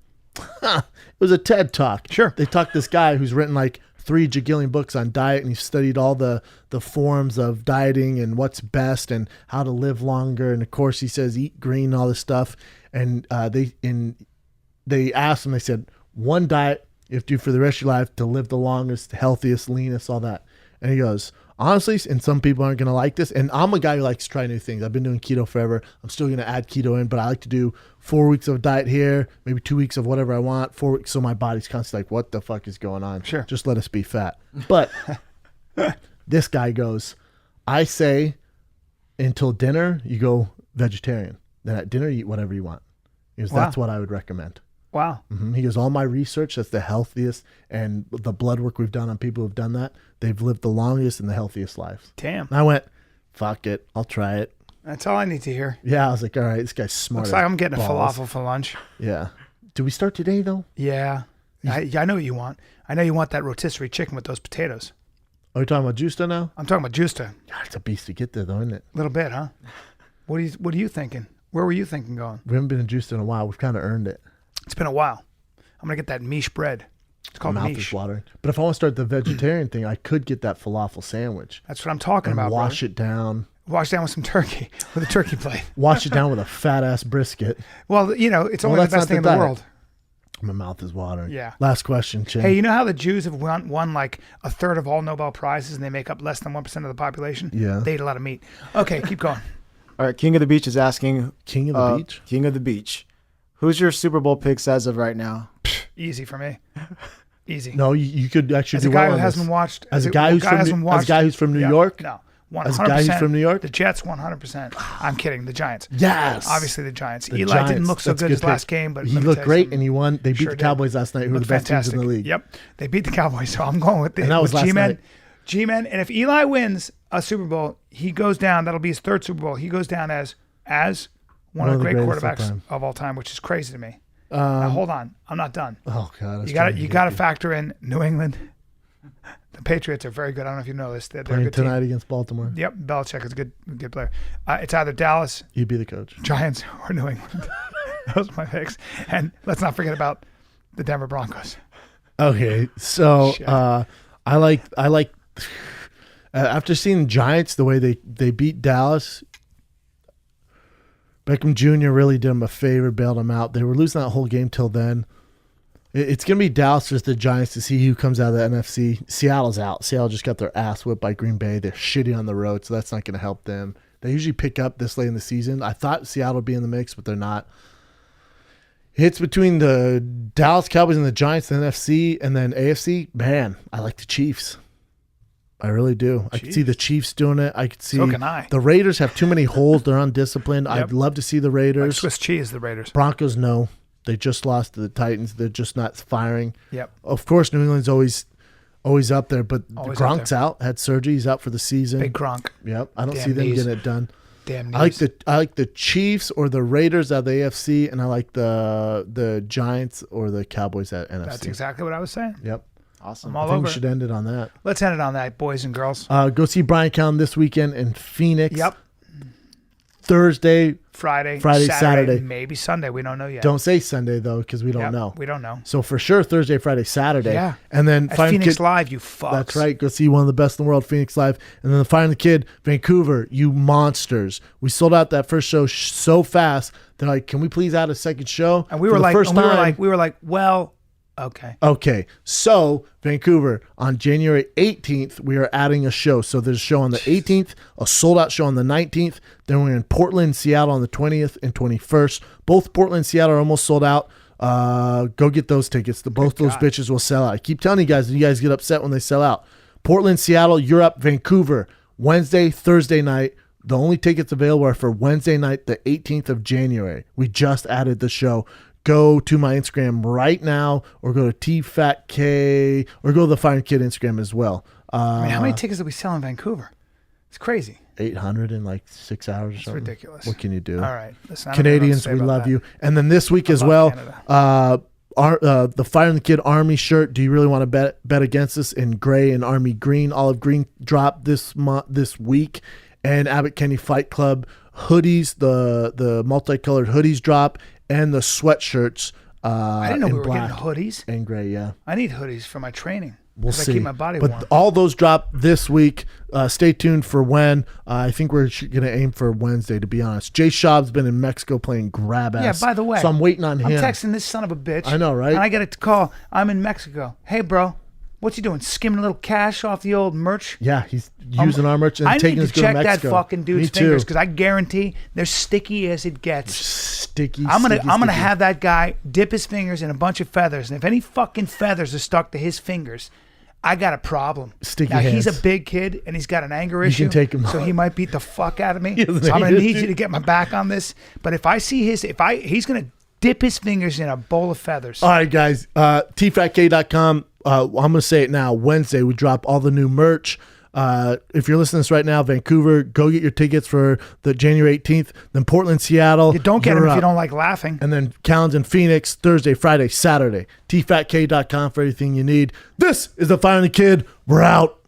It was a TED Talk. Sure. They talked to this guy who's written like 3 gajillion books on diet, and he studied all the forms of dieting and what's best and how to live longer. And of course, he says eat green and all this stuff. And they asked him. They said one diet you have to do for the rest of your life to live the longest, healthiest, leanest, all that. And he goes, honestly, and some people aren't going to like this, and I'm a guy who likes to try new things. I've been doing keto forever. I'm still going to add keto in, but I like to do 4 weeks of diet here, maybe 2 weeks of whatever I want, 4 weeks, so my body's constantly like, what the fuck is going on? Sure. Just let us be fat. But this guy goes, I say until dinner, you go vegetarian. Then at dinner, you eat whatever you want. He goes, that's what I would recommend. Wow. He goes, all my research, that's the healthiest, and the blood work we've done on people who've done that, they've lived the longest and the healthiest lives. Damn. And I went, fuck it, I'll try it. That's all I need to hear. Yeah, I was like, all right, this guy's smart. Looks like I'm getting a falafel for lunch. Yeah. Do we start today, though? Yeah. I know what you want. I know you want that rotisserie chicken with those potatoes. Are you talking about Justa now? I'm talking about Justa. God, it's a beast to get there, though, isn't it? A little bit, huh? What are you thinking? Where were you thinking going? We haven't been in Justa in a while. We've kind of earned it. It's been a while. I'm going to get that miche bread. It's called my mouth miche. is watering. But if I want to start the vegetarian thing, I could get that falafel sandwich. That's what I'm talking and about, wash it down. Wash down with some turkey, with a turkey plate. Wash it down with a fat-ass brisket. Well, it's only the best thing in the world. My mouth is watering. Yeah. Last question, Chin. Hey, you know how the Jews have won like a third of all Nobel Prizes and they make up less than 1% of the population? Yeah. They eat a lot of meat. Okay, keep going. All right, King of the Beach is asking. King of the Beach? King of the Beach. Who's your Super Bowl picks as of right now? Easy for me. Easy. No, you could actually as do a guy well who on hasn't this. watched. As a guy who's from New York? No. 100%. As a guy who's from New York? The Jets, 100%. I'm kidding. The Giants. Yes. Obviously, the Giants. The Eli Giants. didn't look so That's good his pick. last game, but he looked great, and he won. They beat the Cowboys last night, who were the best teams in the league. Yep. They beat the Cowboys, so I'm going with And that was last G-Men. night. G-Men. And if Eli wins a Super Bowl, he goes down. That'll be his third Super Bowl. He goes down as one of the great quarterbacks of all time, which is crazy to me. Now, hold on. I'm not done. Oh, God. You got to factor in New England. The Patriots are very good. I don't know if you know this. They're a Playing good tonight team. against Baltimore. Yep. Belichick is a good player. It's either Dallas, You'd be the coach. Giants, or New England. Those are my picks. And let's not forget about the Denver Broncos. Okay, so I like after seeing Giants the way they beat Dallas. Beckham Jr. really did him a favor, bailed him out. They were losing that whole game till then. It's going to be Dallas versus the Giants to see who comes out of the NFC. Seattle's out. Seattle just got their ass whipped by Green Bay. They're shitty on the road, so that's not going to help them. They usually pick up this late in the season. I thought Seattle would be in the mix, but they're not. Hits between the Dallas Cowboys and the Giants, the NFC, and then AFC. Man, I like the Chiefs. I really do. I could see the Chiefs doing it. I could see. So can I. The Raiders have too many holes. They're undisciplined. Yep. I'd love to see the Raiders. Like Swiss cheese, the Raiders. Broncos, no. They just lost to the Titans. They're just not firing. Yep. Of course, New England's always up there, but Always Gronk's out. Had surgery. He's out for the season. Big Gronk. Yep. I don't Damn see them knees. getting it done. Damn I knees. like the Chiefs or the Raiders out of the AFC, and I like the Giants or the Cowboys at NFC. That's exactly what I was saying. Yep. Awesome. I'm all I think over we should end it on that. Let's end it on that, boys and girls. Go see Bryan Callen this weekend in Phoenix. Yep. Thursday. Friday, Saturday. maybe Sunday. We don't know yet. Don't say Sunday, though, because we don't know. We don't know. So for sure, Thursday, Friday, Saturday. Yeah. And then At Find Phoenix Kid Live, you fucks. That's right. Go see one of the best in the world, Phoenix Live. And then Find the Kid, Vancouver, you monsters. We sold out that first show so fast. They're like, can we please add a second show? And we For were the like, first time, well, Okay. So Vancouver, on January 18th, we are adding a show. So there's a show on the 18th, a sold-out show on the 19th. Then we're in Portland, Seattle on the 20th and 21st. Both Portland and Seattle are almost sold out. Go get those tickets. Both those bitches will sell out. I keep telling you guys, and you guys get upset when they sell out. Portland, Seattle, Europe, Vancouver, Wednesday, Thursday night. The only tickets available are for Wednesday night, the 18th of January. We just added the show. Go to my Instagram right now, or go to TFATK, or go to the Fire Kid Instagram as well. I mean, how many tickets did we sell in Vancouver? It's crazy. 800 in like 6 hours or something. It's ridiculous. What can you do? All right. Listen, Canadians, we love you. And then this week as well, the Fire and the Kid Army shirt. Do you really want to bet against us in gray and army green? Olive green dropped this week. And Abbott Kenny Fight Club hoodies, the multicolored hoodies drop, and the sweatshirts. I didn't know we were getting hoodies. And gray, yeah. I need hoodies for my training. We'll see. I keep my body warm. But all those drop this week. Stay tuned for when. I think we're going to aim for Wednesday, to be honest. Jay Schaub's been in Mexico playing grab ass. Yeah, by the way. So I'm waiting on him. I'm texting this son of a bitch. I know, right? And I get a call. I'm in Mexico. Hey, bro. What's he doing? Skimming a little cash off the old merch? Yeah, he's using our merch and taking us to Mexico. I need to check that fucking dude's fingers, because I guarantee they're sticky as it gets. Sticky. I'm gonna have that guy dip his fingers in a bunch of feathers, and if any fucking feathers are stuck to his fingers, I got a problem. Sticky now, hands. He's a big kid and he's got an anger issue. You can take him so out. he might beat the fuck out of me. So I'm gonna need you to get my back on this. But if I see he's gonna dip his fingers in a bowl of feathers. All right, guys. tfatk.com. I'm going to say it now. Wednesday, we drop all the new merch. If you're listening to this right now, Vancouver, go get your tickets for the January 18th. Then Portland, Seattle. You don't get them if you don't like laughing. And then Calenton, Phoenix, Thursday, Friday, Saturday. tfatk.com for everything you need. This is the Fire and the Kid. We're out.